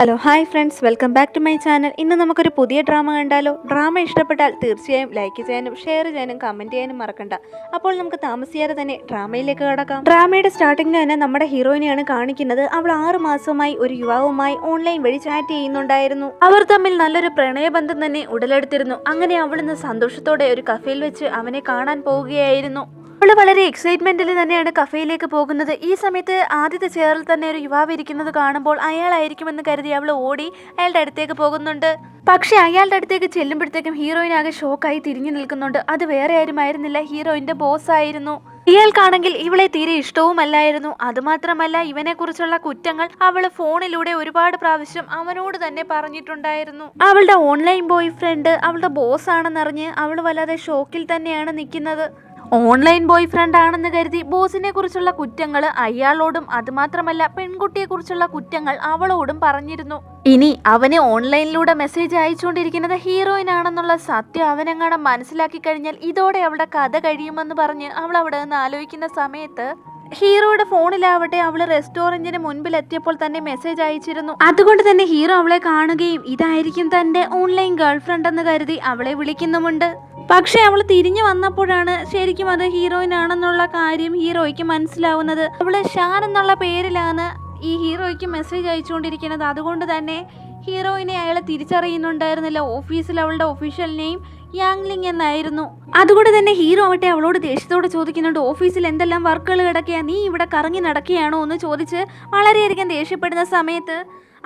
Hello hi friends, welcome back to my channel. ഇന്ന് നമുക്കൊരു പുതിയ ഡ്രാമ കണ്ടാലോ? ഡ്രാമ ഇഷ്ടപ്പെട്ടാൽ തീർച്ചയായും ലൈക്ക് ചെയ്യാനും ഷെയർ ചെയ്യാനും കമൻറ്റ് ചെയ്യാനും മറക്കണ്ട. അപ്പോൾ നമുക്ക് താമസിയാതെ തന്നെ ഡ്രാമയിലേക്ക് കടക്കാം. ഡ്രാമയുടെ സ്റ്റാർട്ടിങ്ങിൽ തന്നെ നമ്മുടെ ഹീറോയിനെയാണ് കാണിക്കുന്നത്. അവൾ 6 മാസമായി ഒരു യുവാവുമായി ഓൺലൈൻ വഴി ചാറ്റ് ചെയ്യുന്നുണ്ടായിരുന്നു. അവർ തമ്മിൽ നല്ലൊരു പ്രണയബന്ധം തന്നെ ഉടലെടുത്തിരുന്നു. അങ്ങനെ അവൾ ഇന്ന് സന്തോഷത്തോടെ ഒരു കഫേയിൽ വെച്ച് അവനെ കാണാൻ പോവുകയായിരുന്നു. അവൾ വളരെ എക്സൈറ്റ്മെന്റിൽ തന്നെയാണ് കഫേയിലേക്ക് പോകുന്നത്. ഈ സമയത്ത് ആദ്യത്തെ ചെയറിൽ തന്നെ ഒരു യുവാവ് ഇരിക്കുന്നത് കാണുമ്പോൾ അയാളായിരിക്കുമെന്ന് കരുതി അവൾ ഓടി അയാളുടെ അടുത്തേക്ക് പോകുന്നുണ്ട്. പക്ഷെ അയാളുടെ അടുത്തേക്ക് ചെല്ലുമ്പോഴത്തേക്കും ഹീറോയിൻ ആകെ ഷോക്കായി തിരിഞ്ഞു നിൽക്കുന്നുണ്ട്. അത് വേറെ ആരുമായിരുന്നില്ല, ഹീറോയിന്റെ ബോസ് ആയിരുന്നു. ഇയാൾക്കാണെങ്കിൽ ഇവളെ തീരെ ഇഷ്ടവുമല്ലായിരുന്നു. അതുമാത്രമല്ല, ഇവനെ കുറിച്ചുള്ള കുറ്റങ്ങൾ അവൾ ഫോണിലൂടെ ഒരുപാട് പ്രാവശ്യം അവനോട് തന്നെ പറഞ്ഞിട്ടുണ്ടായിരുന്നു. അവളുടെ ഓൺലൈൻ ബോയ് ഫ്രണ്ട് അവളുടെ ബോസ് ആണെന്നറിഞ്ഞ് അവൾ വല്ലാതെ ഷോക്കിൽ തന്നെയാണ് നിൽക്കുന്നത്. ഓൺലൈൻ ബോയ് ഫ്രണ്ട് ആണെന്ന് കരുതി ബോസിനെ കുറിച്ചുള്ള കുറ്റങ്ങൾ അയാളോടും അതുമാത്രമല്ല പെൺകുട്ടിയെ കുറിച്ചുള്ള കുറ്റങ്ങൾ അവളോടും പറഞ്ഞിരുന്നു. ഇനി അവന് ഓൺലൈനിലൂടെ മെസ്സേജ് അയച്ചുകൊണ്ടിരിക്കുന്നത് ഹീറോയിൻ ആണെന്നുള്ള സത്യം അവനെങ്ങാണ് മനസ്സിലാക്കി കഴിഞ്ഞാൽ ഇതോടെ അവളുടെ കഥ കഴിയുമെന്ന് പറഞ്ഞ് അവൾ അവിടെ നിന്ന് ആലോചിക്കുന്ന സമയത്ത് ഹീറോയുടെ ഫോണിലാവട്ടെ അവള് റെസ്റ്റോറന്റിന് മുൻപിൽ എത്തിയപ്പോൾ തന്നെ മെസ്സേജ് അയച്ചിരുന്നു. അതുകൊണ്ട് തന്നെ ഹീറോ അവളെ കാണുകയും ഇതായിരിക്കും തന്റെ ഓൺലൈൻ ഗേൾഫ്രണ്ട് എന്ന് കരുതി അവളെ വിളിക്കുന്നുമുണ്ട്. പക്ഷെ അവൾ തിരിഞ്ഞു വന്നപ്പോഴാണ് ശരിക്കും അത് ഹീറോയിൻ ആണെന്നുള്ള കാര്യം ഹീറോയ്ക്ക് മനസ്സിലാവുന്നത്. അവള് ഷാൻ എന്നുള്ള പേരിലാണ് ഈ ഹീറോയ്ക്ക് മെസ്സേജ് അയച്ചുകൊണ്ടിരിക്കുന്നത്. അതുകൊണ്ട് തന്നെ ഹീറോയിനെ അയാളെ തിരിച്ചറിയുന്നുണ്ടായിരുന്നില്ല. ഓഫീസിൽ അവളുടെ ഒഫീഷ്യൽ നെയിം യാങ്ലിങ് എന്നായിരുന്നു. അതുകൊണ്ട് തന്നെ ഹീറോ ആവട്ടെ അവളോട് ദേഷ്യത്തോടെ ചോദിക്കുന്നുണ്ട്, ഓഫീസിൽ എന്തെല്ലാം വർക്കുകൾ കിടക്കുകയാണ്, നീ ഇവിടെ കറങ്ങി നടക്കുകയാണോ എന്ന് ചോദിച്ച് വളരെയധികം ദേഷ്യപ്പെടുന്ന സമയത്ത്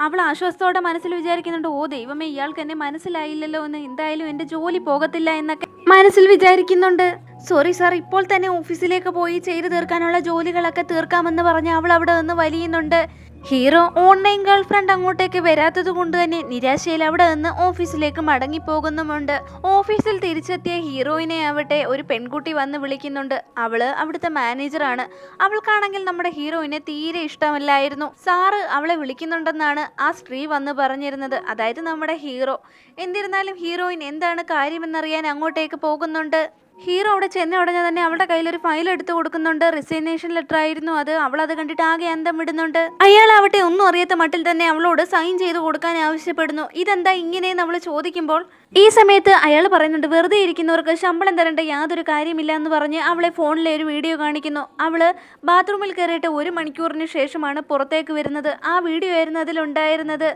അവൾ ആശ്വാസത്തോടെ മനസ്സിൽ വിചാരിക്കുന്നുണ്ട്, ഓ ദൈവമേ, ഇയാൾക്ക് എന്നെ മനസ്സിലായില്ലല്ലോ എന്ന്, എന്തായാലും എൻ്റെ ജോലി പോകത്തില്ല എന്നൊക്കെ മനസ്സിൽ വിചാരിക്കുന്നുണ്ട്. സോറി സാർ, ഇപ്പോൾ തന്നെ ഓഫീസിലേക്ക് പോയി ചെയ്തു തീർക്കാനുള്ള ജോലികളൊക്കെ തീർക്കാമെന്ന് പറഞ്ഞ് അവൾ അവിടെ നിന്ന് വലിയുന്നുണ്ട്. ഹീറോ ഓൺലൈൻ ഗേൾഫ്രണ്ട് അങ്ങോട്ടേക്ക് വരാത്തത് കൊണ്ട് തന്നെ നിരാശയിൽ അവിടെ നിന്ന് ഓഫീസിലേക്ക് മടങ്ങി പോകുന്നുമുണ്ട്. ഓഫീസിൽ തിരിച്ചെത്തിയ ഹീറോയിനെ ആവട്ടെ ഒരു പെൺകുട്ടി വന്ന് വിളിക്കുന്നുണ്ട്. അവള് അവിടുത്തെ മാനേജറാണ്. അവൾക്കാണെങ്കിൽ നമ്മുടെ ഹീറോയിനെ തീരെ ഇഷ്ടമല്ലായിരുന്നു. സാറ് അവളെ വിളിക്കുന്നുണ്ടെന്നാണ് ആ സ്ത്രീ വന്ന് പറഞ്ഞിരുന്നത്, അതായത് നമ്മുടെ ഹീറോ. എന്നിരുന്നാലും ഹീറോയിൻ എന്താണ് കാര്യമെന്നറിയാൻ അങ്ങോട്ടേക്ക് പോകുന്നുണ്ട്. ഹീറോ അവിടെ ചെന്ന ഉടനെ തന്നെ അവളുടെ കയ്യിൽ ഒരു ഫയൽ എടുത്തു കൊടുക്കുന്നുണ്ട്. റിസൈനേഷൻ ലെറ്റർ ആയിരുന്നു അത്. അവൾ അത് കണ്ടിട്ട് ആകെ അന്തം വിടുന്നുണ്ട്. അയാളാവട്ടെ ഒന്നും അറിയാത്ത മട്ടിൽ തന്നെ അവളോട് സൈൻ ചെയ്ത് കൊടുക്കാൻ ആവശ്യപ്പെടുന്നു. ഇതെന്താ ഇങ്ങനെയെന്ന് അവൾ ചോദിക്കുമ്പോൾ ഈ സമയത്ത് അയാൾ പറയുന്നുണ്ട്, വെറുതെ ഇരിക്കുന്നവർക്ക് ശമ്പളം തരേണ്ട യാതൊരു കാര്യമില്ല എന്ന് പറഞ്ഞ് അവളെ ഫോണിലെ ഒരു വീഡിയോ കാണിക്കുന്നു. അവള് ബാത്റൂമിൽ കയറിയിട്ട് 1 മണിക്കൂറിന് ശേഷമാണ് പുറത്തേക്ക് വരുന്നത്. ആ വീഡിയോ ആയിരുന്നു അതിലുണ്ടായിരുന്നത്.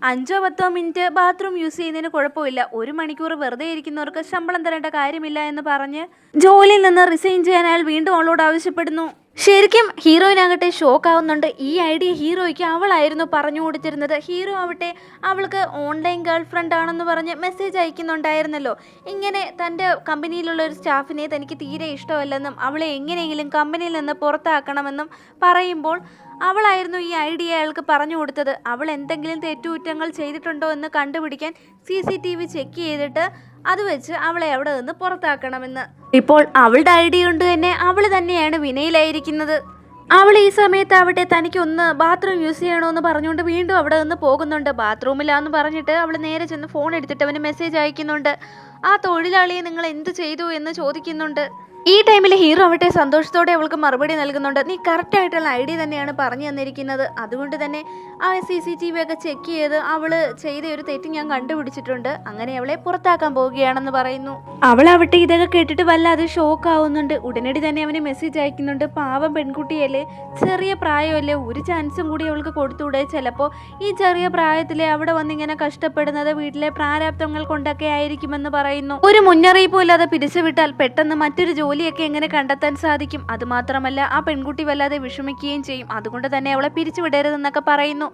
5-10 മിനിറ്റ് ബാത്റൂം യൂസ് ചെയ്യുന്നതിന് കുഴപ്പമില്ല, 1 മണിക്കൂർ വെറുതെ ഇരിക്കുന്നവർക്ക് ശമ്പളം തരേണ്ട കാര്യമില്ല എന്ന് പറഞ്ഞ് ജോലിയിൽ നിന്ന് റിസൈൻ ചെയ്യാൻ അയാൾ വീണ്ടും അവളോട് ആവശ്യപ്പെടുന്നു. ശരിക്കും ഹീറോയിനാകട്ടെ ഷോക്ക് ആവുന്നുണ്ട്. ഈ ഐഡിയ ഹീറോയ്ക്ക് അവളായിരുന്നു പറഞ്ഞു കൊടുത്തിരുന്നത്. ഹീറോ ആവട്ടെ അവൾക്ക് ഓൺലൈൻ ഗേൾ ഫ്രണ്ട് ആണെന്ന് പറഞ്ഞ് മെസ്സേജ് അയക്കുന്നുണ്ടായിരുന്നല്ലോ. ഇങ്ങനെ തൻ്റെ കമ്പനിയിലുള്ള ഒരു സ്റ്റാഫിനെ തനിക്ക് തീരെ ഇഷ്ടമല്ലെന്നും അവളെ എങ്ങനെയെങ്കിലും കമ്പനിയിൽ നിന്ന് പുറത്താക്കണമെന്നും പറയുമ്പോൾ അവളായിരുന്നു ഈ ഐഡിയ അയാൾക്ക് പറഞ്ഞു കൊടുത്തത്. അവൾ എന്തെങ്കിലും തെറ്റുകുറ്റങ്ങൾ ചെയ്തിട്ടുണ്ടോ എന്ന് കണ്ടുപിടിക്കാൻ CCTV ചെക്ക് ചെയ്തിട്ട് അത് വെച്ച് അവളെ അവിടെ നിന്ന് പുറത്താക്കണമെന്ന്. ഇപ്പോൾ അവളുടെ ഐഡിയ കൊണ്ട് തന്നെ അവൾ തന്നെയാണ് വിനയിലായിരിക്കുന്നത്. അവൾ ഈ സമയത്താവട്ടെ തനിക്കൊന്ന് ബാത്റൂം യൂസ് ചെയ്യണമെന്ന് പറഞ്ഞുകൊണ്ട് വീണ്ടും അവിടെ നിന്ന് പോകുന്നുണ്ട്. ബാത്റൂമിലാന്ന് പറഞ്ഞിട്ട് അവൾ നേരെ ചെന്ന് ഫോൺ എടുത്തിട്ട് അവന് മെസ്സേജ് അയക്കുന്നുണ്ട്. ആ തൊഴിലാളിയെ നിങ്ങൾ എന്ത് ചെയ്തു എന്ന് ചോദിക്കുന്നുണ്ട്. ഈ ടൈമിൽ ഹീറോ ആവട്ടെ സന്തോഷത്തോടെ അവൾക്ക് മറുപടി നൽകുന്നുണ്ട്, നീ കറക്റ്റായിട്ടുള്ള ഐഡിയ തന്നെയാണ് പറഞ്ഞു തന്നിരിക്കുന്നത്. അതുകൊണ്ട് തന്നെ ആ CCTV ഒക്കെ ചെക്ക് ചെയ്ത് അവൾ ചെയ്ത ഒരു തെറ്റ് ഞാൻ കണ്ടുപിടിച്ചിട്ടുണ്ട്. അങ്ങനെ അവളെ പുറത്താക്കാൻ പോവുകയാണെന്ന് പറയുന്നു. അവളാവട്ടെ ഇതൊക്കെ കേട്ടിട്ട് വല്ലാതെ ഷോക്ക് ആവുന്നുണ്ട്. ഉടനടി തന്നെ അവന് മെസ്സേജ് അയക്കുന്നുണ്ട്, പാവം പെൺകുട്ടിയല്ലേ, ചെറിയ പ്രായമല്ലേ, ഒരു ചാൻസും കൂടി അവൾക്ക് കൊടുത്തൂടെ. ചിലപ്പോൾ ഈ ചെറിയ പ്രായത്തിലെ അവിടെ വന്നിങ്ങനെ കഷ്ടപ്പെടുന്നത് വീട്ടിലെ പ്രാരാബ്ദങ്ങൾ കൊണ്ടൊക്കെ ആയിരിക്കുമെന്ന് പറയുന്നു. ഒരു മുന്നറിയിപ്പും ഇല്ലാതെ പിരിച്ചുവിട്ടാൽ പെട്ടെന്ന് മറ്റൊരു ജോലിയൊക്കെ എങ്ങനെ കണ്ടെത്താൻ സാധിക്കും. അതുമാത്രമല്ല ആ പെൺകുട്ടി വല്ലാതെ വിഷമിക്കുകയും ചെയ്യും. അതുകൊണ്ട് തന്നെ അവളെ പിരിച്ചുവിടരുതെന്നൊക്കെ പറയുന്നു.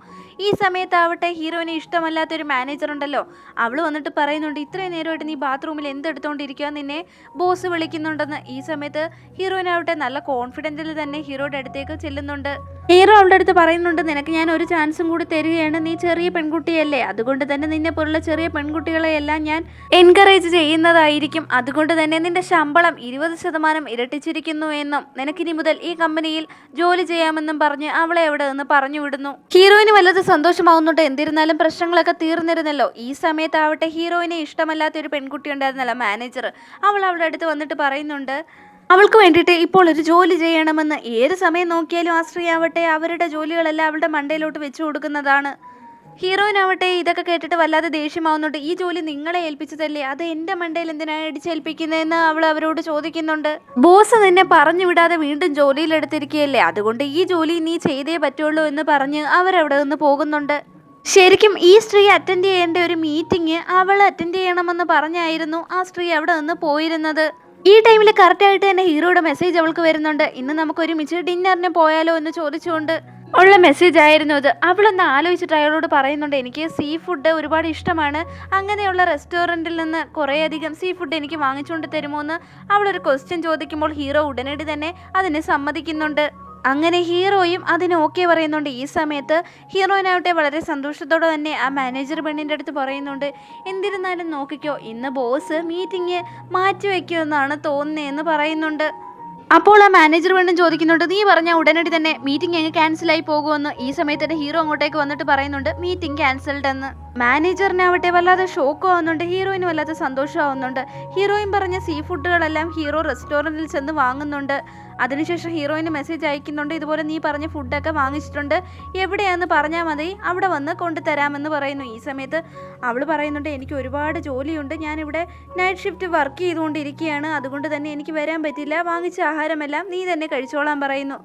ഈ സമയത്താവട്ടെ ഹീറോയിനെ ഇഷ്ടമല്ലാത്തൊരു മാനേജർ ഉണ്ടല്ലോ, അവൾ വന്നിട്ട് പറയുന്നുണ്ട്, ഇത്രയും നേരമായിട്ട് നീ ബാത്റൂമിൽ എന്തെടുത്തോണ്ടിരിക്കുക, നിന്നെ ബോസ് വിളിക്കുന്നുണ്ടെന്ന്. ഈ സമയത്ത് ഹീറോയിനാവട്ടെ നല്ല കോൺഫിഡൻറ്റിൽ തന്നെ ഹീറോയുടെ അടുത്തേക്ക് ചെല്ലുന്നുണ്ട്. ഹീറോ അവളുടെ അടുത്ത് പറയുന്നുണ്ട്, നിനക്ക് ഞാൻ ഒരു ചാൻസും കൂടി തരികയാണ്, നീ ചെറിയ പെൺകുട്ടിയല്ലേ, അതുകൊണ്ട് തന്നെ നിന്നെ പോലുള്ള ചെറിയ പെൺകുട്ടികളെ എല്ലാം ഞാൻ എൻകറേജ് ചെയ്യുന്നതായിരിക്കും. അതുകൊണ്ട് തന്നെ നിന്റെ ശമ്പളം 20% ഇരട്ടിച്ചിരിക്കുന്നു എന്നും നിനക്കിനി മുതൽ ഈ കമ്പനിയിൽ ജോലി ചെയ്യാമെന്നും പറഞ്ഞ് അവളെ അവിടെ നിന്ന് പറഞ്ഞു വിടുന്നു. ഹീറോയിന് വല്ലത് സന്തോഷമാവുന്നുണ്ട്. എന്നിരുന്നാലും പ്രശ്നങ്ങളൊക്കെ തീർന്നിരുന്നല്ലോ. ഈ സമയത്താവട്ടെ ഹീറോയിനെ ഇഷ്ടമല്ലാത്ത ഒരു പെൺകുട്ടി ഉണ്ടായിരുന്നല്ലോ, മാനേജർ. അവൾ അവളുടെ അടുത്ത് വന്നിട്ട് പറയുന്നുണ്ട്, അവൾക്ക് വേണ്ടിയിട്ട് ഇപ്പോൾ ഒരു ജോലി ചെയ്യണമെന്ന്. ഏത് സമയം നോക്കിയാലും ആ സ്ത്രീ ആവട്ടെ അവരുടെ ജോലികളെല്ലാം അവളുടെ മണ്ടയിലോട്ട് വെച്ചു കൊടുക്കുന്നതാണ്. ഹീറോയിനാവട്ടെ ഇതൊക്കെ കേട്ടിട്ട് വല്ലാതെ ദേഷ്യമാവുന്നുണ്ട്. ഈ ജോലി നിങ്ങളെ ഏൽപ്പിച്ചതല്ലേ, അത് എൻ്റെ മണ്ടയിൽ എന്തിനാണ് അടിച്ചേൽപ്പിക്കുന്നതെന്ന് അവൾ അവരോട് ചോദിക്കുന്നുണ്ട്. ബോസ് നിന്നെ പറഞ്ഞു വിടാതെ വീണ്ടും ജോലിയിലെടുത്തിരിക്കുകയല്ലേ, അതുകൊണ്ട് ഈ ജോലി നീ ചെയ്തേ പറ്റുള്ളൂ എന്ന് പറഞ്ഞ് അവരവിടെ നിന്ന് പോകുന്നുണ്ട്. ശരിക്കും ഈ സ്ത്രീ അറ്റൻഡ് ചെയ്യേണ്ട ഒരു മീറ്റിംഗ് അവൾ അറ്റൻഡ് ചെയ്യണമെന്ന് പറഞ്ഞായിരുന്നു ആ സ്ത്രീ അവിടെ നിന്ന് പോയിരുന്നത്. ഈ ടൈമിൽ കറക്റ്റായിട്ട് തന്നെ ഹീറോയുടെ മെസ്സേജ് അവൾക്ക് വരുന്നുണ്ട്. ഇന്ന് നമുക്ക് ഒരുമിച്ച് ഡിന്നറിന് പോയാലോ എന്ന് ചോദിച്ചുകൊണ്ട് ഉള്ള മെസ്സേജ് ആയിരുന്നു അത്. അവളൊന്ന് ആലോചിച്ചിട്ട് അയാളോട് പറയുന്നുണ്ട്, എനിക്ക് സീ ഫുഡ് ഒരുപാട് ഇഷ്ടമാണ്, അങ്ങനെയുള്ള റെസ്റ്റോറൻറ്റിൽ നിന്ന് കുറേയധികം സീ ഫുഡ് എനിക്ക് വാങ്ങിച്ചുകൊണ്ട് തരുമോ എന്ന് അവളൊരു ക്വസ്റ്റ്യൻ ചോദിക്കുമ്പോൾ ഹീറോ ഉടനടി തന്നെ അതിന് സമ്മതിക്കുന്നുണ്ട്. അങ്ങനെ ഹീറോയും അതിന് ഓക്കെ പറയുന്നുണ്ട്. ഈ സമയത്ത് ഹീറോയിനാവട്ടെ വളരെ സന്തോഷത്തോടെ തന്നെ ആ മാനേജർ പെണ്ണിൻ്റെ അടുത്ത് പറയുന്നുണ്ട്, എന്തിരുന്നാലും നോക്കിക്കോ, ഇന്ന് ബോസ് മീറ്റിംഗ് മാറ്റിവെക്കുമെന്നാണ് തോന്നുന്നതെന്ന് പറയുന്നുണ്ട്. അപ്പോൾ ആ മാനേജർ വീണ്ടും ചോദിക്കുന്നുണ്ട്, നീ പറഞ്ഞ ഉടനടി തന്നെ മീറ്റിംഗ് അങ്ങ് ക്യാൻസലായി പോകുമെന്ന്. ഈ സമയത്ത് തന്നെ ഹീറോ അങ്ങോട്ടേക്ക് വന്നിട്ട് പറയുന്നുണ്ട് മീറ്റിംഗ് ക്യാൻസൽഡ് എന്ന്. മാനേജറിനാവട്ടെ വല്ലാതെ ഷോക്ക് ആവുന്നുണ്ട്, ഹീറോയിന് വല്ലാതെ സന്തോഷമാവുന്നുണ്ട്. ഹീറോയിൻ പറഞ്ഞ സീ ഫുഡുകളെല്ലാം ഹീറോ റെസ്റ്റോറൻറ്റിൽ ചെന്ന് വാങ്ങുന്നുണ്ട്. അതിനുശേഷം ഹീറോയിന് മെസ്സേജ് അയക്കുന്നുണ്ട്, ഇതുപോലെ നീ പറഞ്ഞ ഫുഡൊക്കെ വാങ്ങിച്ചിട്ടുണ്ട്, എവിടെയാണെന്ന് പറഞ്ഞാൽ മതി, അവിടെ വന്ന് കൊണ്ടുതരാമെന്ന് പറയുന്നു. ഈ സമയത്ത് അവൾ പറയുന്നുണ്ട്, എനിക്ക് ഒരുപാട് ജോലിയുണ്ട്, ഞാനിവിടെ നൈറ്റ് ഷിഫ്റ്റ് വർക്ക് ചെയ്തുകൊണ്ടിരിക്കുകയാണ്, അതുകൊണ്ട് തന്നെ എനിക്ക് വരാൻ പറ്റില്ല, വാങ്ങിച്ച ആഹാരമെല്ലാം നീ തന്നെ കഴിച്ചോളാൻ പറയുന്നു.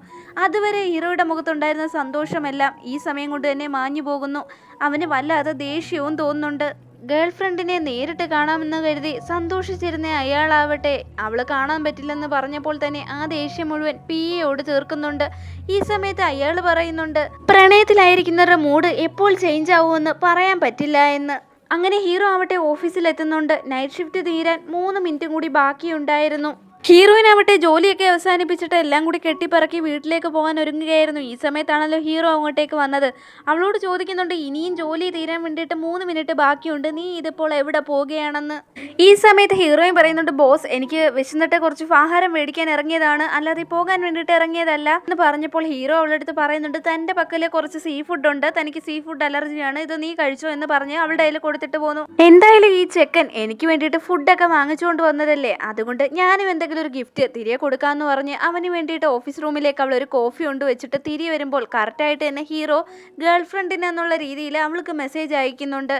അതുവരെ ഹീറോയുടെ മുഖത്തുണ്ടായിരുന്ന സന്തോഷമെല്ലാം ഈ സമയം കൊണ്ട് തന്നെ മാഞ്ഞു പോകുന്നു. അവന് വല്ലാതെ ദേഷ്യവും തോന്നുന്നുണ്ട്. ഗേൾ ഫ്രണ്ടിനെ നേരിട്ട് കാണാമെന്ന് കരുതി സന്തോഷിച്ചിരുന്ന അയാളാവട്ടെ അവള് കാണാൻ പറ്റില്ലെന്ന് പറഞ്ഞപ്പോൾ തന്നെ ആ ദേഷ്യം മുഴുവൻ പിയോട് തീർക്കുന്നുണ്ട്. ഈ സമയത്ത് അയാൾ പറയുന്നുണ്ട്, പ്രണയത്തിലായിരിക്കുന്നവരുടെ മൂഡ് എപ്പോൾ ചേഞ്ച് ആവുമെന്ന് പറയാൻ പറ്റില്ല എന്ന്. അങ്ങനെ ഹീറോ ആവട്ടെ ഓഫീസിലെത്തുന്നുണ്ട്. നൈറ്റ് ഷിഫ്റ്റ് തീരാൻ 3 മിനിറ്റും കൂടി ബാക്കിയുണ്ടായിരുന്നു. ഹീറോയിനാവട്ടെ ജോലിയൊക്കെ അവസാനിപ്പിച്ചിട്ട് എല്ലാം കൂടി കെട്ടിപ്പറക്കി വീട്ടിലേക്ക് പോകാൻ ഒരുങ്ങുകയായിരുന്നു. ഈ സമയത്താണല്ലോ ഹീറോ അങ്ങോട്ടേക്ക് വന്നത്. അവളോട് ചോദിക്കുന്നുണ്ട്, ഇനിയും ജോലി തീരാൻ വേണ്ടിയിട്ട് 3 മിനിറ്റ് ബാക്കിയുണ്ട്, നീ ഇതിപ്പോൾ എവിടെ പോവുകയാണെന്ന്. ഈ സമയത്ത് ഹീറോയും പറയുന്നുണ്ട്, ബോസ് എനിക്ക് വിശന്നിട്ട് കുറച്ച് ആഹാരം മേടിക്കാൻ ഇറങ്ങിയതാണ്, അല്ലാതെ പോകാൻ വേണ്ടിയിട്ട് ഇറങ്ങിയതല്ല എന്ന് പറഞ്ഞപ്പോൾ ഹീറോ അവളുടെ അടുത്ത് പറയുന്നുണ്ട്, തൻ്റെ പക്കൽ കുറച്ച് സീ ഫുഡ് ഉണ്ട്, തനിക്ക് സീ ഫുഡ് അലർജിയാണ്, ഇത് നീ കഴിച്ചോ എന്ന് പറഞ്ഞ് അവളുടെ കയ്യിൽ കൊടുത്തിട്ട് പോന്നു. എന്തായാലും ഈ ചെക്കൻ എനിക്ക് വേണ്ടിയിട്ട് ഫുഡൊക്കെ വാങ്ങിച്ചുകൊണ്ട് വന്നതല്ലേ, അതുകൊണ്ട് ഞാനും എന്തെങ്കിലും ഒരു ഗിഫ്റ്റ് തിരികെ കൊടുക്കാമെന്ന് പറഞ്ഞ് അവന് വേണ്ടിയിട്ട് ഓഫീസ് റൂമിലേക്ക് അവൾ ഒരു കോഫി കൊണ്ട് വെച്ചിട്ട് തിരികെ വരുമ്പോൾ കറക്റ്റായിട്ട് തന്നെ ഹീറോ ഗേൾ ഫ്രണ്ടിനെന്നുള്ള രീതിയിൽ അവൾക്ക് മെസ്സേജ് അയക്കുന്നുണ്ട്.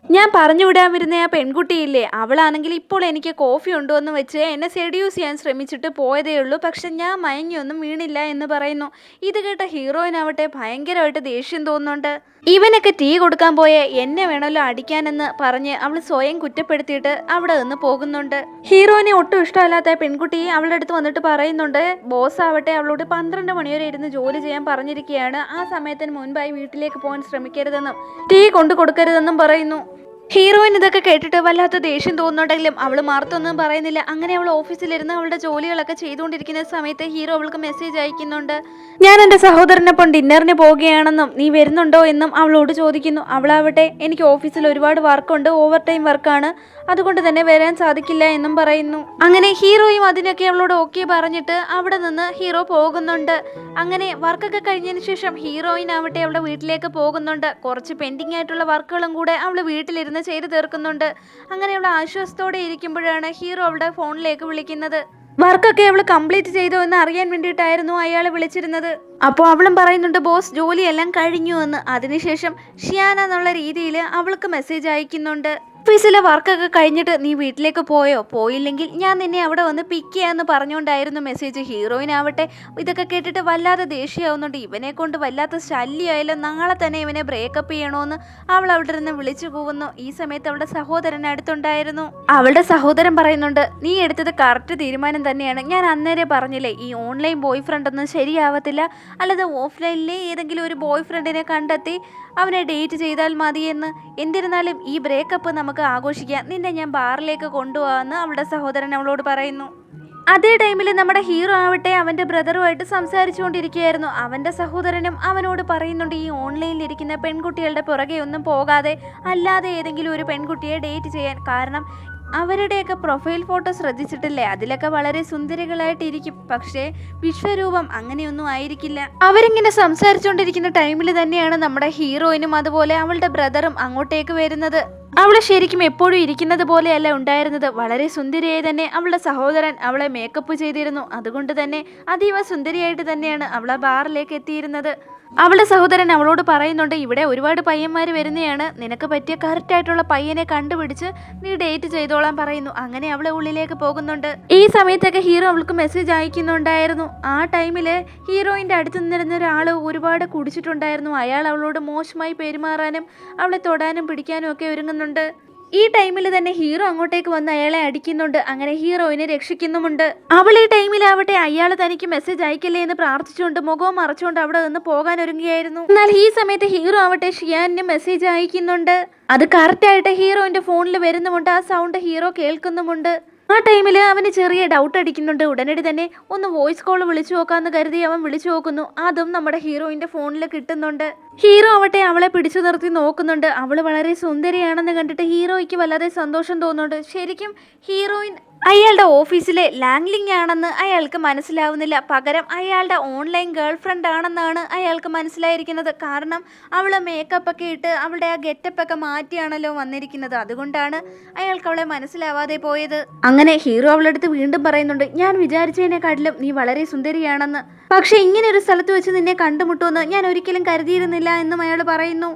ഞാൻ പറഞ്ഞു വിടാൻ വരുന്ന ആ പെൺകുട്ടിയില്ലേ, അവളാണെങ്കിൽ ഇപ്പോൾ എനിക്ക് കോഫി ഉണ്ടോയെന്ന് വെച്ച് എന്നെ സെഡ്യൂസ് ചെയ്യാൻ ശ്രമിച്ചിട്ട് പോയതേ ഉള്ളൂ, പക്ഷെ ഞാൻ മയങ്ങിയൊന്നും വീണില്ല എന്ന് പറയുന്നു. ഇത് കേട്ട ഹീറോയിനാവട്ടെ ഭയങ്കരമായിട്ട് ദേഷ്യം തോന്നുന്നുണ്ട്. ഇവനൊക്കെ ടീ കൊടുക്കാൻ പോയ എന്നെ വേണമല്ലോ അടിക്കാനെന്ന് പറഞ്ഞ് അവൾ സ്വയം കുറ്റപ്പെടുത്തിയിട്ട് അവിടെ നിന്ന് പോകുന്നുണ്ട്. ഹീറോയിനെ ഒട്ടും ഇഷ്ടമല്ലാത്ത പെൺകുട്ടി അവളുടെ അടുത്ത് വന്നിട്ട് പറയുന്നുണ്ട്, ബോസ് ആവട്ടെ അവളോട് 12 മണി വരെ ഇരുന്ന് ജോലി ചെയ്യാൻ പറഞ്ഞിരിക്കുകയാണ്, ആ സമയത്തിന് മുൻപായി വീട്ടിലേക്ക് പോകാൻ ശ്രമിക്കരുതെന്നും ടീ കൊണ്ടു കൊടുക്കരുതെന്നും പറയുന്നു. ഹീറോയിൻ ഇതൊക്കെ കേട്ടിട്ട് വല്ലാത്ത ദേഷ്യം തോന്നുന്നുണ്ടെങ്കിലും അവൾ മാർത്തൊന്നും പറയുന്നില്ല. അങ്ങനെ അവൾ ഓഫീസിലിരുന്ന് അവളുടെ ജോലികളൊക്കെ ചെയ്തുകൊണ്ടിരിക്കുന്ന സമയത്ത് ഹീറോ അവൾക്ക് മെസ്സേജ് അയക്കുന്നുണ്ട്, ഞാൻ എൻ്റെ സഹോദരനൊപ്പം ഡിന്നറിന് പോവുകയാണെന്നും നീ വരുന്നുണ്ടോ എന്നും അവളോട് ചോദിക്കുന്നു. അവളാവട്ടെ എനിക്ക് ഓഫീസിൽ ഒരുപാട് വർക്കുണ്ട്, ഓവർ ടൈം വർക്കാണ്, അതുകൊണ്ട് തന്നെ വരാൻ സാധിക്കില്ല എന്നും പറയുന്നു. അങ്ങനെ ഹീറോയും അതിനൊക്കെ അവളോട് ഓക്കെ പറഞ്ഞിട്ട് അവിടെ നിന്ന് ഹീറോ പോകുന്നുണ്ട്. അങ്ങനെ വർക്കൊക്കെ കഴിഞ്ഞതിന് ശേഷം ഹീറോയിൻ ആവട്ടെ അവളുടെ വീട്ടിലേക്ക് പോകുന്നുണ്ട്. കുറച്ച് പെൻഡിങ് ആയിട്ടുള്ള വർക്കുകളും കൂടെ അവൾ വീട്ടിലിരുന്ന് ചെയ്ത് തീർക്കുന്നുണ്ട്. അങ്ങനെ അവൾ ആശ്വാസത്തോടെ ഇരിക്കുമ്പോഴാണ് ഹീറോ അവളുടെ ഫോണിലേക്ക് വിളിക്കുന്നത്. വർക്കൊക്കെ അവൾ കംപ്ലീറ്റ് ചെയ്തോ എന്ന് അറിയാൻ വേണ്ടിയിട്ടായിരുന്നു അയാൾ വിളിച്ചിരുന്നത്. അപ്പോൾ അവളും പറയുന്നുണ്ട്, ബോസ് ജോലിയെല്ലാം കഴിഞ്ഞു എന്ന്. അതിനുശേഷം ഷിയാന എന്നുള്ള രീതിയിൽ അവൾക്ക് മെസ്സേജ് അയക്കുന്നുണ്ട്, ഓഫീസിലെ വർക്കൊക്കെ കഴിഞ്ഞിട്ട് നീ വീട്ടിലേക്ക് പോയോ, പോയില്ലെങ്കിൽ ഞാൻ നിന്നെ അവിടെ വന്ന് പിക്ക് ചെയ്യാമെന്ന് പറഞ്ഞുകൊണ്ടായിരുന്നു മെസ്സേജ്. ഹീറോയിനാവട്ടെ ഇതൊക്കെ കേട്ടിട്ട് വല്ലാതെ ദേഷ്യമാവുന്നുണ്ട്. ഇവനെ കൊണ്ട് വല്ലാത്ത ശല്യമായാലും നാളെ തന്നെ ഇവനെ ബ്രേക്കപ്പ് ചെയ്യണമെന്ന് അവൾ അവിടെ നിന്ന് വിളിച്ചു പോകുന്നു. ഈ സമയത്ത് അവളുടെ സഹോദരൻ അടുത്തുണ്ടായിരുന്നു. അവളുടെ സഹോദരൻ പറയുന്നുണ്ട്, നീ എടുത്തത് കറക്റ്റ് തീരുമാനം തന്നെയാണ്, ഞാൻ അന്നേരം പറഞ്ഞില്ലേ ഈ ഓൺലൈൻ ബോയ് ഫ്രണ്ട് ഒന്നും ശരിയാവത്തില്ല, അല്ലാതെ ഓഫ്ലൈനിലെ ഏതെങ്കിലും ഒരു ബോയ് ഫ്രണ്ടിനെ കണ്ടെത്തി അവനെ ഡേറ്റ് ചെയ്താൽ മതിയെന്ന്. എന്നിരുന്നാലും ഈ ബ്രേക്കപ്പ് നമുക്ക് ആഘോഷിക്കാം, നിന്നെ ഞാൻ ബാറിലേക്ക് കൊണ്ടുപോകാമെന്ന് അവളുടെ സഹോദരൻ അവളോട് പറയുന്നു. അതേ ടൈമിൽ നമ്മുടെ ഹീറോ ആവട്ടെ അവൻ്റെ ബ്രദറുമായിട്ട് സംസാരിച്ചുകൊണ്ടിരിക്കുകയായിരുന്നു. അവൻ്റെ സഹോദരനും അവനോട് പറയുന്നുണ്ട്, ഈ ഓൺലൈനിൽ ഇരിക്കുന്ന പെൺകുട്ടികളുടെ പുറകെ ഒന്നും പോകാതെ അല്ലാതെ ഏതെങ്കിലും ഒരു പെൺകുട്ടിയെ ഡേറ്റ് ചെയ്യാൻ. കാരണം അവരുടെയൊക്കെ പ്രൊഫൈൽ ഫോട്ടോ ശ്രദ്ധിച്ചിട്ടില്ലേ, അതിലൊക്കെ വളരെ സുന്ദരികളായിട്ടിരിക്കും, പക്ഷേ വിശ്വരൂപം അങ്ങനെയൊന്നും ആയിരിക്കില്ല. അവരിങ്ങനെ സംസാരിച്ചുകൊണ്ടിരിക്കുന്ന ടൈമിൽ തന്നെയാണ് നമ്മുടെ ഹീറോയിനും അതുപോലെ അവളുടെ ബ്രദറും അങ്ങോട്ടേക്ക് വരുന്നത്. അവളെ ശരിക്കും എപ്പോഴും ഇരിക്കുന്നത് പോലെയല്ല ഉണ്ടായിരുന്നത്, വളരെ സുന്ദരിയായി തന്നെ അവളുടെ സഹോദരൻ അവളെ മേക്കപ്പ് ചെയ്തിരുന്നു. അതുകൊണ്ട് തന്നെ അതീവ സുന്ദരിയായിട്ട് തന്നെയാണ് അവളെ ബാറിലേക്ക് എത്തിയിരുന്നത്. അവളുടെ സഹോദരൻ അവളോട് പറയുന്നുണ്ട്, ഇവിടെ ഒരുപാട് പയ്യന്മാർ വരുന്നതാണ്, നിനക്ക് പറ്റിയ കറക്റ്റ് ആയിട്ടുള്ള പയ്യനെ കണ്ടുപിടിച്ച് നീ ഡേറ്റ് ചെയ്തോളാൻ പറയുന്നു. അങ്ങനെ അവളെ ഉള്ളിലേക്ക് പോകുന്നുണ്ട്. ഈ സമയത്തൊക്കെ ഹീറോ അവൾക്ക് മെസ്സേജ് അയക്കുന്നുണ്ടായിരുന്നു. ആ ടൈമിൽ ഹീറോയിൻ്റെ അടുത്ത് നിന്നിരുന്ന ഒരാൾ ഒരുപാട് കുടിച്ചിട്ടുണ്ടായിരുന്നു. അയാൾ അവളോട് മോശമായി പെരുമാറാനും അവളെ തൊടാനും പിടിക്കാനും ഒക്കെ ഒരുങ്ങുന്നുണ്ട്. ഈ ടൈമിൽ തന്നെ ഹീറോ അങ്ങോട്ടേക്ക് വന്ന് അയാളെ അടിക്കുന്നുണ്ട്. അങ്ങനെ ഹീറോയിനെ രക്ഷിക്കുന്നുമുണ്ട്. അവൾ ഈ ടൈമിലാവട്ടെ അയാൾ തനിക്ക് മെസ്സേജ് അയക്കല്ലേ എന്ന് പ്രാർത്ഥിച്ചുകൊണ്ട് മുഖവും മറച്ചുകൊണ്ട് അവിടെ നിന്ന് പോകാൻ ഒരുങ്ങുകയായിരുന്നു. എന്നാൽ ഈ സമയത്ത് ഹീറോ ആവട്ടെ ഷിയാനിന് മെസ്സേജ് അയക്കുന്നുണ്ട്. അത് കറക്റ്റായിട്ട് ഹീറോയിന്റെ ഫോണിൽ വരുന്നുമുണ്ട്. ആ സൗണ്ട് ഹീറോ കേൾക്കുന്നുമുണ്ട്. ആ ടൈമിൽ അവന് ചെറിയ ഡൗട്ട് അടിക്കുന്നുണ്ട്. ഉടനടി തന്നെ ഒന്ന് വോയിസ് കോൾ വിളിച്ചു നോക്കാമെന്ന് കരുതി അവൻ വിളിച്ചു നോക്കുന്നു. അതും നമ്മുടെ ഹീറോയിന്റെ ഫോണിൽ കിട്ടുന്നുണ്ട്. ഹീറോ ആവട്ടെ അവളെ പിടിച്ചു നിർത്തി നോക്കുന്നുണ്ട്. അവൾ വളരെ സുന്ദരിയാണെന്ന് കണ്ടിട്ട് ഹീറോയ്ക്ക് വല്ലാതെ സന്തോഷം തോന്നുന്നുണ്ട്. ശരിക്കും ഹീറോയിൻ അയാളുടെ ഓഫീസിലെ ലാംഗ്ലിംഗ് ആണെന്ന് അയാൾക്ക് മനസ്സിലാവുന്നില്ല. പകരം അയാളുടെ ഓൺലൈൻ ഗേൾ ഫ്രണ്ട് ആണെന്നാണ് അയാൾക്ക് മനസ്സിലായിരിക്കുന്നത്. കാരണം അവൾ മേക്കപ്പ് ഒക്കെ ഇട്ട് അവളുടെ ആ ഗെറ്റപ്പൊക്കെ മാറ്റിയാണല്ലോ വന്നിരിക്കുന്നത്. അതുകൊണ്ടാണ് അയാൾക്ക് അവളെ മനസ്സിലാവാതെ പോയത്. അങ്ങനെ ഹീറോ അവളുടെ അടുത്ത് വീണ്ടും പറയുന്നുണ്ട്, ഞാൻ വിചാരിച്ചതിനെക്കാട്ടിലും നീ വളരെ സുന്ദരിയാണെന്ന്. പക്ഷെ ഇങ്ങനെ ഒരു സ്ഥലത്ത് വെച്ച് നിന്നെ കണ്ടുമുട്ടുമെന്ന് ഞാൻ ഒരിക്കലും കരുതിയിരുന്നില്ല എന്നും അയാൾ പറയുന്നു.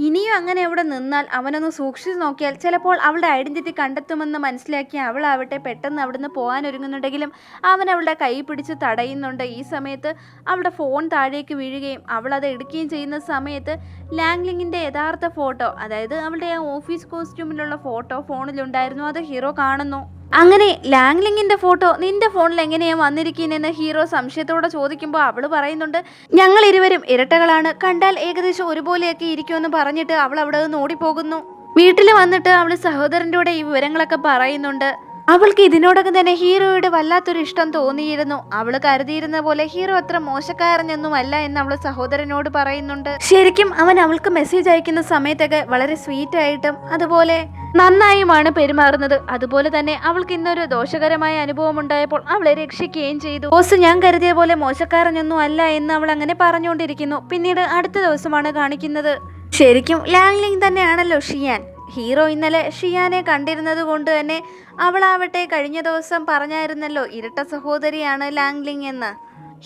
ഇനിയും അങ്ങനെ അവിടെ നിന്നാൽ അവനൊന്ന് സൂക്ഷിച്ചു നോക്കിയാൽ ചിലപ്പോൾ അവളുടെ ഐഡന്റിറ്റി കണ്ടെത്തുമെന്ന് മനസ്സിലാക്കിയ അവളാവട്ടെ പെട്ടെന്ന് അവിടുന്ന് പോകാൻ ഒരുങ്ങുന്നുണ്ടെങ്കിലും അവൻ അവളുടെ കൈ പിടിച്ച് തടയുന്നുണ്ട്. ഈ സമയത്ത് അവളുടെ ഫോൺ താഴേക്ക് വീഴുകയും അവൾ അത് എടുക്കുകയും ചെയ്യുന്ന സമയത്ത് ലാംഗ്ലിങ്ങിൻ്റെ യഥാർത്ഥ ഫോട്ടോ, അതായത് അവളുടെ ആ ഓഫീസ് കോസ്റ്റ്യൂമിലുള്ള ഫോട്ടോ ഫോണിലുണ്ടായിരുന്നു. അത് ഹീറോ കാണുന്നു. അങ്ങനെ ലാംഗ്ലിങ്ങിന്റെ ഫോട്ടോ നിന്റെ ഫോണിൽ എങ്ങനെയാ വന്നിരിക്കുന്നതെന്ന് ഹീറോ സംശയത്തോടെ ചോദിക്കുമ്പോൾ അവൾ പറയുന്നുണ്ട്, ഞങ്ങൾ ഇരുവരും ഇരട്ടകളാണ്, കണ്ടാൽ ഏകദേശം ഒരുപോലെയൊക്കെ ഇരിക്കുമെന്ന് പറഞ്ഞിട്ട് അവൾ അവിടെ നിന്ന് ഓടിപ്പോകുന്നു. വീട്ടിൽ വന്നിട്ട് അവൾ സഹോദരൻ്റെ കൂടെ ഈ വിവരങ്ങളൊക്കെ പറയുന്നുണ്ട്. അവൾക്ക് ഇതിനോടൊക്കെ തന്നെ ഹീറോയുടെ വല്ലാത്തൊരു ഇഷ്ടം തോന്നിയിരുന്നു. അവൾ കരുതിയിരുന്ന പോലെ ഹീറോ അത്ര മോശക്കാരനൊന്നുമല്ല എന്ന് അവൾ സഹോദരനോട് പറയുന്നുണ്ട്. ശരിക്കും അവൻ അവൾക്ക് മെസ്സേജ് അയക്കുന്ന സമയത്തൊക്കെ വളരെ സ്വീറ്റ് ആയിട്ടും അതുപോലെ നന്നായുമാണ് പെരുമാറുന്നത്. അതുപോലെ തന്നെ അവൾക്ക് ഇന്നൊരു ദോഷകരമായ അനുഭവം ഉണ്ടായപ്പോൾ അവളെ രക്ഷിക്കുകയും ചെയ്തു. ബോസ് ഞാൻ കരുതിയ പോലെ മോശക്കാരനൊന്നും അല്ല എന്ന് അവൾ അങ്ങനെ പറഞ്ഞുകൊണ്ടിരിക്കുന്നു. പിന്നീട് അടുത്ത ദിവസമാണ് കാണിക്കുന്നത്. ശരിക്കും ലാംഗ്ലിങ് തന്നെയാണല്ലോ ഷിയാൻ. ഹീറോ ഇന്നലെ ഷിയാനെ കണ്ടിരുന്നത് കൊണ്ട് തന്നെ അവളാവട്ടെ കഴിഞ്ഞ ദിവസം പറഞ്ഞായിരുന്നല്ലോ ഇരട്ട സഹോദരിയാണ് ലാംഗ്ലിങ് എന്ന്.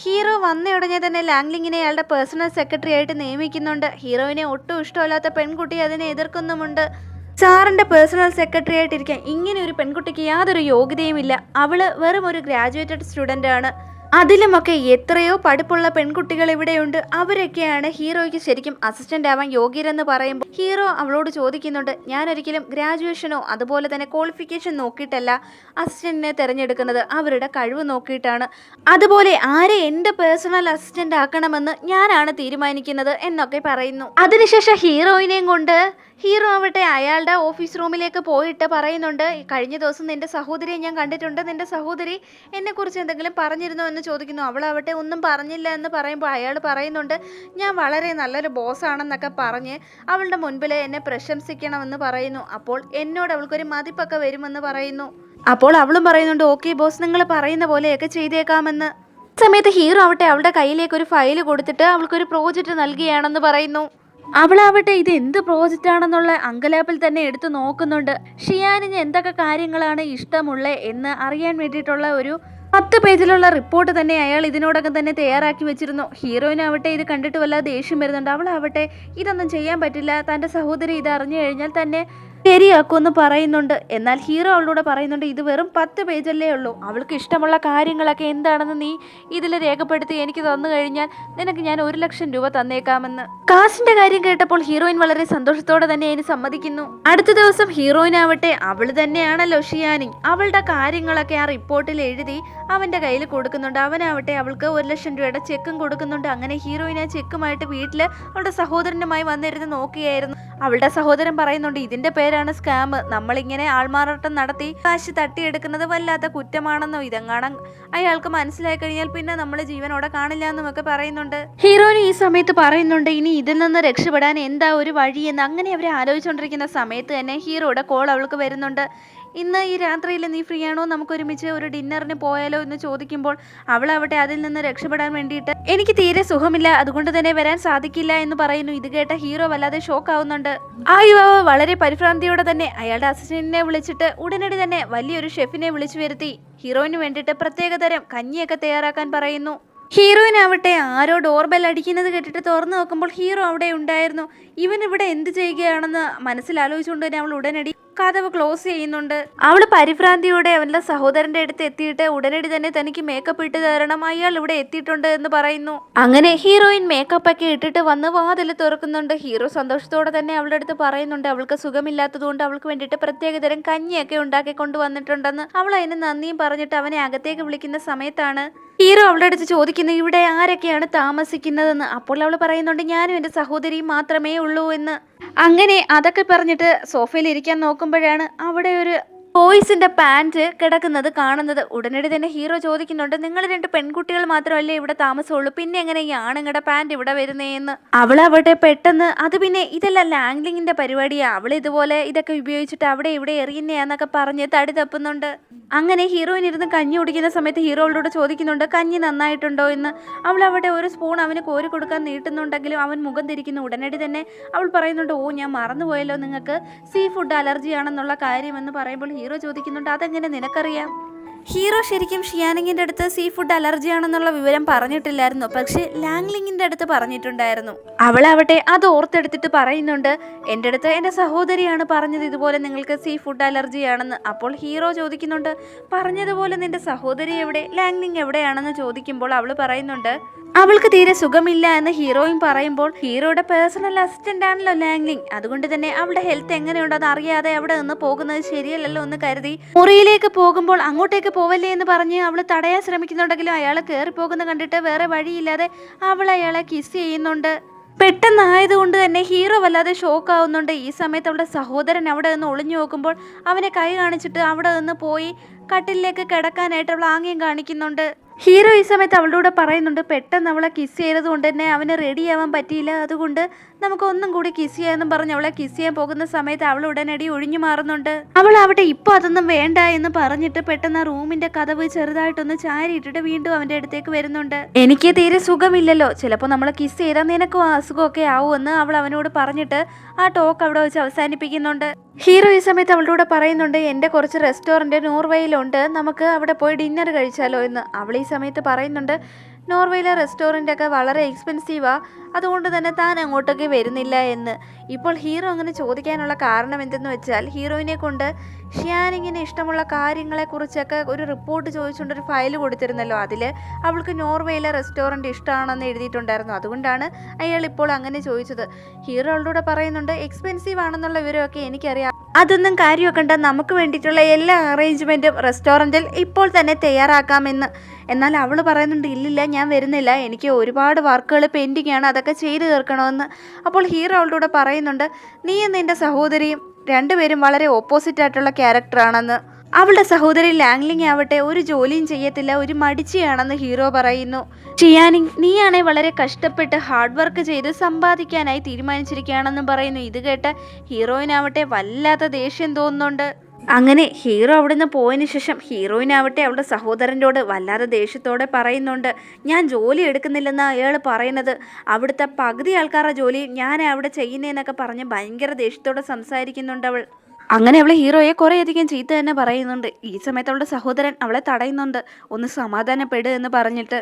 ഹീറോ വന്ന ഉടനെ തന്നെ ലാംഗ്ലിങ്ങിനെ അയാളുടെ പേഴ്സണൽ സെക്രട്ടറി ആയിട്ട് നിയമിക്കുന്നുണ്ട്. ഹീറോയിനെ ഒട്ടും ഇഷ്ടമല്ലാത്ത പെൺകുട്ടി അതിനെ എതിർക്കുന്നുമുണ്ട്. സാറിൻ്റെ പേഴ്സണൽ സെക്രട്ടറി ആയിട്ടിരിക്കാൻ ഇങ്ങനെ ഒരു പെൺകുട്ടിക്ക് യാതൊരു യോഗ്യതയുമില്ല. അവള് വെറും ഒരു ഗ്രാജുവേറ്റഡ് സ്റ്റുഡൻ്റ് ആണ്. അതിലുമൊക്കെ എത്രയോ പഠിപ്പുള്ള പെൺകുട്ടികൾ ഇവിടെയുണ്ട്. അവരൊക്കെയാണ് ഹീറോയ്ക്ക് ശരിക്കും അസിസ്റ്റൻ്റ് ആവാൻ യോഗ്യരെന്ന് പറയുമ്പോൾ ഹീറോ അവളോട് ചോദിക്കുന്നുണ്ട്, ഞാൻ ഒരിക്കലും ഗ്രാജുവേഷനോ അതുപോലെ തന്നെ ക്വാളിഫിക്കേഷൻ നോക്കിയിട്ടല്ല അസിസ്റ്റൻറ്റിനെ തിരഞ്ഞെടുക്കുന്നത്, അവരുടെ കഴിവ് നോക്കിയിട്ടാണ്. അതുപോലെ ആരെ എൻ്റെ പേഴ്സണൽ അസിസ്റ്റൻ്റ് ആക്കണമെന്ന് ഞാനാണ് തീരുമാനിക്കുന്നത് എന്നൊക്കെ പറയുന്നു. അതിനുശേഷം ഹീറോയിനെയും കൊണ്ട് ഹീറോ ആവട്ടെ അയാളുടെ ഓഫീസ് റൂമിലേക്ക് പോയിട്ട് പറയുന്നുണ്ട്, കഴിഞ്ഞ ദിവസം നിന്റെ സഹോദരിയെ ഞാൻ കണ്ടിട്ടുണ്ട്, നിന്റെ സഹോദരി എന്നെക്കുറിച്ച് എന്തെങ്കിലും പറഞ്ഞിരുന്നോ എന്ന് ചോദിക്കുന്നു. അവളാവട്ടെ ഒന്നും പറഞ്ഞില്ല എന്ന് പറയുമ്പോൾ അയാൾ പറയുന്നുണ്ട്, ഞാൻ വളരെ നല്ലൊരു ബോസാണെന്നൊക്കെ പറഞ്ഞ് അവളുടെ മുൻപിൽ എന്നെ പ്രശംസിക്കണമെന്ന് പറയുന്നു. അപ്പോൾ എന്നോട് അവൾക്കൊരു മതിപ്പൊക്കെ വരുമെന്ന് പറയുന്നു. അപ്പോൾ അവളും പറയുന്നുണ്ട്, ഓക്കെ ബോസ്, നിങ്ങൾ പറയുന്ന പോലെയൊക്കെ ചെയ്തേക്കാമെന്ന്. സമയത്ത് ഹീറോ ആവട്ടെ അവളുടെ കയ്യിലേക്ക് ഒരു ഫയൽ കൊടുത്തിട്ട് അവൾക്കൊരു പ്രോജക്റ്റ് നൽകുകയാണെന്ന് പറയുന്നു. അവളാവട്ടെ ഇത് എന്ത് പ്രോജക്റ്റ് ആണെന്നുള്ള അങ്കലാപ്പിൽ തന്നെ എടുത്തു നോക്കുന്നുണ്ട്. ഷിയാനിന് എന്തൊക്കെ കാര്യങ്ങളാണ് ഇഷ്ടമുള്ളത് എന്ന് അറിയാൻ വേണ്ടിയിട്ടുള്ള ഒരു 10 പേജിലുള്ള റിപ്പോർട്ട് തന്നെ അയാൾ ഇതിനോടകം തന്നെ തയ്യാറാക്കി വെച്ചിരുന്നു. ഹീറോയിനാവട്ടെ ഇത് കണ്ടിട്ട് വല്ലാതെ ദേഷ്യം വരുന്നുണ്ട്. അവളാവട്ടെ ഇതൊന്നും ചെയ്യാൻ പറ്റില്ല, തൻ്റെ സഹോദരി ഇത് അറിഞ്ഞു കഴിഞ്ഞാൽ തന്നെ ശരിയാക്കുമെന്ന് പറയുന്നുണ്ട്. എന്നാൽ ഹീറോ അവളോട് പറയുന്നുണ്ട്, ഇത് വെറും 10 പേജല്ലേ ഉള്ളൂ, അവൾക്ക് ഇഷ്ടമുള്ള കാര്യങ്ങളൊക്കെ എന്താണെന്ന് നീ ഇതിൽ രേഖപ്പെടുത്തി എനിക്ക് തന്നു കഴിഞ്ഞാൽ നിനക്ക് ഞാൻ 1 ലക്ഷം രൂപ തന്നേക്കാമെന്ന്. കാശിന്റെ കാര്യം കേട്ടപ്പോൾ ഹീറോയിൻ വളരെ സന്തോഷത്തോടെ തന്നെ അതിന് സമ്മതിക്കുന്നു. അടുത്ത ദിവസം ഹീറോയിനാവട്ടെ അവൾ തന്നെയാണല്ലോ ഷിയാനി, അവളുടെ കാര്യങ്ങളൊക്കെ ആ റിപ്പോർട്ടിൽ എഴുതി അവൻ്റെ കയ്യിൽ കൊടുക്കുന്നുണ്ട്. അവനാവട്ടെ അവൾക്ക് 1 ലക്ഷം രൂപയുടെ ചെക്കും കൊടുക്കുന്നുണ്ട്. അങ്ങനെ ഹീറോയിൻ ആ ചെക്കുമായിട്ട് വീട്ടിൽ അവളുടെ സഹോദരനുമായി വന്നിരുന്ന് നോക്കുകയായിരുന്നു. അവളുടെ സഹോദരൻ പറയുന്നുണ്ട്, ഇതിന്റെ പേരാണ് സ്കാം, നമ്മളിങ്ങനെ ആൾമാറാട്ടം നടത്തി കാശ് തട്ടിയെടുക്കുന്നത് വല്ലാത്ത കുറ്റമാണെന്നോ, ഇതെങ്ങാണം അയാൾക്ക് മനസ്സിലായി കഴിഞ്ഞാൽ പിന്നെ നമ്മൾ ജീവനോടെ കാണില്ല എന്നുമൊക്കെ പറയുന്നുണ്ട്. ഹീറോയിന് ഈ സമയത്ത് പറയുന്നുണ്ട്, ഇനി ഇതിൽ നിന്ന് രക്ഷപ്പെടാൻ എന്താ ഒരു വഴിയെന്ന്. അങ്ങനെ അവരെ ആലോചിച്ചുകൊണ്ടിരിക്കുന്ന സമയത്ത് തന്നെ ഹീറോയുടെ കോൾ അവൾക്ക് വരുന്നുണ്ട്. ഇന്ന് ഈ രാത്രിയിൽ നീ ഫ്രീ ആണോ, നമുക്കൊരുമിച്ച് ഒരു ഡിന്നറിന് പോയാലോ എന്ന് ചോദിക്കുമ്പോൾ അവളാവട്ടെ അതിൽ നിന്ന് രക്ഷപ്പെടാൻ വേണ്ടിയിട്ട് എനിക്ക് തീരെ സുഖമില്ല, അതുകൊണ്ട് തന്നെ വരാൻ സാധിക്കില്ല എന്ന് പറയുന്നു. ഇത് കേട്ട ഹീറോ വല്ലാതെ ഷോക്ക് ആവുന്നുണ്ട്. ആ യുവാവ് വളരെ പരിഭ്രാന്തിയോടെ തന്നെ അയാളുടെ അസിസ്റ്റന്റിനെ വിളിച്ചിട്ട് ഉടനടി തന്നെ വലിയൊരു ഷെഫിനെ വിളിച്ചു വരുത്തി ഹീറോയിന് വേണ്ടിയിട്ട് പ്രത്യേകതരം കഞ്ഞിയൊക്കെ തയ്യാറാക്കാൻ പറയുന്നു. ഹീറോയിനാവട്ടെ ആരോ ഡോർ ബെൽ അടിക്കുന്നത് കേട്ടിട്ട് തുറന്നു നോക്കുമ്പോൾ ഹീറോ അവിടെ ഉണ്ടായിരുന്നു. ഇവൻ ഇവിടെ എന്ത് ചെയ്യുകയാണെന്ന് മനസ്സിലാലോചിച്ചുകൊണ്ട് തന്നെ അവൾ ഉടനടി കതവ് ക്ലോസ് ചെയ്യുന്നുണ്ട്. അവൾ പരിഭ്രാന്തിയോടെ അവൻ്റെ സഹോദരന്റെ അടുത്ത് എത്തിയിട്ട് ഉടനടി തന്നെ തനിക്ക് മേക്കപ്പ് ഇട്ട് തരണം, അയാൾ ഇവിടെ എത്തിയിട്ടുണ്ട് എന്ന് പറയുന്നു. അങ്ങനെ ഹീറോയിൻ മേക്കപ്പ് ഒക്കെ ഇട്ടിട്ട് വന്ന് വാതിൽ തുറക്കുന്നുണ്ട്. ഹീറോ സന്തോഷത്തോടെ തന്നെ അവളുടെ അടുത്ത് പറയുന്നുണ്ട് അവൾക്ക് സുഖമില്ലാത്തതുകൊണ്ട് അവൾക്ക് വേണ്ടിയിട്ട് പ്രത്യേകതരം കഞ്ഞിയൊക്കെ ഉണ്ടാക്കി കൊണ്ടുവന്നിട്ടുണ്ടെന്ന്. അവൾ അതിന് നന്ദിയും പറഞ്ഞിട്ട് അവനെ അകത്തേക്ക് വിളിക്കുന്ന സമയത്താണ് ഹീറോ അവളുടെ അടുത്ത് ചോദിക്കുന്നു ഇവിടെ ആരൊക്കെയാണ് താമസിക്കുന്നതെന്ന്. അപ്പോൾ അവൾ പറയുന്നുണ്ട് ഞാനും എൻ്റെ സഹോദരിയും മാത്രമേ ഉള്ളൂ എന്ന്. അങ്ങനെ അതൊക്കെ പറഞ്ഞിട്ട് സോഫയിൽ ഇരിക്കാൻ നോക്കുമ്പോഴാണ് അവിടെ ഒരു ബോയ്സിന്റെ പാൻറ് കിടക്കുന്നത് കാണുന്നത്. ഉടനടി തന്നെ ഹീറോ ചോദിക്കുന്നുണ്ട് നിങ്ങൾ 2 പെൺകുട്ടികൾ മാത്രമല്ലേ ഇവിടെ താമസമുള്ളൂ, പിന്നെ എങ്ങനെ ഈ ആണുങ്ങളുടെ പാൻറ് ഇവിടെ വരുന്നേന്ന്. അവളവിടെ പെട്ടെന്ന് അത് പിന്നെ ഇതെല്ലാം ലാംഗ്ലിങ്ങിന്റെ പരിപാടിയാ, അവൾ ഇതുപോലെ ഇതൊക്കെ ഉപയോഗിച്ചിട്ട് അവിടെ ഇവിടെ എറിയുന്നയാന്നൊക്കെ പറഞ്ഞ് തടി തപ്പുന്നുണ്ട്. അങ്ങനെ ഹീറോയിൻ ഇരുന്ന് കഞ്ഞി കുടിക്കുന്ന സമയത്ത് ഹീറോ അവളോട് ചോദിക്കുന്നുണ്ട് കഞ്ഞി നന്നായിട്ടുണ്ടോ എന്ന്. അവൾ അവിടെ ഒരു സ്പൂൺ അവന് കോരി കൊടുക്കാൻ നീട്ടുന്നുണ്ടെങ്കിലും അവൻ മുഖം തിരിക്കുന്നു. ഉടനടി തന്നെ അവൾ പറയുന്നുണ്ട് ഓ ഞാൻ മറന്നുപോയല്ലോ നിങ്ങൾക്ക് സീ ഫുഡ് അലർജി ആണെന്നുള്ള കാര്യമെന്ന് പറയുമ്പോൾ ഹീറോ ചോദിക്കുന്നുണ്ട് അതെങ്ങനെ നിനക്കറിയാം. ഹീറോ ശരിക്കും ഷിയാനിങ്ങിൻ്റെ അടുത്ത് സീ ഫുഡ് അലർജി ആണെന്നുള്ള വിവരം പറഞ്ഞിട്ടില്ലായിരുന്നു, പക്ഷേ ലാംഗ്ലിങ്ങിൻ്റെ അടുത്ത് പറഞ്ഞിട്ടുണ്ടായിരുന്നു. അവളാവട്ടെ അത് ഓർത്തെടുത്തിട്ട് പറയുന്നുണ്ട് എൻ്റെ അടുത്ത് എൻ്റെ സഹോദരിയാണ് പറഞ്ഞത് ഇതുപോലെ നിങ്ങൾക്ക് സീ ഫുഡ് അലർജി ആണെന്ന്. അപ്പോൾ ഹീറോ ചോദിക്കുന്നുണ്ട് പറഞ്ഞതുപോലെ നിന്റെ സഹോദരി എവിടെ, ലാംഗ്ലിങ് എവിടെയാണെന്ന് ചോദിക്കുമ്പോൾ അവൾ പറയുന്നുണ്ട് അവൾക്ക് തീരെ സുഖമില്ല എന്ന് ഹീറോയും പറയുമ്പോൾ ഹീറോയുടെ പേഴ്സണൽ അസിസ്റ്റന്റ് ആണല്ലോ ലാംഗ്ലിങ്, അതുകൊണ്ട് തന്നെ അവളുടെ ഹെൽത്ത് എങ്ങനെയുണ്ടെന്ന് അറിയാതെ അവിടെ നിന്ന് പോകുന്നത് ശരിയല്ലല്ലോ എന്ന് കരുതി മുറിയിലേക്ക് പോകുമ്പോൾ അങ്ങോട്ടേക്ക് പോവല്ലേ എന്ന് പറഞ്ഞ് അവൾ തടയാൻ ശ്രമിക്കുന്നുണ്ടെങ്കിലും അയാൾ കയറി പോകുന്ന കണ്ടിട്ട് വേറെ വഴിയില്ലാതെ അവൾ അയാളെ കിസ് ചെയ്യുന്നുണ്ട്. പെട്ടെന്നായതുകൊണ്ട് തന്നെ ഹീറോ വല്ലാതെ ഷോക്ക് ആവുന്നുണ്ട്. ഈ സമയത്ത് അവളുടെ സഹോദരൻ അവിടെ നിന്ന് ഒളിഞ്ഞു നോക്കുമ്പോൾ അവനെ കൈ കാണിച്ചിട്ട് അവിടെ നിന്ന് പോയി കട്ടിലേക്ക് കിടക്കാനായിട്ട് അവൾ ആംഗ്യം കാണിക്കുന്നുണ്ട്. ഹീറോ ഈ സമയത്ത് അവളുടെ കൂടെ പറയുന്നുണ്ട് പെട്ടെന്ന് അവളെ കിസ് ചെയ്തത് കൊണ്ട് തന്നെ അവന് റെഡിയാവാൻ പറ്റിയില്ല, അതുകൊണ്ട് നമുക്ക് ഒന്നും കൂടി കിസ് ചെയ്യാമെന്നും പറഞ്ഞ് അവളെ കിസ് ചെയ്യാൻ പോകുന്ന സമയത്ത് അവൾ ഉടനടി ഒഴിഞ്ഞു മാറുന്നുണ്ട്. അവൾ അവിടെ ഇപ്പോൾ അതൊന്നും വേണ്ട എന്ന് പറഞ്ഞിട്ട് പെട്ടെന്ന് ആ റൂമിന്റെ കതവ് ചെറുതായിട്ടൊന്ന് ചാരിയിട്ടിട്ട് വീണ്ടും അവന്റെ അടുത്തേക്ക് വരുന്നുണ്ട്. എനിക്ക് തീരെ സുഖമില്ലല്ലോ, ചിലപ്പോൾ നമ്മളെ കിസ് ചെയ്താൽ നിനക്കും അസുഖമൊക്കെ ആവുമെന്ന് അവൾ അവനോട് പറഞ്ഞിട്ട് ആ ടോക്ക് അവിടെ വെച്ച് അവസാനിപ്പിക്കുന്നുണ്ട്. ഹീറോ ഈ സമയത്ത് അവളുടെ കൂടെ പറയുന്നുണ്ട് എൻ്റെ കുറച്ച് റെസ്റ്റോറൻറ്റ് നോർവേയിലുണ്ട്, നമുക്ക് അവിടെ പോയി ഡിന്നർ കഴിച്ചാലോ എന്ന്. അവൾ ഈ സമയത്ത് പറയുന്നുണ്ട് നോർവേയിലെ റെസ്റ്റോറൻറ്റൊക്കെ വളരെ എക്സ്പെൻസീവാ, അതുകൊണ്ട് തന്നെ താൻ അങ്ങോട്ടൊക്കെ വരുന്നില്ല എന്ന്. ഇപ്പോൾ ഹീറോ അങ്ങനെ ചോദിക്കാനുള്ള കാരണം എന്തെന്ന് വെച്ചാൽ ഹീറോയിനെ കൊണ്ട് ഷിയാനിങ്ങിന് ഇഷ്ടമുള്ള കാര്യങ്ങളെക്കുറിച്ചൊക്കെ ഒരു റിപ്പോർട്ട് ചോദിച്ചുകൊണ്ടൊരു ഫയൽ കൊടുത്തിരുന്നല്ലോ, അതിൽ അവൾക്ക് നോർവേയിലെ റെസ്റ്റോറൻറ്റ് ഇഷ്ടമാണെന്ന് എഴുതിയിട്ടുണ്ടായിരുന്നു, അതുകൊണ്ടാണ് അയാൾ ഇപ്പോൾ അങ്ങനെ ചോദിച്ചത്. ഹീറോ അവളോട് പറയുന്നുണ്ട് എക്സ്പെൻസീവ് ആണെന്നുള്ള വിവരമൊക്കെ എനിക്കറിയാം, അതൊന്നും കാര്യമൊക്കെ നമുക്ക് വേണ്ടിയിട്ടുള്ള എല്ലാ അറേഞ്ച്മെൻറ്റും റെസ്റ്റോറൻറ്റിൽ ഇപ്പോൾ തന്നെ തയ്യാറാക്കാമെന്ന്. എന്നാൽ അവൾ പറയുന്നുണ്ട് ഇല്ലില്ല ഞാൻ വരുന്നില്ല, എനിക്ക് ഒരുപാട് വർക്കുകൾ പെൻഡിങ് ആണ്, അതൊക്കെ ചെയ്തു തീർക്കണമെന്ന്. അപ്പോൾ ഹീറോ അവളുടെ പറയുന്നുണ്ട് നീയും നിൻ്റെ സഹോദരിയും രണ്ടുപേരും വളരെ ഓപ്പോസിറ്റ് ആയിട്ടുള്ള ക്യാരക്ടറാണെന്ന്. അവളുടെ സഹോദരി ലാംഗ്ലിങ് ആവട്ടെ ഒരു ജോലിയും ചെയ്യത്തില്ല, ഒരു മടിച്ചിയാണെന്ന് ഹീറോ പറയുന്നു. ഷിയാനിങ് നീയാണെ വളരെ കഷ്ടപ്പെട്ട് ഹാർഡ് വർക്ക് ചെയ്ത് സമ്പാദിക്കാനായി തീരുമാനിച്ചിരിക്കുകയാണെന്നും പറയുന്നു. ഇത് കേട്ട ഹീറോയിനാവട്ടെ വല്ലാത്ത ദേഷ്യം തോന്നുന്നുണ്ട്. അങ്ങനെ ഹീറോ അവിടുന്ന് പോയതിനു ശേഷം ഹീറോയിനാവട്ടെ അവളുടെ സഹോദരനോട് വല്ലാതെ ദേഷ്യത്തോടെ പറയുന്നുണ്ട് ഞാൻ ജോലി എടുക്കുന്നില്ലെന്ന് അയാൾ പറയുന്നത്, അവിടുത്തെ പകുതി ആൾക്കാരുടെ ജോലി ഞാൻ അവിടെ ചെയ്യുന്നതെന്നൊക്കെ പറഞ്ഞ് ഭയങ്കര ദേഷ്യത്തോടെ സംസാരിക്കുന്നുണ്ട് അവൾ. അങ്ങനെ അവളെ ഹീറോയെ കുറേയധികം ചീത്ത തന്നെ പറയുന്നുണ്ട്. ഈ സമയത്ത് അവളുടെ സഹോദരൻ അവളെ തടയുന്നുണ്ട്, ഒന്ന് സമാധാനപ്പെടുക എന്ന് പറഞ്ഞിട്ട്.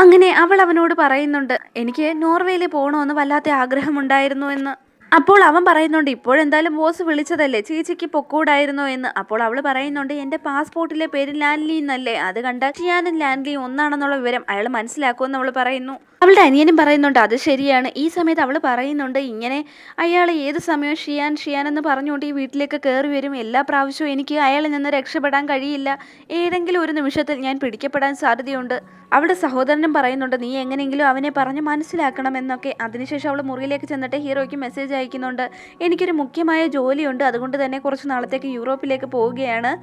അങ്ങനെ അവൾ അവനോട് പറയുന്നുണ്ട് എനിക്ക് നോർവേയിൽ പോകണമെന്ന് വല്ലാത്ത ആഗ്രഹമുണ്ടായിരുന്നു എന്ന്. അപ്പോൾ അവൻ പറയുന്നുണ്ട് ഇപ്പോഴെന്തായാലും ബോസ് വിളിച്ചതല്ലേ, ചേച്ചിക്ക് പൊക്കൂടായിരുന്നോ എന്ന്. അപ്പോൾ അവൾ പറയുന്നുണ്ട് എൻ്റെ പാസ്പോർട്ടിലെ പേര് ലാൻലി എന്നല്ലേ, അത് കണ്ട ഷിയാനും ലാൻലിയും ഒന്നാണെന്നുള്ള വിവരം അയാൾ മനസ്സിലാക്കുമെന്ന് അവൾ പറയുന്നു. അവളുടെ അനിയനും പറയുന്നുണ്ട് അത് ശരിയാണ്. ഈ സമയത്ത് അവൾ പറയുന്നുണ്ട് ഇങ്ങനെ അയാൾ ഏത് സമയവും ഷിയാൻ എന്ന് പറഞ്ഞുകൊണ്ട് ഈ വീട്ടിലേക്ക് കയറി വരും, എല്ലാ പ്രാവശ്യവും എനിക്ക് അയാളിൽ നിന്ന് രക്ഷപ്പെടാൻ കഴിയില്ല, ഏതെങ്കിലും ഒരു നിമിഷത്തിൽ ഞാൻ പിടിക്കപ്പെടാൻ സാധ്യതയുണ്ട്. അവളുടെ സഹോദരനും പറയുന്നുണ്ട് നീ എങ്ങനെയെങ്കിലും അവനെ പറഞ്ഞ് മനസ്സിലാക്കണം എന്നൊക്കെ. അതിനുശേഷം അവൾ മുറിയിലേക്ക് ചെന്നിട്ട് ഹീറോയ്ക്ക് മെസ്സേജ് അയക്കുന്നുണ്ട് എനിക്കൊരു മുഖ്യമായ ജോലിയുണ്ട്, അതുകൊണ്ട് തന്നെ കുറച്ച് നാളത്തേക്ക് യൂറോപ്പിലേക്ക് പോവുകയാണ്,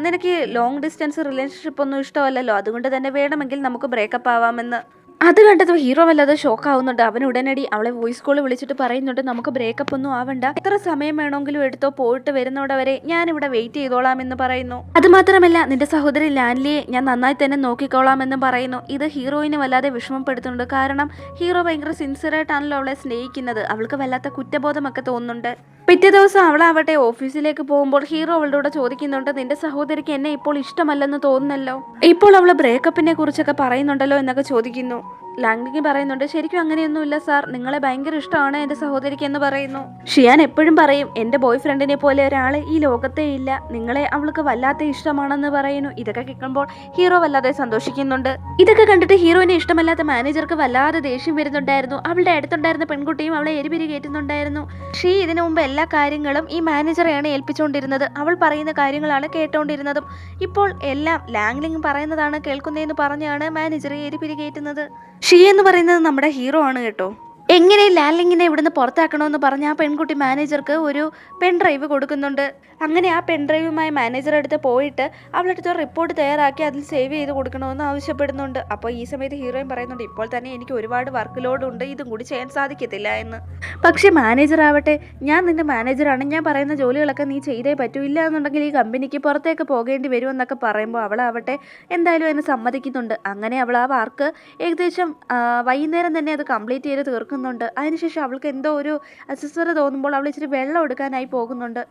നിനക്ക് ലോങ് ഡിസ്റ്റൻസ് റിലേഷൻഷിപ്പ് ഒന്നും ഇഷ്ടമല്ലല്ലോ, അതുകൊണ്ട് തന്നെ വേണമെങ്കിൽ നമുക്ക് ബ്രേക്കപ്പ് ആവാമെന്ന്. അത് കണ്ടത് ഹീറോ വല്ലാതെ ഷോക്ക് ആവുന്നുണ്ട്. അവൻ ഉടനടി അവളെ വോയിസ് കോൾ വിളിച്ചിട്ട് പറയുന്നുണ്ട് നമുക്ക് ബ്രേക്കപ്പ് ഒന്നും ആവണ്ട, എത്ര സമയം വേണമെങ്കിലും എടുത്തോ, പോയിട്ട് വരുന്നോടെ വരെ ഞാനിവിടെ വെയിറ്റ് ചെയ്തോളാം എന്ന് പറയുന്നു. അത് മാത്രമല്ല നിന്റെ സഹോദരി ലാൻലിയെ ഞാൻ നന്നായി തന്നെ നോക്കിക്കോളാം എന്നും പറയുന്നു. ഇത് ഹീറോയിനെ വല്ലാതെ വിഷമപ്പെടുത്തുന്നുണ്ട്, കാരണം ഹീറോ ഭയങ്കര സിൻസിയറായിട്ടാണല്ലോ അവളെ സ്നേഹിക്കുന്നത്, അവൾക്ക് വല്ലാത്ത കുറ്റബോധമൊക്കെ തോന്നുന്നുണ്ട്. പിറ്റേ ദിവസം അവളാവട്ടെ ഓഫീസിലേക്ക് പോകുമ്പോൾ ഹീറോ അവളുടെ കൂടെ ചോദിക്കുന്നുണ്ട്, നിന്റെ സഹോദരിക്ക് എന്നെ ഇപ്പോൾ ഇഷ്ടമല്ലെന്ന് തോന്നുന്നല്ലോ, ഇപ്പോൾ അവള് ബ്രേക്കപ്പിനെ കുറിച്ചൊക്കെ പറയുന്നുണ്ടല്ലോ എന്നൊക്കെ ചോദിക്കുന്നു. ലാംഗ്ലിംഗ് പറയുന്നുണ്ട്, ശരിക്കും അങ്ങനെയൊന്നുമില്ല സാർ, നിങ്ങളെ ഭയങ്കര ഇഷ്ടമാണ് എൻ്റെ സഹോദരിക്ക് എന്ന് പറയുന്നു. ഷിയാൻ എപ്പോഴും പറയും, എൻ്റെ ബോയ് ഫ്രണ്ടിനെ പോലെ ഒരാൾ ഈ ലോകത്തേ ഇല്ല, നിങ്ങളെ അവൾക്ക് വല്ലാത്ത ഇഷ്ടമാണെന്ന് പറയുന്നു. ഇതൊക്കെ കേൾക്കുമ്പോൾ ഹീറോ വല്ലാതെ സന്തോഷിക്കുന്നുണ്ട്. ഇതൊക്കെ കണ്ടിട്ട് ഹീറോയിനെ ഇഷ്ടമല്ലാത്ത മാനേജർക്ക് വല്ലാതെ ദേഷ്യം വരുന്നുണ്ടായിരുന്നു. അവളുടെ അടുത്തുണ്ടായിരുന്ന പെൺകുട്ടിയും അവളെ എരിപിരി കയറ്റുന്നുണ്ടായിരുന്നു. ഷീ ഇതിനു മുമ്പ് എല്ലാ കാര്യങ്ങളും ഈ മാനേജറെയാണ് ഏൽപ്പിച്ചുകൊണ്ടിരുന്നത്, അവൾ പറയുന്ന കാര്യങ്ങളാണ് കേട്ടോണ്ടിരുന്നതും. ഇപ്പോൾ എല്ലാം ലാംഗ്ലിംഗ് പറയുന്നതാണ് കേൾക്കുന്നതെന്ന് പറഞ്ഞാണ് മാനേജറെ എരിപിരി കയറ്റുന്നത്. ഷീ എന്ന് പറയുന്നത് നമ്മുടെ ഹീറോ ആണ് കേട്ടോ. എങ്ങനെ ലാലിങ്ങിനെ ഇവിടുന്ന് പുറത്താക്കണമെന്ന് പറഞ്ഞ് ആ പെൺകുട്ടി മാനേജർക്ക് ഒരു പെൻഡ്രൈവ് കൊടുക്കുന്നുണ്ട്. അങ്ങനെ ആ പെൻഡ്രൈവുമായി മാനേജറുടെ അടുത്ത് പോയിട്ട് അവളടുത്ത് റിപ്പോർട്ട് തയ്യാറാക്കി അതിൽ സേവ് ചെയ്ത് കൊടുക്കണമെന്ന് ആവശ്യപ്പെടുന്നുണ്ട്. അപ്പോൾ ഈ സമയത്ത് ഹീറോയിൻ പറയുന്നുണ്ട്, ഇപ്പോൾ തന്നെ എനിക്ക് ഒരുപാട് വർക്ക് ലോഡ് ഉണ്ട്, ഇതും കൂടി ചെയ്യാൻ സാധിക്കത്തില്ല എന്ന്. പക്ഷേ മാനേജർ ആവട്ടെ, ഞാൻ നിന്റെ മാനേജറാണ്, ഞാൻ പറയുന്ന ജോലികളൊക്കെ നീ ചെയ്തേ പറ്റൂ, ഇല്ല എന്നുണ്ടെങ്കിൽ ഈ കമ്പനിക്ക് പുറത്തേക്ക് പോകേണ്ടി വരുമെന്നൊക്കെ പറയുമ്പോൾ അവളാവട്ടെ എന്തായാലും അതിന് സമ്മതിക്കുന്നുണ്ട്. അങ്ങനെ അവൾ ആ വർക്ക് ഏകദേശം വൈകുന്നേരം തന്നെ അത് കംപ്ലീറ്റ് ചെയ്ത് തീർക്കും. അതിനുശേഷം അവൾക്ക് എന്തോ ഒരു അസ്വസ്ഥത തോന്നുമ്പോൾ അവൾ ഇച്ചിരി വെള്ളം എടുക്കാനായി പോകുന്നുണ്ട്.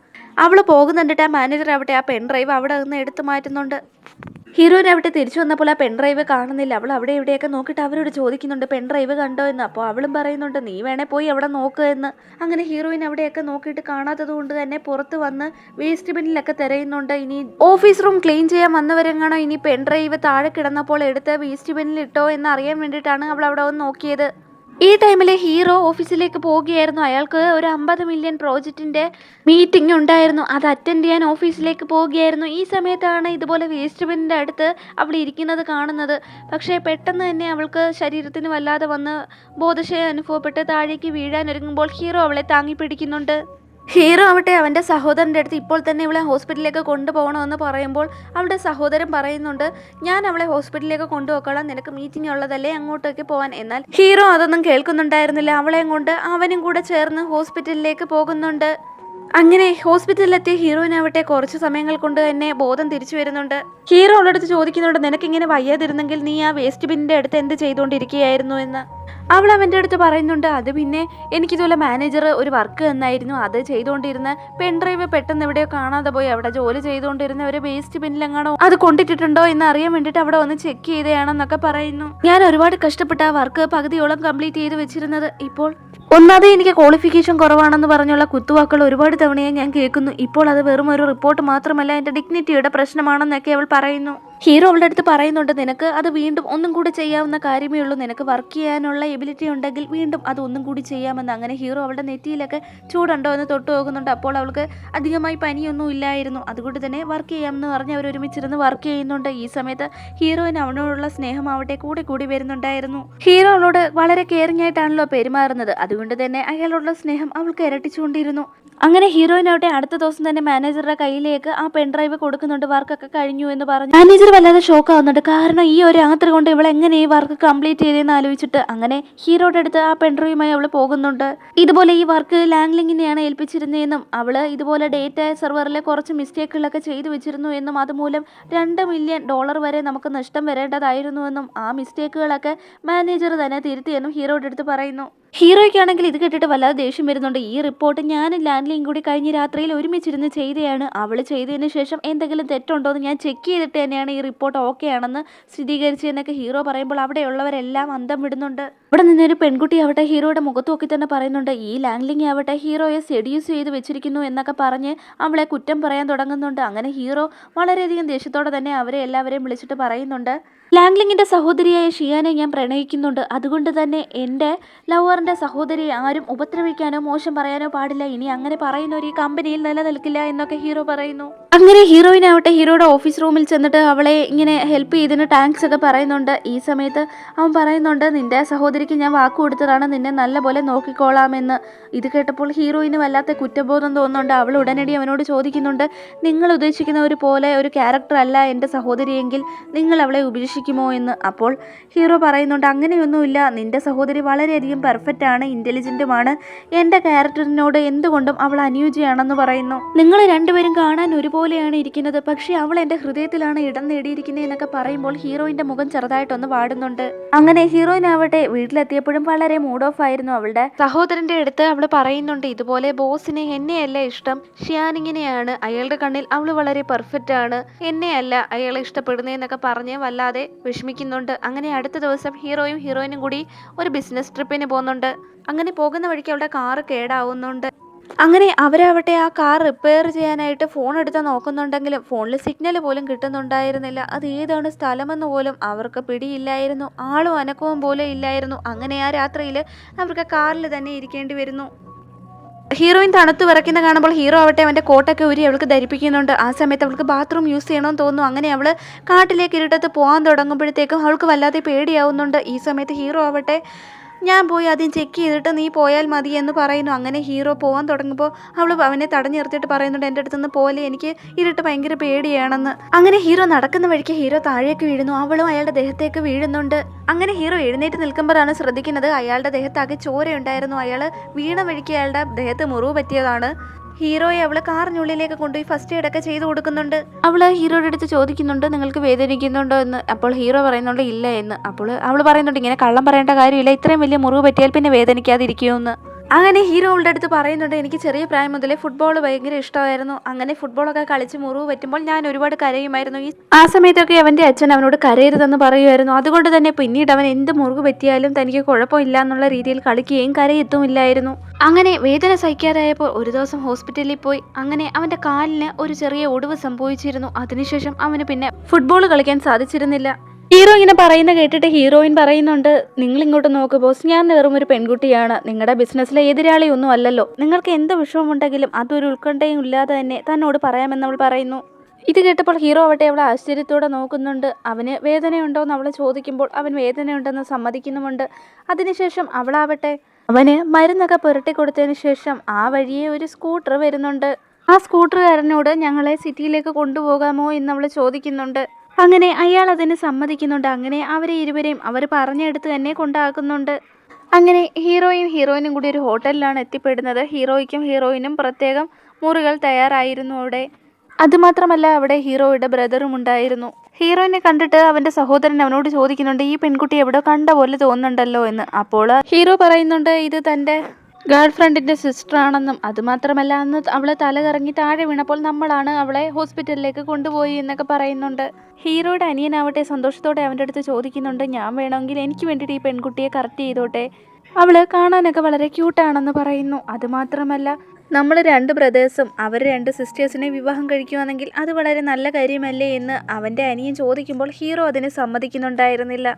അവൾ പോകുന്നുണ്ടിട്ട് ആ മാനേജർ ആവട്ടെ ആ പെൻഡ്രൈവ് അവിടെ നിന്ന് എടുത്തു മാറ്റുന്നുണ്ട്. ഹീറോയിൻ അവിടെ തിരിച്ചു വന്നപ്പോൾ ആ പെൻഡ്രൈവ് കാണുന്നില്ല. അവൾ അവിടെ ഇവിടെയൊക്കെ നോക്കിയിട്ട് അവരോട് ചോദിക്കുന്നുണ്ട്, പെൻഡ്രൈവ് കണ്ടോ എന്ന്. അപ്പോൾ അവളും പറയുന്നുണ്ട്, നീ വേണേ പോയി അവിടെ നോക്കുക എന്ന്. അങ്ങനെ ഹീറോയിൻ അവിടെയൊക്കെ നോക്കിയിട്ട് കാണാത്തത് കൊണ്ട് തന്നെ പുറത്ത് വന്ന് വേസ്റ്റ് ബിന്നിലൊക്കെ തിരയുന്നുണ്ട്. ഇനി ഓഫീസ് റൂം ക്ലീൻ ചെയ്യാൻ വന്നവരെങ്ങാണോ ഇനി പെൻഡ്രൈവ് താഴെ കിടന്നപ്പോൾ എടുത്ത് വേസ്റ്റ് ബിന്നിൽ ഇട്ടോ എന്ന് അറിയാൻ വേണ്ടിയിട്ടാണ് അവൾ അവിടെ വന്ന് നോക്കിയത്. ഈ ടൈമിൽ ഹീറോ ഓഫീസിലേക്ക് പോവുകയായിരുന്നു. അയാൾക്ക് ഒരു 50 മില്യൺ പ്രോജക്റ്റിൻ്റെ മീറ്റിംഗ് ഉണ്ടായിരുന്നു, അത് അറ്റൻഡ് ചെയ്യാൻ ഓഫീസിലേക്ക് പോവുകയായിരുന്നു. ഈ സമയത്താണ് ഇതുപോലെ വേസ്റ്റ് ബിന്നിൻ്റെ അടുത്ത് അവൾ ഇരിക്കുന്നത് കാണുന്നത്. പക്ഷേ പെട്ടെന്ന് തന്നെ അവൾക്ക് ശരീരത്തിന് വല്ലാതെ വന്ന് ബോധക്ഷയം അനുഭവപ്പെട്ട് താഴേക്ക് വീഴാനൊരുങ്ങുമ്പോൾ ഹീറോ അവളെ താങ്ങി പിടിക്കുന്നുണ്ട്. ഹീറോ ആവട്ടെ അവൻ്റെ സഹോദരൻ്റെ അടുത്ത് ഇപ്പോൾ തന്നെ ഇവളെ ഹോസ്പിറ്റലിലേക്ക് കൊണ്ടുപോകണമെന്ന് പറയുമ്പോൾ അവളുടെ സഹോദരൻ പറയുന്നുണ്ട്, ഞാൻ അവളെ ഹോസ്പിറ്റലിലേക്ക് കൊണ്ടുപോയിക്കോളാം, നിനക്ക് മീറ്റിംഗ് ഉള്ളതല്ലേ അങ്ങോട്ടേക്ക് പോകാൻ. എന്നാൽ ഹീറോ അതൊന്നും കേൾക്കുന്നുണ്ടായിരുന്നില്ല. അവളെയും കൊണ്ട് അവനും കൂടെ ചേർന്ന് ഹോസ്പിറ്റലിലേക്ക് പോകുന്നുണ്ട്. അങ്ങനെ ഹോസ്പിറ്റലിലെത്തിയ ഹീറോയിനാവട്ടെ കുറച്ച് സമയങ്ങൾ കൊണ്ട് തന്നെ ബോധം തിരിച്ചു വരുന്നുണ്ട്. ഹീറോ അവളടുത്ത് ചോദിക്കുന്നുണ്ട്, നിനക്കിങ്ങനെ വയ്യാതിരുന്നെങ്കിൽ നീ ആ വേസ്റ്റ് ബിന്നിൻ്റെ അടുത്ത് എന്ത് ചെയ്തുകൊണ്ടിരിക്കുകയായിരുന്നു എന്ന്. അവൾ അവൻ്റെ അടുത്ത് പറയുന്നുണ്ട്, അത് പിന്നെ എനിക്കിതുപോലെ മാനേജർ ഒരു വർക്ക് തന്നായിരുന്നു, അത് ചെയ്തുകൊണ്ടിരുന്ന പെൻഡ്രൈവ് പെട്ടെന്ന് എവിടെയോ കാണാതെ പോയി, അവിടെ ജോലി ചെയ്തുകൊണ്ടിരുന്ന ഒരു വേസ്റ്റ് ബിന്നിലെങ്ങാണോ അത് കൊണ്ടിട്ടിട്ടുണ്ടോ എന്ന് അറിയാൻ വേണ്ടിയിട്ട് അവിടെ വന്ന് ചെക്ക് ചെയ്തതാണെന്നൊക്കെ പറയുന്നു. ഞാൻ ഒരുപാട് കഷ്ടപ്പെട്ട ആ വർക്ക് പകുതിയോളം കംപ്ലീറ്റ് ചെയ്ത് വെച്ചിരുന്നത്. ഇപ്പോൾ ഒന്നാമത് എനിക്ക് ക്വാളിഫിക്കേഷൻ കുറവാണെന്ന് പറഞ്ഞുള്ള കുത്തുവാക്കുകൾ ഒരുപാട് തവണയായി ഞാൻ കേൾക്കുന്നു. ഇപ്പോൾ അത് വെറും ഒരു റിപ്പോർട്ട് മാത്രമല്ല, എൻ്റെ ഡിഗ്നിറ്റിയുടെ പ്രശ്നമാണെന്നൊക്കെ അവൾ പറയുന്നു. ഹീറോ അവളുടെ അടുത്ത് പറയുന്നുണ്ട്, നിനക്ക് അത് വീണ്ടും ഒന്നും കൂടി ചെയ്യാവുന്ന കാര്യമേ ഉള്ളൂ, നിനക്ക് വർക്ക് ചെയ്യാനുള്ള എബിലിറ്റി ഉണ്ടെങ്കിൽ വീണ്ടും അത് ഒന്നും കൂടി ചെയ്യാമെന്ന്. അങ്ങനെ ഹീറോ അവളുടെ നെറ്റിയിലൊക്കെ ചൂടുണ്ടോ എന്ന് തൊട്ട് നോക്കുന്നുണ്ട്. അപ്പോൾ അവൾക്ക് അധികമായി പനിയൊന്നും ഇല്ലായിരുന്നു, അതുകൊണ്ട് തന്നെ വർക്ക് ചെയ്യാമെന്ന് പറഞ്ഞ് അവർ ഒരുമിച്ചിരുന്ന് വർക്ക് ചെയ്യുന്നുണ്ട്. ഈ സമയത്ത് ഹീറോയിന് അവനോടുള്ള സ്നേഹമാവട്ടെ കൂടി കൂടി വരുന്നുണ്ടായിരുന്നു. ഹീറോ അവളോട് വളരെ കെയറിംഗ് ആയിട്ടാണല്ലോ പെരുമാറുന്നത്, അതുകൊണ്ട് തന്നെ അയാളോടുള്ള സ്നേഹം അവൾക്ക് ഇരട്ടിച്ചുകൊണ്ടിരുന്നു. അങ്ങനെ ഹീറോയിനാവട്ടെ അടുത്ത ദിവസം തന്നെ മാനേജറുടെ കയ്യിലേക്ക് ആ പെൻഡ്രൈവ് കൊടുക്കുന്നുണ്ട്, വർക്കൊക്കെ കഴിഞ്ഞു എന്ന് പറഞ്ഞു. മാനേജർ വല്ലാതെ ഷോക്ക് ആവുന്നുണ്ട്, കാരണം ഈ ഒരു രാത്രി കൊണ്ട് ഇവൾ എങ്ങനെ ഈ വർക്ക് കംപ്ലീറ്റ് ചെയ്തെന്ന് ആലോചിച്ചിട്ട്. അങ്ങനെ ഹീറോയുടെ അടുത്ത് ആ പെൻഡ്രൈവുമായി അവൾ പോകുന്നുണ്ട്. ഇതുപോലെ ഈ വർക്ക് ലാംഗ്ലിങ്ങിനെയാണ് ഏൽപ്പിച്ചിരുന്നതെന്നും അവൾ ഇതുപോലെ ഡേറ്റ സെർവറിലെ കുറച്ച് മിസ്റ്റേക്കുകളൊക്കെ ചെയ്തു വെച്ചിരുന്നു എന്നും അതുമൂലം $2 മില്യൺ വരെ നമുക്ക് നഷ്ടം വരേണ്ടതായിരുന്നുവെന്നും ആ മിസ്റ്റേക്കുകളൊക്കെ മാനേജർ തന്നെ തിരുത്തിയെന്നും ഹീറോയുടെ അടുത്ത് പറയുന്നു. ഹീറോയ്ക്കാണെങ്കിൽ ഇത് കേട്ടിട്ട് വല്ലാതെ ദേഷ്യം വരുന്നുണ്ട്. ഈ റിപ്പോർട്ട് ഞാനും ലാൻഡ്ലിയും കൂടി കഴിഞ്ഞ രാത്രിയിൽ ഒരുമിച്ചിരുന്ന് ചെയ്തതാണ്, അവൾ ചെയ്തതിന് ശേഷം എന്തെങ്കിലും തെറ്റുണ്ടോ എന്ന് ഞാൻ ചെക്ക് ചെയ്തിട്ട് തന്നെയാണ് ഈ റിപ്പോർട്ട് ഓക്കെ ആണെന്ന് സ്ഥിരീകരിച്ചതെന്നൊക്കെ ഹീറോ പറയുമ്പോൾ അവിടെയുള്ളവരെല്ലാം അന്തം വിടുന്നുണ്ട്. ഇവിടെ നിന്നൊരു പെൺകുട്ടി ആവട്ടെ ഹീറോയുടെ മുഖത്ത് നോക്കി തന്നെ പറയുന്നുണ്ട്, ഈ ലാൻഡ്ലിങ് ആവട്ടെ ഹീറോയെ സെഡ്യൂസ് ചെയ്ത് വെച്ചിരിക്കുന്നു എന്നൊക്കെ പറഞ്ഞ് അവളെ കുറ്റം പറയാൻ തുടങ്ങുന്നുണ്ട്. അങ്ങനെ ഹീറോ വളരെയധികം ദേഷ്യത്തോടെ തന്നെ അവരെ എല്ലാവരെയും വിളിച്ചിട്ട് പറയുന്നുണ്ട്, ലാംഗ്ലിങ്ങിൻ്റെ സഹോദരിയായ ഷിയാനെ ഞാൻ പ്രണയിക്കുന്നുണ്ട്, അതുകൊണ്ട് തന്നെ എൻ്റെ ലവറിൻ്റെ സഹോദരിയെ ആരും ഉപദ്രവിക്കാനോ മോശം പറയാനോ പാടില്ല, ഇനി അങ്ങനെ പറയുന്നവർ ഈ കമ്പനിയിൽ നിലനിൽക്കില്ല എന്നൊക്കെ ഹീറോ പറയുന്നു. അങ്ങനെ ഹീറോയിനാവട്ടെ ഹീറോയുടെ ഓഫീസ് റൂമിൽ ചെന്നിട്ട് അവളെ ഇങ്ങനെ ഹെൽപ്പ് ചെയ്തതിന് താങ്ക്സ് ഒക്കെ പറയുന്നുണ്ട്. ഈ സമയത്ത് അവൻ പറയുന്നുണ്ട്, നിൻ്റെ സഹോദരിക്ക് ഞാൻ വാക്ക് കൊടുത്തതാണ്, നിന്നെ നല്ലപോലെ നോക്കിക്കോളാമെന്ന്. ഇത് കേട്ടപ്പോൾ ഹീറോയിന് വല്ലാത്ത കുറ്റബോധം തോന്നുന്നുണ്ട്. അവൾ ഉടനടി അവനോട് ചോദിക്കുന്നുണ്ട്, നിങ്ങൾ ഉദ്ദേശിക്കുന്ന ഒരു പോലെ ഒരു ക്യാരക്ടർ അല്ല എൻ്റെ സഹോദരിയെങ്കിൽ നിങ്ങൾ അവളെ ഉപേക്ഷിക്കുമോ എന്ന്. അപ്പോൾ ഹീറോ പറയുന്നുണ്ട്, അങ്ങനെയൊന്നുമില്ല, നിൻ്റെ സഹോദരി വളരെയധികം പെർഫെക്റ്റ് ആണ്, ഇൻ്റലിജൻറ്റുമാണ്, എൻ്റെ ക്യാരക്ടറിനോട് എന്തുകൊണ്ടും അവൾ അനുയോജ്യമാണെന്ന് പറയുന്നു. നിങ്ങൾ രണ്ടുപേരും കാണാൻ ഒരുപോലെ പോലെയാണ് ഇരിക്കുന്നത്, പക്ഷേ അവൾ എൻ്റെ ഹൃദയത്തിലാണ് ഇടം നേടിയിരിക്കുന്നത് എന്നൊക്കെ പറയുമ്പോൾ ഹീറോയിൻ്റെ മുഖം ചെറുതായിട്ടൊന്ന് വാടുന്നുണ്ട്. അങ്ങനെ ഹീറോയിൻ ആവട്ടെ വീട്ടിലെത്തിയപ്പോഴും വളരെ മൂഡ് ഓഫ് ആയിരുന്നു. അവളുടെ സഹോദരൻ്റെ അടുത്ത് അവൾ പറയുന്നുണ്ട്, ഇതുപോലെ ബോസിന് എന്നെയല്ല ഇഷ്ടം, ഷിയാനിങ്ങിനെയാണ്, അയാളുടെ കണ്ണിൽ അവൾ വളരെ പെർഫെക്റ്റ് ആണ്, എന്നെയല്ല അയാളെ ഇഷ്ടപ്പെടുന്നതെന്നൊക്കെ പറഞ്ഞ് വല്ലാതെ വിഷമിക്കുന്നുണ്ട്. അങ്ങനെ അടുത്ത ദിവസം ഹീറോയും ഹീറോയിനും കൂടി ഒരു ബിസിനസ് ട്രിപ്പിന് പോകുന്നുണ്ട്. അങ്ങനെ പോകുന്ന വഴിക്ക് അവളുടെ കാറ് കേടാവുന്നുണ്ട്. അങ്ങനെ അവരാവട്ടെ ആ കാർ റിപ്പയർ ചെയ്യാനായിട്ട് ഫോൺ എടുത്ത് നോക്കുന്നുണ്ടെങ്കിലും ഫോണിൽ സിഗ്നൽ പോലും കിട്ടുന്നുണ്ടായിരുന്നില്ല. അത് ഏതാണ് സ്ഥലമെന്ന് പോലും അവർക്ക് പിടിയില്ലായിരുന്നു. ആളും അനക്കവും പോലും ഇല്ലായിരുന്നു. അങ്ങനെ ആ രാത്രിയിൽ അവർക്ക് കാറിൽ തന്നെ ഇരിക്കേണ്ടി വരുന്നു. ഹീറോയിൻ തണുത്ത് വിറയ്ക്കുന്ന കാണുമ്പോൾ ഹീറോ ആവട്ടെ അവൻ്റെ കോട്ടൊക്കെ ഊരി അവൾക്ക് ധരിപ്പിക്കുന്നുണ്ട്. ആ സമയത്ത് അവൾക്ക് ബാത്റൂം യൂസ് ചെയ്യണമെന്ന് തോന്നുന്നു. അങ്ങനെ അവൾ കാട്ടിലേക്ക് ഇരുട്ടത്ത് പോകാൻ തുടങ്ങുമ്പോഴത്തേക്കും അവൾക്ക് വല്ലാതെ പേടിയാവുന്നുണ്ട്. ഈ സമയത്ത് ഹീറോ ആവട്ടെ ഞാൻ പോയി ആദ്യം ചെക്ക് ചെയ്തിട്ട് നീ പോയാൽ മതി എന്ന് പറയുന്നു. അങ്ങനെ ഹീറോ പോകാൻ തുടങ്ങുമ്പോൾ അവൾ അവനെ തടഞ്ഞു നിർത്തിയിട്ട് പറയുന്നുണ്ട്, എൻ്റെ അടുത്തുനിന്ന് പോലെ, എനിക്ക് ഇരുട്ട് ഭയങ്കര പേടിയാണെന്ന്. അങ്ങനെ ഹീറോ നടക്കുന്ന വഴിക്ക് ഹീറോ താഴേക്ക് വീഴുന്നു. അവളും അയാളുടെ ദേഹത്തേക്ക് വീഴുന്നുണ്ട്. അങ്ങനെ ഹീറോ എഴുന്നേറ്റ് നിൽക്കുമ്പോഴാണ് ശ്രദ്ധിക്കുന്നത് അയാളുടെ ദേഹത്താകെ ചോരയുണ്ടായിരുന്നു. അയാൾ വീണ വഴിക്ക് അയാളുടെ ദേഹത്ത് മുറിവ് പറ്റിയതാണ്. ഹീറോയെ അവള് കാറിനുള്ളിലേക്ക് കൊണ്ടുപോയി ഫസ്റ്റ് എയ്ഡ് ഒക്കെ ചെയ്ത് കൊടുക്കുന്നുണ്ട്. അവള് ഹീറോയുടെ അടുത്ത് ചോദിക്കുന്നുണ്ട്, നിങ്ങൾക്ക് വേദനിക്കുന്നുണ്ടോ എന്ന്. അപ്പോൾ ഹീറോ പറയുന്നുണ്ട് ഇല്ല എന്ന്. അപ്പോൾ അവൾ പറയുന്നുണ്ട്, ഇങ്ങനെ കള്ളം പറയേണ്ട കാര്യമില്ല, ഇത്രയും വലിയ മുറിവ് പറ്റിയാൽ പിന്നെ വേദനിക്കാതിരിക്കുമെന്ന്. അങ്ങനെ ഹീറോ അവളുടെ അടുത്ത് പറയുന്നുണ്ട്, എനിക്ക് ചെറിയ പ്രായം മുതലേ ഫുട്ബോൾ ഭയങ്കര ഇഷ്ടമായിരുന്നു. അങ്ങനെ ഫുട്ബോളൊക്കെ കളിച്ച് മുറിവ് പറ്റുമ്പോൾ ഞാൻ ഒരുപാട് കരയുമായിരുന്നു. ആ സമയത്തൊക്കെ അവൻ്റെ അച്ഛൻ അവനോട് കരയരുതെന്ന് പറയുമായിരുന്നു. അതുകൊണ്ട് തന്നെ പിന്നീട് അവൻ എന്ത് മുറിവ് പറ്റിയാലും തനിക്ക് കുഴപ്പമില്ല എന്നുള്ള രീതിയിൽ കളിക്കുകയും കരയെത്തുമില്ലായിരുന്നു. അങ്ങനെ വേദന സഹിക്കാതായപ്പോൾ ഒരു ദിവസം ഹോസ്പിറ്റലിൽ പോയി. അങ്ങനെ അവൻ്റെ കാലിന് ഒരു ചെറിയ ഒടിവ് സംഭവിച്ചിരുന്നു. അതിനുശേഷം അവന് പിന്നെ ഫുട്ബോൾ കളിക്കാൻ സാധിച്ചിരുന്നില്ല. ഹീറോ ഇങ്ങനെ പറയുന്ന കേട്ടിട്ട് ഹീറോയിൻ പറയുന്നുണ്ട്, നിങ്ങൾ ഇങ്ങോട്ട് നോക്ക് ബോസ്, ഞാൻ വെറും ഒരു പെൺകുട്ടിയാണ്, നിങ്ങളുടെ ബിസിനസ്സിലെ എതിരാളിയൊന്നും അല്ലല്ലോ, നിങ്ങൾക്ക് എന്ത് വിഷമമുണ്ടെങ്കിലും അതൊരു ഉത്കണ്ഠയും ഇല്ലാതെ തന്നെ തന്നോട് പറയാമെന്ന് അവൾ പറയുന്നു. ഇത് കേട്ടപ്പോൾ ഹീറോ ആവട്ടെ അവളെ ആശ്ചര്യത്തോടെ നോക്കുന്നുണ്ട്. അവന് വേദനയുണ്ടോ എന്ന് അവൾ ചോദിക്കുമ്പോൾ അവൻ വേദനയുണ്ടെന്ന് സമ്മതിക്കുന്നുമുണ്ട്. അതിനുശേഷം അവളാവട്ടെ അവന് മരുന്നൊക്കെ പുരട്ടി കൊടുത്തതിന് ശേഷം ആ വഴിയെ ഒരു സ്കൂട്ടർ വരുന്നുണ്ട്. ആ സ്കൂട്ടറുകാരനോട് ഞങ്ങളെ സിറ്റിയിലേക്ക് കൊണ്ടുപോകാമോ എന്ന് അവൾ ചോദിക്കുന്നുണ്ട്. അങ്ങനെ അയാൾ അതിന് സമ്മതിക്കുന്നുണ്ട്. അങ്ങനെ അവരെ ഇരുവരെയും അവർ പറഞ്ഞെടുത്ത് തന്നെ കൊണ്ടാക്കുന്നുണ്ട്. അങ്ങനെ ഹീറോയും ഹീറോയിനും കൂടി ഒരു ഹോട്ടലിലാണ് എത്തിപ്പെടുന്നത്. ഹീറോയ്ക്കും ഹീറോയിനും പ്രത്യേകം മുറികൾ തയ്യാറായിരുന്നു അവിടെ. അതുമാത്രമല്ല അവിടെ ഹീറോയുടെ ബ്രദറും ഉണ്ടായിരുന്നു. ഹീറോയിനെ കണ്ടിട്ട് അവൻ്റെ സഹോദരൻ അവനോട് ചോദിക്കുന്നുണ്ട്, ഈ പെൺകുട്ടി എവിടെ കണ്ട പോലെ തോന്നുന്നുണ്ടല്ലോ എന്ന്. അപ്പോൾ ഹീറോ പറയുന്നുണ്ട്, ഇത് തൻ്റെ ഗേൾ ഫ്രണ്ടിൻ്റെ സിസ്റ്റർ ആണെന്നും അതുമാത്രമല്ല അന്ന് അവളെ തല കറങ്ങി താഴെ വീണപ്പോൾ നമ്മളാണ് അവളെ ഹോസ്പിറ്റലിലേക്ക് കൊണ്ടുപോയി എന്നൊക്കെ പറയുന്നുണ്ട്. ഹീറോയുടെ അനിയനാവട്ടെ സന്തോഷത്തോടെ അവൻ്റെ അടുത്ത് ചോദിക്കുന്നുണ്ട്, ഞാൻ വേണമെങ്കിൽ എനിക്ക് വേണ്ടിയിട്ട് ഈ പെൺകുട്ടിയെ കറക്റ്റ് ചെയ്തോട്ടെ, അവൾ കാണാനൊക്കെ വളരെ ക്യൂട്ടാണെന്ന് പറയുന്നു. അതുമാത്രമല്ല നമ്മൾ 2 ബ്രദേഴ്സും അവർ 2 സിസ്റ്റേഴ്സിനെ വിവാഹം കഴിക്കുവാണെങ്കിൽ അത് വളരെ നല്ല കാര്യമല്ലേ എന്ന് അവൻ്റെ അനിയൻ ചോദിക്കുമ്പോൾ ഹീറോ അതിന് സമ്മതിക്കുന്നുണ്ടായിരുന്നില്ല.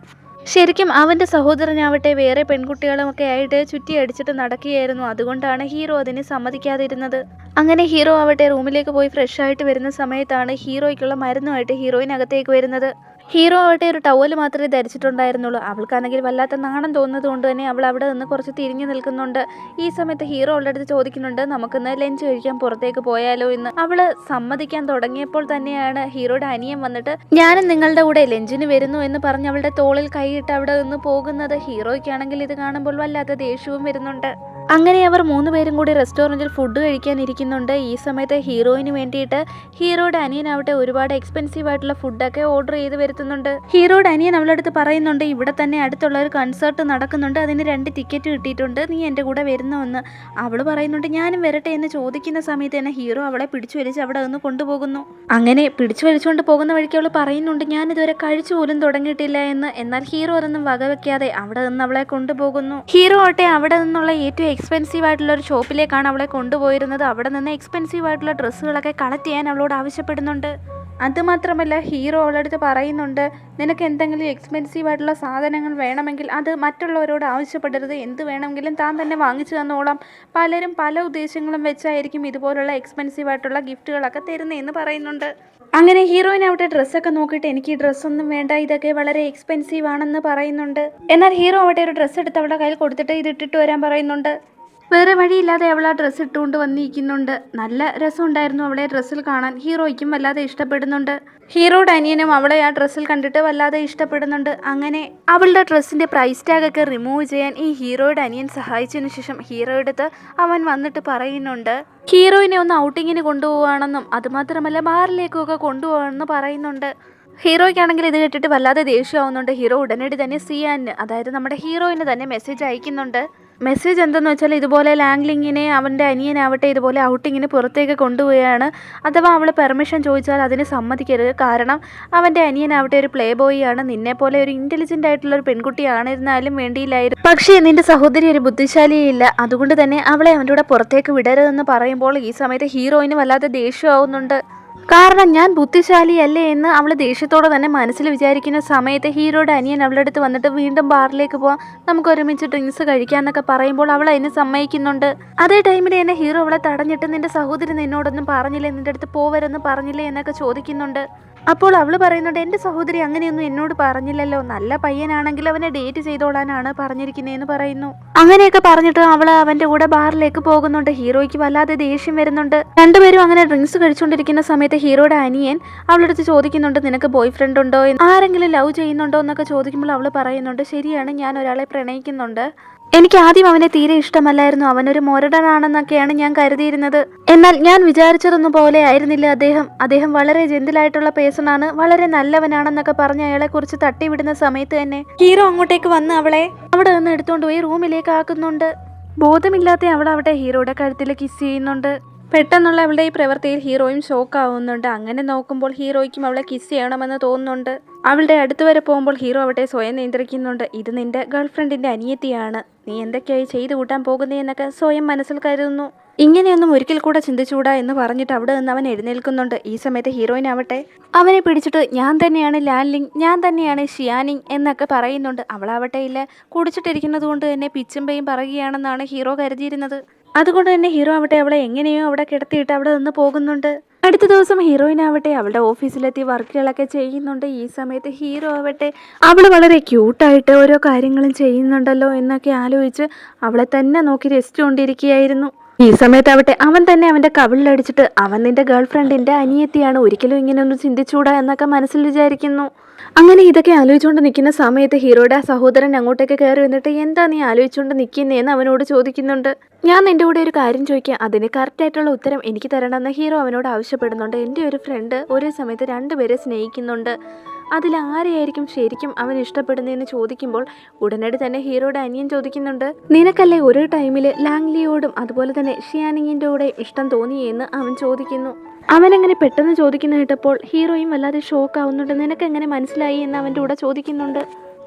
ശരിക്കും അവൻ്റെ സഹോദരനാവട്ടെ വേറെ പെൺകുട്ടികളുമൊക്കെ ആയിട്ട് ചുറ്റി അടിച്ചിട്ട് നടക്കുകയായിരുന്നു. അതുകൊണ്ടാണ് ഹീറോ അതിന് സമ്മതിക്കാതിരുന്നത്. അങ്ങനെ ഹീറോ ആവട്ടെ റൂമിലേക്ക് പോയി ഫ്രഷ് ആയിട്ട് വരുന്ന സമയത്താണ് ഹീറോയ്ക്കുള്ള മരുന്നുമായിട്ട് ഹീറോയിനകത്തേക്ക് വരുന്നത്. ഹീറോ ആവട്ടെ ഒരു ടവൽ മാത്രമേ ധരിച്ചിട്ടുണ്ടായിരുന്നുള്ളൂ. അവൾക്കാണെങ്കിൽ വല്ലാത്ത നാണം തോന്നുന്നത് കൊണ്ട് തന്നെ അവൾ അവിടെ നിന്ന് കുറച്ച് തിരിഞ്ഞു നിൽക്കുന്നുണ്ട്. ഈ സമയത്ത് ഹീറോ അവളുടെ അടുത്ത് ചോദിക്കുന്നുണ്ട്, നമുക്കിന്ന് ലഞ്ച് കഴിക്കാൻ പുറത്തേക്ക് പോയാലോ എന്ന്. അവള് സമ്മതിക്കാൻ തുടങ്ങിയപ്പോൾ തന്നെയാണ് ഹീറോയുടെ അനിയൻ വന്നിട്ട്, ഞാനും നിങ്ങളുടെ കൂടെ ലഞ്ചിന് വരുന്നു എന്ന് പറഞ്ഞ് അവളുടെ തോളിൽ കൈയിട്ട് അവിടെ നിന്ന് പോകുന്നത്. ഹീറോയ്ക്കാണെങ്കിൽ ഇത് കാണുമ്പോൾ വല്ലാത്ത ദേഷ്യവും വരുന്നുണ്ട്. അങ്ങനെ അവർ 3 പേരും കൂടി റെസ്റ്റോറൻറ്റിൽ ഫുഡ് കഴിക്കാൻ ഇരിക്കുന്നുണ്ട്. ഈ സമയത്ത് ഹീറോയിന് വേണ്ടിയിട്ട് ഹീറോയുടെ അനിയനാവട്ടെ ഒരുപാട് എക്സ്പെൻസീവ് ആയിട്ടുള്ള ഫുഡൊക്കെ ഓർഡർ ചെയ്ത് വരുത്തുന്നുണ്ട്. ഹീറോയുടെ അനിയൻ അവളുടെ അടുത്ത് പറയുന്നുണ്ട്, ഇവിടെ തന്നെ അടുത്തുള്ള ഒരു കൺസേർട്ട് നടക്കുന്നുണ്ട്, അതിന് 2 ടിക്കറ്റ് കിട്ടിയിട്ടുണ്ട്, നീ എൻ്റെ കൂടെ വരുന്നുവെന്ന്. അവൾ പറയുന്നുണ്ട് ഞാനും വരട്ടെ എന്ന് ചോദിക്കുന്ന സമയത്ത് തന്നെ ഹീറോ അവളെ പിടിച്ചു വലിച്ച് അവിടെ നിന്ന് കൊണ്ടുപോകുന്നു. അങ്ങനെ പിടിച്ചു വലിച്ചുകൊണ്ട് പോകുന്ന വഴിക്ക് അവൾ പറയുന്നുണ്ട്, ഞാനിതുവരെ കഴിച്ചു പോലും തുടങ്ങിയിട്ടില്ല എന്ന്. എന്നാൽ ഹീറോ അതൊന്നും വകവെക്കാതെ അവിടെ നിന്ന് അവളെ കൊണ്ടുപോകുന്നു. ഹീറോ ആവട്ടെ അവിടെ നിന്നുള്ള ഏറ്റവും എക്സ്പെൻസീവ് ആയിട്ടുള്ള ഒരു ഷോപ്പിലേക്കാണ് അവളെ കൊണ്ടുപോയിരുന്നത്. അവിടെ നിന്ന് എക്സ്പെൻസീവ് ആയിട്ടുള്ള ഡ്രസ്സുകളൊക്കെ കളക്ട് ചെയ്യാൻ അവളോട് ആവശ്യപ്പെടുന്നുണ്ട്. അതുമാത്രമല്ല ഹീറോ അവളുടെ അടുത്ത് പറയുന്നുണ്ട്, നിനക്ക് എന്തെങ്കിലും എക്സ്പെൻസീവ് ആയിട്ടുള്ള സാധനങ്ങൾ വേണമെങ്കിൽ അത് മറ്റുള്ളവരോട് ആവശ്യപ്പെടരുത്, എന്ത് വേണമെങ്കിലും താൻ തന്നെ വാങ്ങിച്ചു തന്നോളാം, പലരും പല ഉദ്ദേശങ്ങളും വെച്ചായിരിക്കും ഇതുപോലുള്ള എക്സ്പെൻസീവ് ആയിട്ടുള്ള ഗിഫ്റ്റുകളൊക്കെ തരുന്നതെന്ന് പറയുന്നുണ്ട്. അങ്ങനെ ഹീറോയിൻ അവിടെ ഡ്രസ്സൊക്കെ നോക്കിയിട്ട് എനിക്ക് ഈ ഡ്രസ്സൊന്നും വേണ്ട, ഇതൊക്കെ വളരെ എക്സ്പെൻസീവ് ആണെന്ന് പറയുന്നുണ്ട്. എന്നാൽ ഹീറോ അവിടെ ഒരു ഡ്രസ്സ് എടുത്ത് അവളുടെ കയ്യിൽ കൊടുത്തിട്ട് ഇത് ഇട്ടിട്ട് വരാൻ പറയുന്നുണ്ട്. വേറെ വഴിയില്ലാതെ അവൾ ആ ഡ്രസ്സ് ഇട്ടുകൊണ്ട് വന്നിരിക്കുന്നുണ്ട്. നല്ല രസമുണ്ടായിരുന്നു അവളെ ഡ്രസ്സിൽ കാണാൻ. ഹീറോയ്ക്കും വല്ലാതെ ഇഷ്ടപ്പെടുന്നുണ്ട്. ഹീറോയുടെ അനിയനും അവളെ ആ ഡ്രസ്സിൽ കണ്ടിട്ട് വല്ലാതെ ഇഷ്ടപ്പെടുന്നുണ്ട്. അങ്ങനെ അവളുടെ ഡ്രസ്സിന്റെ പ്രൈസ് ടാഗ് ഒക്കെ റിമൂവ് ചെയ്യാൻ ഈ ഹീറോയുടെ അനിയൻ സഹായിച്ചതിന് ശേഷം ഹീറോയുടെ അടുത്ത് അവൻ വന്നിട്ട് പറയുന്നുണ്ട് ഹീറോയിനെ ഒന്ന് ഔട്ടിങ്ങിന് കൊണ്ടുപോവാണെന്നും അതുമാത്രമല്ല ബാറിലേക്കൊക്കെ കൊണ്ടുപോകാമെന്ന് പറയുന്നുണ്ട്. ഹീറോയ്ക്കാണെങ്കിൽ ഇത് കേട്ടിട്ട് വല്ലാതെ ദേഷ്യമാവുന്നുണ്ട്. ഹീറോ ഉടനടി തന്നെ സിയാന്, അതായത് നമ്മുടെ ഹീറോയിന് തന്നെ മെസ്സേജ് അയക്കുന്നുണ്ട്. മെസ്സേജ് എന്തെന്ന് വെച്ചാൽ ഇതുപോലെ ലാംഗ്ലിങ്ങിനെ അവൻ്റെ അനിയനാവട്ടെ ഇതുപോലെ ഔട്ടിങ്ങിന് പുറത്തേക്ക് കൊണ്ടുപോവുകയാണ്. അഥവാ അവൾ പെർമിഷൻ ചോദിച്ചാൽ അതിന് സമ്മതിക്കരുത്. കാരണം അവൻ്റെ അനിയനാവട്ടെ ഒരു പ്ലേ ബോയ് ആണ്. നിന്നെപ്പോലെ ഒരു ഇൻ്റലിജൻ്റ് ആയിട്ടുള്ള ഒരു പെൺകുട്ടിയാണിരുന്നാലും വേണ്ടിയില്ലായിരുന്നു. പക്ഷേ നിന്റെ സഹോദരി ഒരു ബുദ്ധിശാലിയില്ല, അതുകൊണ്ട് തന്നെ അവളെ അവൻ്റെ കൂടെ പുറത്തേക്ക് വിടരുതെന്ന് പറയുമ്പോൾ ഈ സമയത്ത് ഹീറോയിന് വല്ലാതെ ദേഷ്യമാവുന്നുണ്ട്. കാരണം ഞാൻ ബുദ്ധിശാലിയല്ലേ എന്ന് അവൾ ദേഷ്യത്തോടെ തന്നെ മനസ്സിൽ വിചാരിക്കുന്ന സമയത്ത് ഹീറോയുടെ അനിയൻ അവളുടെ അടുത്ത് വന്നിട്ട് വീണ്ടും ബാറിലേക്ക് പോവാം, നമുക്ക് ഒരുമിച്ച് ഡ്രിങ്ക്സ് കഴിക്കാമെന്നൊക്കെ പറയുമ്പോൾ അവൾ അതിന് സമ്മതിക്കുന്നുണ്ട്. അതേ ടൈമിൽ തന്നെ ഹീറോ അവളെ തടഞ്ഞിട്ട് നിന്റെ സഹോദരി നിന്നോടൊന്നും പറഞ്ഞില്ലേ, നിന്റെ അടുത്ത് പോവരെന്ന് പറഞ്ഞില്ലേ എന്നൊക്കെ ചോദിക്കുന്നുണ്ട്. അപ്പോൾ അവൾ പറയുന്നുണ്ട് എൻ്റെ സഹോദരി അങ്ങനെയൊന്നും എന്നോട് പറഞ്ഞില്ലല്ലോ, നല്ല പയ്യനാണെങ്കിൽ അവനെ ഡേറ്റ് ചെയ്തോളാനാണ് പറഞ്ഞിരിക്കുന്നതെന്ന് പറയുന്നു. അങ്ങനെയൊക്കെ പറഞ്ഞിട്ട് അവൾ അവൻ്റെ കൂടെ ബാറിലേക്ക് പോകുന്നുണ്ട്. ഹീറോയ്ക്ക് വല്ലാതെ ദേഷ്യം വരുന്നുണ്ട്. രണ്ടുപേരും അങ്ങനെ ഡ്രിങ്ക്സ് കഴിച്ചുകൊണ്ടിരിക്കുന്ന സമയത്ത് ഹീറോയുടെ അനിയൻ അവളുടെ അടുത്ത് ചോദിക്കുന്നുണ്ട് നിനക്ക് ബോയ് ഫ്രണ്ട് ഉണ്ടോ, ആരെങ്കിലും ലവ് ചെയ്യുന്നുണ്ടോ എന്നൊക്കെ ചോദിക്കുമ്പോൾ അവൾ പറയുന്നുണ്ട് ശരിയാണ്, ഞാൻ ഒരാളെ പ്രണയിക്കുന്നുണ്ട്. എനിക്ക് ആദ്യം അവനെ തീരെ ഇഷ്ടമല്ലായിരുന്നു, അവനൊരു മൊരടനാണെന്നൊക്കെയാണ് ഞാൻ കരുതിയിരുന്നത്. എന്നാൽ ഞാൻ വിചാരിച്ചതൊന്നും പോലെ ആയിരുന്നില്ല അദ്ദേഹം വളരെ ജെന്റിലായിട്ടുള്ള പേഴ്സണാണ്, വളരെ നല്ലവനാണെന്നൊക്കെ പറഞ്ഞ് അയാളെ കുറിച്ച് തട്ടിവിടുന്ന സമയത്ത് തന്നെ ഹീറോ അങ്ങോട്ടേക്ക് വന്ന് അവളെ അവിടെ നിന്ന് എടുത്തുകൊണ്ട് പോയി റൂമിലേക്ക് ആക്കുന്നുണ്ട്. ബോധമില്ലാത്ത അവളവിടെ ഹീറോയുടെ കഴുത്തിൽ കിസ് ചെയ്യുന്നുണ്ട്. പെട്ടെന്നുള്ള അവളുടെ ഈ പ്രവൃത്തിയിൽ ഹീറോയും ഷോക്കാവുന്നുണ്ട്. അങ്ങനെ നോക്കുമ്പോൾ ഹീറോയ്ക്കും അവളെ കിസ് ചെയ്യണമെന്ന് തോന്നുന്നുണ്ട്. അവളുടെ അടുത്ത് വരെ പോകുമ്പോൾ ഹീറോ അവളെ സ്വയം നിയന്ത്രിക്കുന്നുണ്ട്. ഇത് നിന്റെ ഗേൾഫ്രണ്ടിന്റെ അനിയത്തിയാണ്, നീ എന്തൊക്കെയായി ചെയ്തു കൂട്ടാൻ പോകുന്നതെന്നൊക്കെ സ്വയം മനസ്സിൽ കരുതുന്നു. ഇങ്ങനെയൊന്നും ഒരിക്കൽ കൂടെ ചിന്തിച്ചുകൂടാ എന്ന് പറഞ്ഞിട്ട് അവിടെ നിന്ന് അവൻ എഴുന്നേൽക്കുന്നുണ്ട്. ഈ സമയത്ത് ഹീറോയിനാവട്ടെ അവനെ പിടിച്ചിട്ട് ഞാൻ തന്നെയാണ് ലാൻലിങ്, ഞാൻ തന്നെയാണ് ഷിയാനിങ് എന്നൊക്കെ പറയുന്നുണ്ട്. അവളാവട്ടെ ഇല്ല, കുടിച്ചിട്ടിരിക്കുന്നത് കൊണ്ട് തന്നെ പിച്ചും പേയും പറയുകയാണെന്നാണ് ഹീറോ കരുതിയിരുന്നത്. അതുകൊണ്ട് തന്നെ ഹീറോ ആവട്ടെ അവളെ എങ്ങനെയോ അവിടെ കിടത്തിയിട്ട് അവിടെ നിന്ന് പോകുന്നുണ്ട്. അടുത്ത ദിവസം ഹീറോയിനാവട്ടെ അവളുടെ ഓഫീസിലെത്തി വർക്കുകളൊക്കെ ചെയ്യുന്നുണ്ട്. ഈ സമയത്ത് ഹീറോ ആവട്ടെ അവൾ വളരെ ക്യൂട്ടായിട്ട് ഓരോ കാര്യങ്ങളും ചെയ്യുന്നുണ്ടല്ലോ എന്നൊക്കെ ആലോചിച്ച് അവളെ തന്നെ നോക്കി രസിച്ചുകൊണ്ടിരിക്കുകയായിരുന്നു. ഈ സമയത്താവട്ടെ അവൻ തന്നെ അവൻ്റെ കവിളിലടിച്ചിട്ട് അവൻ നിന്റെ ഗേൾഫ്രണ്ടിൻ്റെ അനിയത്തിയാണ്, ഒരിക്കലും ഇങ്ങനെയൊന്നും ചിന്തിച്ചൂടാ എന്നൊക്കെ മനസ്സിൽ വിചാരിക്കുന്നു. അങ്ങനെ ഇതൊക്കെ ആലോചിച്ചുകൊണ്ട് നിൽക്കുന്ന സമയത്ത് ഹീറോയുടെ സഹോദരൻ അങ്ങോട്ടേക്ക് കയറി വന്നിട്ട് എന്താ നീ ആലോചിച്ചുകൊണ്ട് നിൽക്കുന്നതെന്ന് അവനോട് ചോദിക്കുന്നുണ്ട്. ഞാൻ നിൻ്റെ കൂടെ ഒരു കാര്യം ചോദിക്കാം, അതിന് കറക്റ്റായിട്ടുള്ള ഉത്തരം എനിക്ക് തരണമെന്ന് ഹീറോ അവനോട് ആവശ്യപ്പെടുന്നുണ്ട്. എൻ്റെ ഒരു ഫ്രണ്ട് ഒരേ സമയത്ത് രണ്ടുപേരെ സ്നേഹിക്കുന്നുണ്ട്, അതിലാരെയായിരിക്കും ശരിക്കും അവൻ ഇഷ്ടപ്പെടുന്നതെന്ന് ചോദിക്കുമ്പോൾ ഉടനടി തന്നെ ഹീറോയുടെ അനിയൻ ചോദിക്കുന്നുണ്ട് നിനക്കല്ലേ ഒരു ടൈമിൽ ലാംഗ്ലിയോടും അതുപോലെ തന്നെ ഷിയാനിങ്ങിൻ്റെ കൂടെ ഇഷ്ടം തോന്നിയെന്ന് അവൻ ചോദിക്കുന്നു. അവനങ്ങനെ പെട്ടെന്ന് ചോദിക്കുന്ന കേട്ടപ്പോൾ ഹീറോയും വല്ലാതെ ഷോക്ക് ആവുന്നുണ്ട്. നിനക്കെങ്ങനെ മനസ്സിലായി എന്ന് അവൻ്റെ കൂടെ ചോദിക്കുന്നുണ്ട്.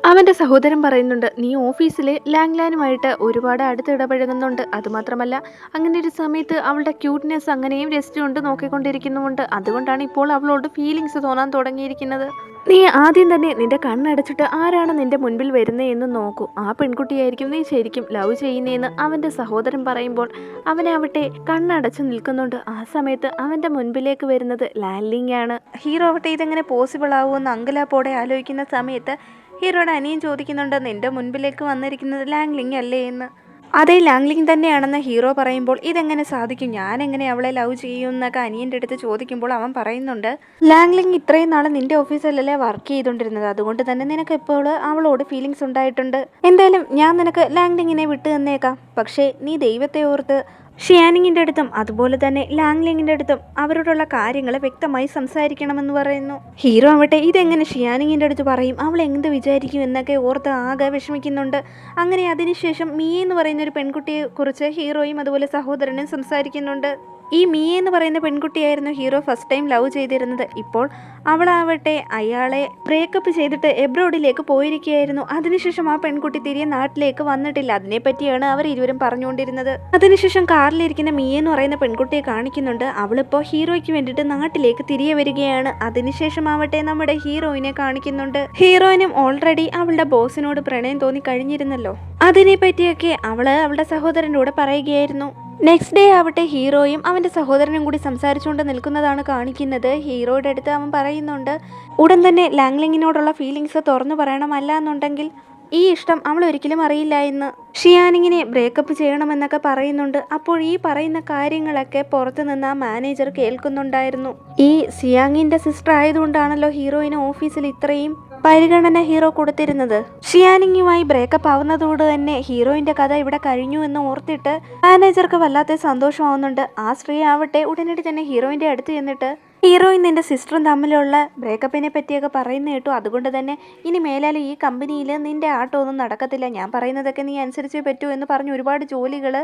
അവൻ്റെ സഹോദരൻ പറയുന്നുണ്ട് നീ ഓഫീസിൽ ലാംഗ്ലാനുമായിട്ട് ഒരുപാട് അടുത്ത് ഇടപഴകുന്നുണ്ട്, അതുമാത്രമല്ല അങ്ങനെ ഒരു സമയത്ത് അവളുടെ ക്യൂട്ട്നെസ് അങ്ങനെയും രസിച്ചുകൊണ്ട് നോക്കിക്കൊണ്ടിരിക്കുന്നുമുണ്ട്, അതുകൊണ്ടാണ് ഇപ്പോൾ അവളോട് ഫീലിങ്സ് തോന്നാൻ തുടങ്ങിയിരിക്കുന്നത്. നീ ആദ്യം തന്നെ നിന്റെ കണ്ണടച്ചിട്ട് ആരാണ് നിന്റെ മുൻപിൽ വരുന്നതെന്ന് നോക്കൂ, ആ പെൺകുട്ടിയായിരിക്കും നീ ശരിക്കും ലവ് ചെയ്യുന്നതെന്ന് അവൻ്റെ സഹോദരൻ പറയുമ്പോൾ അവനാവട്ടെ കണ്ണടച്ച് നിൽക്കുന്നുണ്ട്. ആ സമയത്ത് അവൻ്റെ മുൻപിലേക്ക് വരുന്നത് ലാൻലിങ് ആണ്. ഹീറോ ആവട്ടെ ഇതെങ്ങനെ പോസിബിൾ ആവുമെന്ന് അങ്കലാപ്പോടെ ആലോചിക്കുന്ന സമയത്ത് ഹീറോയുടെ അനിയൻ ചോദിക്കുന്നുണ്ട് നിന്റെ മുൻപിലേക്ക് വന്നിരിക്കുന്നത് ലാംഗ്ലിങ് അല്ലേ എന്ന്. അതേ ലാംഗ്ലിങ് തന്നെയാണെന്ന് ഹീറോ പറയുമ്പോൾ ഇതെങ്ങനെ സാധിക്കും, ഞാൻ എങ്ങനെ അവളെ ലവ് ചെയ്യും എന്നൊക്കെ അനിയൻ്റെ അടുത്ത് ചോദിക്കുമ്പോൾ അവൻ പറയുന്നുണ്ട് ലാംഗ്ലിങ് ഇത്രയും നാൾ നിന്റെ ഓഫീസിലല്ലേ വർക്ക് ചെയ്തുകൊണ്ടിരുന്നത്, അതുകൊണ്ട് തന്നെ നിനക്ക് ഇപ്പോൾ അവളോട് ഫീലിങ്സ് ഉണ്ടായിട്ടുണ്ട്. എന്തായാലും ഞാൻ നിനക്ക് ലാംഗ്ലിങ്ങിനെ വിട്ടു തന്നേക്കാം, പക്ഷേ നീ ദൈവത്തെ ഓർത്ത് ഷിയാനിങ്ങിൻ്റെ അടുത്തും അതുപോലെ തന്നെ ലാംഗ്ലിങ്ങിൻ്റെ അടുത്തും അവരോടുള്ള കാര്യങ്ങൾ വ്യക്തമായി സംസാരിക്കണമെന്ന് പറയുന്നു. ഹീറോ ആവട്ടെ ഇതെങ്ങനെ ഷിയാനിങ്ങിൻ്റെ അടുത്ത് പറയും, അവൾ എന്ത് വിചാരിക്കും എന്നൊക്കെ ഓർത്ത് ആകെ വിഷമിക്കുന്നുണ്ട്. അങ്ങനെ അതിനുശേഷം മിയ എന്ന് പറയുന്ന ഒരു പെൺകുട്ടിയെ കുറിച്ച് ഹീറോയും അതുപോലെ സഹോദരനും സംസാരിക്കുന്നുണ്ട്. ഈ മിയ എന്ന് പറയുന്ന പെൺകുട്ടിയായിരുന്നു ഹീറോ ഫസ്റ്റ് ടൈം ലവ് ചെയ്തിരുന്നത്. ഇപ്പോൾ അവളാവട്ടെ അയാളെ ബ്രേക്കപ്പ് ചെയ്തിട്ട് എബ്രോഡിലേക്ക് പോയിരിക്കുകയായിരുന്നു. അതിനുശേഷം ആ പെൺകുട്ടി തിരികെ നാട്ടിലേക്ക് വന്നിട്ടില്ല. അതിനെപ്പറ്റിയാണ് അവർ ഇരുവരും പറഞ്ഞുകൊണ്ടിരുന്നത്. അതിനുശേഷം കാറിലിരിക്കുന്ന മിയ എന്ന് പറയുന്ന പെൺകുട്ടിയെ കാണിക്കുന്നുണ്ട്. അവളിപ്പോൾ ഹീറോയ്ക്ക് വേണ്ടിയിട്ട് നാട്ടിലേക്ക് തിരികെ വരികയാണ്. അതിനുശേഷം ആവട്ടെ നമ്മുടെ ഹീറോയിനെ കാണിക്കുന്നുണ്ട്. ഹീറോയിനും ഓൾറെഡി അവളുടെ ബോസിനോട് പ്രണയം തോന്നി കഴിഞ്ഞിരുന്നല്ലോ. അതിനെപ്പറ്റിയൊക്കെ അവളുടെ സഹോദരനോട് പറയുകയായിരുന്നു. നെക്സ്റ്റ് ഡേ ആവട്ടെ ഹീറോയും അവൻ്റെ സഹോദരനും കൂടി സംസാരിച്ചുകൊണ്ട് നിൽക്കുന്നതാണ് കാണിക്കുന്നത്. ഹീറോയുടെ അടുത്ത് അവൻ പറയുന്നുണ്ട് ഉടൻ തന്നെ ലാംഗ്ലിങ്ങിനോടുള്ള ഫീലിങ്സ് തുറന്നു പറയണം, അല്ല എന്നുണ്ടെങ്കിൽ ഈ ഇഷ്ടം അവൾ ഒരിക്കലും അറിയില്ല എന്ന്. ഷിയാനിങ്ങിനെ ബ്രേക്കപ്പ് ചെയ്യണമെന്നൊക്കെ പറയുന്നുണ്ട്. അപ്പോൾ ഈ പറയുന്ന കാര്യങ്ങളൊക്കെ പുറത്തു നിന്ന് ആ മാനേജർ കേൾക്കുന്നുണ്ടായിരുന്നു. ഈ സിയാങ്ങിന്റെ സിസ്റ്റർ ആയതുകൊണ്ടാണല്ലോ ഹീറോയിന് ഓഫീസിൽ ഇത്രയും പരിഗണന ഹീറോ കൊടുത്തിരുന്നത്. ഷിയാനിങ്ങുമായി ബ്രേക്കപ്പ് ആവുന്നതോട് തന്നെ ഹീറോയിന്റെ കഥ ഇവിടെ കഴിഞ്ഞു എന്ന് ഓർത്തിട്ട് മാനേജർക്ക് വല്ലാത്ത സന്തോഷമാവുന്നുണ്ട്. ആ സ്ത്രീ ആവട്ടെ ഉടനടി തന്നെ ഹീറോയിന്റെ അടുത്ത് ചെന്നിട്ട് ഹീറോയും നിന്റെ സിസ്റ്ററും തമ്മിലുള്ള ബ്രേക്കപ്പിനെ പറ്റിയൊക്കെ പറയുന്ന കേട്ടു. അതുകൊണ്ട് തന്നെ ഇനി മേലാൽ ഈ കമ്പനിയിൽ നിന്റെ ആട്ടം ഒന്നും നടക്കത്തില്ല, ഞാൻ പറയുന്നതൊക്കെ നീ അനുസരിച്ചേ പറ്റൂ എന്ന് പറഞ്ഞ് ഒരുപാട് ജോലികൾ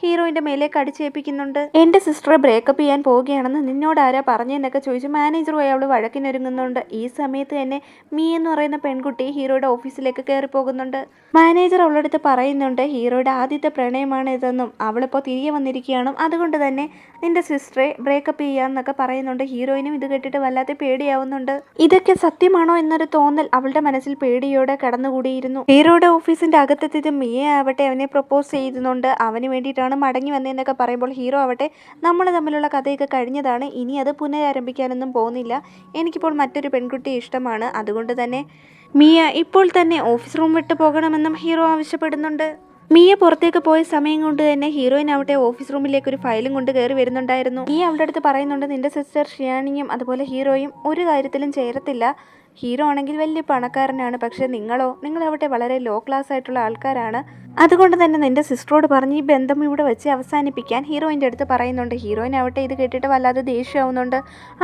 ഹീറോയിന്റെ മേലേക്ക് അടിച്ചേൽപ്പിക്കുന്നുണ്ട്. എന്റെ സിസ്റ്റർ ബ്രേക്കപ്പ് ചെയ്യാൻ പോവുകയാണെന്ന് നിന്നോട് ആരാ പറഞ്ഞെന്നൊക്കെ ചോദിച്ചു മാനേജറുമായി അവൾ വഴക്കിനൊരുങ്ങുന്നുണ്ട്. ഈ സമയത്ത് തന്നെ മീ എന്ന് പറയുന്ന പെൺകുട്ടി ഹീറോയുടെ ഓഫീസിലേക്ക് കയറി പോകുന്നുണ്ട്. മാനേജർ അവളടുത്ത് പറയുന്നുണ്ട് ഹീറോയുടെ ആദ്യത്തെ പ്രണയമാണ് ഇതെന്നും അവളിപ്പോൾ തിരികെ വന്നിരിക്കുകയാണ്, അതുകൊണ്ട് തന്നെ നിന്റെ സിസ്റ്ററെ ബ്രേക്കപ്പ് ചെയ്യാന്നൊക്കെ പറയുന്നുണ്ട്. ഹീറോയിനും ഇത് കേട്ടിട്ട് വല്ലാത്ത പേടിയാവുന്നുണ്ട്. ഇതൊക്കെ സത്യമാണോ എന്നൊരു തോന്നൽ അവളുടെ മനസ്സിൽ പേടിയോടെ കടന്നുകൂടിയിരുന്നു. ഹീറോയുടെ ഓഫീസിന്റെ അകത്തെത്തിയത് മിയ ആവട്ടെ അവനെ പ്രപ്പോസ് ചെയ്യുന്നുണ്ട്. അവന് വേണ്ടിയിട്ടാണ് മടങ്ങി വന്നതെന്നൊക്കെ പറയുമ്പോൾ ഹീറോ ആവട്ടെ നമ്മൾ തമ്മിലുള്ള കഥയൊക്കെ കഴിഞ്ഞതാണ്, ഇനി അത് പുനരാരംഭിക്കാനൊന്നും പോകുന്നില്ല, എനിക്കിപ്പോൾ മറ്റൊരു പെൺകുട്ടിയെ ഇഷ്ടമാണ്, അതുകൊണ്ട് തന്നെ മിയ ഇപ്പോൾ തന്നെ ഓഫീസ് റൂം വിട്ട് പോകണമെന്നും ഹീറോ ആവശ്യപ്പെടുന്നുണ്ട്. മിയ പുറത്തേക്ക് പോയ സമയം കൊണ്ട് തന്നെ ഹീറോയിൻ ആവട്ടെ ഓഫീസ് റൂമിലേക്ക് ഒരു ഫയലും കൊണ്ട് കയറി വരുന്നുണ്ടായിരുന്നു. ഈ അവളുടെ അടുത്ത് പറയുന്നുണ്ട് നിന്റെ സിസ്റ്റർ ഷിയാനിയും അതുപോലെ ഹീറോയും ഒരു കാര്യത്തിലും ചേരത്തില്ല, ഹീറോ ആണെങ്കിൽ വലിയ പണക്കാരനാണ്, പക്ഷെ നിങ്ങളാവട്ടെ വളരെ ലോ ക്ലാസ് ആയിട്ടുള്ള ആൾക്കാരാണ്, അതുകൊണ്ട് തന്നെ നിന്റെ സിസ്റ്ററോട് പറഞ്ഞ് ഈ ബന്ധം ഇവിടെ വെച്ച് അവസാനിപ്പിക്കാൻ ഹീറോയിൻ്റെ അടുത്ത് പറയുന്നുണ്ട്. ഹീറോയിൻ ആവട്ടെ ഇത് കേട്ടിട്ട് വല്ലാതെ ദേഷ്യമാവുന്നുണ്ട്.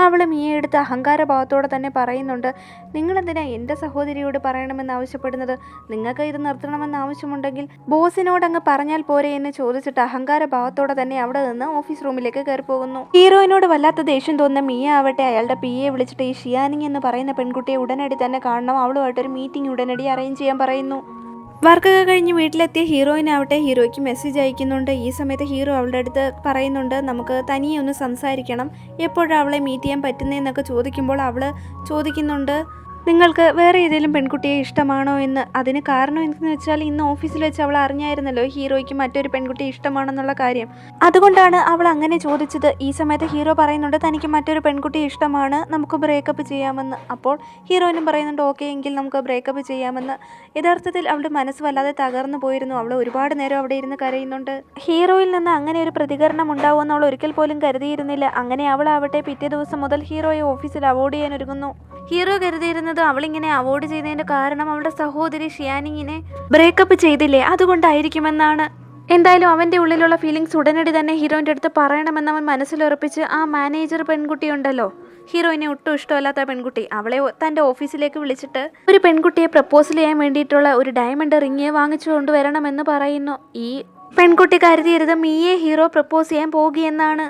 അവൾ മിയെ എടുത്ത് അഹങ്കാര ഭാവത്തോടെ തന്നെ പറയുന്നുണ്ട് നിങ്ങളെന്തിനാ എൻ്റെ സഹോദരിയോട് പറയണമെന്ന് ആവശ്യപ്പെടുന്നത്, നിങ്ങൾക്ക് ഇത് നിർത്തണമെന്ന് ആവശ്യമുണ്ടെങ്കിൽ ബോസിനോട് അങ്ങ് പറഞ്ഞാൽ പോരെ എന്ന് ചോദിച്ചിട്ട് അഹങ്കാര ഭാവത്തോടെ തന്നെ അവിടെ നിന്ന് ഓഫീസ് റൂമിലേക്ക് കയറി പോകുന്നു. ഹീറോയിനോട് വല്ലാത്ത ദേഷ്യം തോന്നുന്ന മിയ ആവട്ടെ അയാളുടെ പിയെ വിളിച്ചിട്ട് ഈ ഷിയാനിങ് എന്ന് പറയുന്ന പെൺകുട്ടിയെ ഉടനടി തന്നെ കാണണം, അവളുമായിട്ടൊരു മീറ്റിംഗ് ഉടനടി അറേഞ്ച് ചെയ്യാൻ പറയുന്നു. വർക്കൊക്കെ കഴിഞ്ഞ് വീട്ടിലെത്തിയ ഹീറോയിനാവട്ടെ ഹീറോയ്ക്ക് മെസ്സേജ് അയക്കുന്നുണ്ട്. ഈ സമയത്ത് ഹീറോ അവളുടെ അടുത്ത് പറയുന്നുണ്ട് നമുക്ക് തനിയെ ഒന്ന് സംസാരിക്കണം, എപ്പോഴാണ് അവളെ മീറ്റ് ചെയ്യാൻ പറ്റുന്നതെന്നൊക്കെ ചോദിക്കുമ്പോൾ അവൾ ചോദിക്കുന്നുണ്ട് നിങ്ങൾക്ക് വേറെ ഏതെങ്കിലും പെൺകുട്ടിയെ ഇഷ്ടമാണോ എന്ന്. അതിന് കാരണം എന്തെന്ന് വെച്ചാൽ ഇന്ന് ഓഫീസിൽ വെച്ച് അവൾ അറിഞ്ഞായിരുന്നല്ലോ ഹീറോയ്ക്ക് മറ്റൊരു പെൺകുട്ടിയെ ഇഷ്ടമാണെന്നുള്ള കാര്യം, അതുകൊണ്ടാണ് അവൾ അങ്ങനെ ചോദിച്ചത്. ഈ സമയത്ത് ഹീറോ പറയുന്നുണ്ട് തനിക്ക് മറ്റൊരു പെൺകുട്ടിയെ ഇഷ്ടമാണ്, നമുക്ക് ബ്രേക്കപ്പ് ചെയ്യാമെന്ന്. അപ്പോൾ ഹീറോയിനും പറയുന്നുണ്ട് ഓക്കെ എങ്കിൽ നമുക്ക് ബ്രേക്കപ്പ് ചെയ്യാമെന്ന്. യഥാർത്ഥത്തിൽ അവളുടെ മനസ്സ് വല്ലാതെ തകർന്നു പോയിരുന്നു. അവൾ ഒരുപാട് നേരം അവിടെ ഇരുന്ന് കരയുന്നുണ്ട്. ഹീറോയിൽ നിന്ന് അങ്ങനെ ഒരു പ്രതികരണം ഉണ്ടാവുമെന്ന് അവൾ ഒരിക്കൽ പോലും കരുതിയിരുന്നില്ല. അങ്ങനെ അവളാവട്ടെ പിറ്റേ ദിവസം മുതൽ ഹീറോയെ ഓഫീസിൽ അവോയ്ഡ് ചെയ്യാൻ ഒരുങ്ങുന്നു. ഹീറോ കരുതിയിരുന്നത് അവളിങ്ങനെ അവോയ്ഡ് ചെയ്തതിൻ്റെ കാരണം അവളുടെ സഹോദരി ഷിയാനിങ്ങിനെ ബ്രേക്കപ്പ് ചെയ്തില്ലേ അതുകൊണ്ടായിരിക്കുമെന്നാണ്. എന്തായാലും അവൻ്റെ ഉള്ളിലുള്ള ഫീലിങ്സ് ഉടനടി തന്നെ ഹീറോയിൻ്റെ അടുത്ത് പറയണമെന്ന് അവൻ മനസ്സിലുറപ്പിച്ച് ആ മാനേജർ പെൺകുട്ടിയുണ്ടല്ലോ ഹീറോയിനെ ഒട്ടും ഇഷ്ടമല്ലാത്ത പെൺകുട്ടി, അവളെ തൻ്റെ ഓഫീസിലേക്ക് വിളിച്ചിട്ട് ഒരു പെൺകുട്ടിയെ പ്രപ്പോസൽ ചെയ്യാൻ വേണ്ടിയിട്ടുള്ള ഒരു ഡയമണ്ട് റിങ് വാങ്ങിച്ചു കൊണ്ടുവരണമെന്ന് പറയുന്നു. ഈ പെൺകുട്ടി കരുതിയിരുത് മീയെ ഹീറോ പ്രപ്പോസ് ചെയ്യാൻ പോകുകയെന്നാണ്.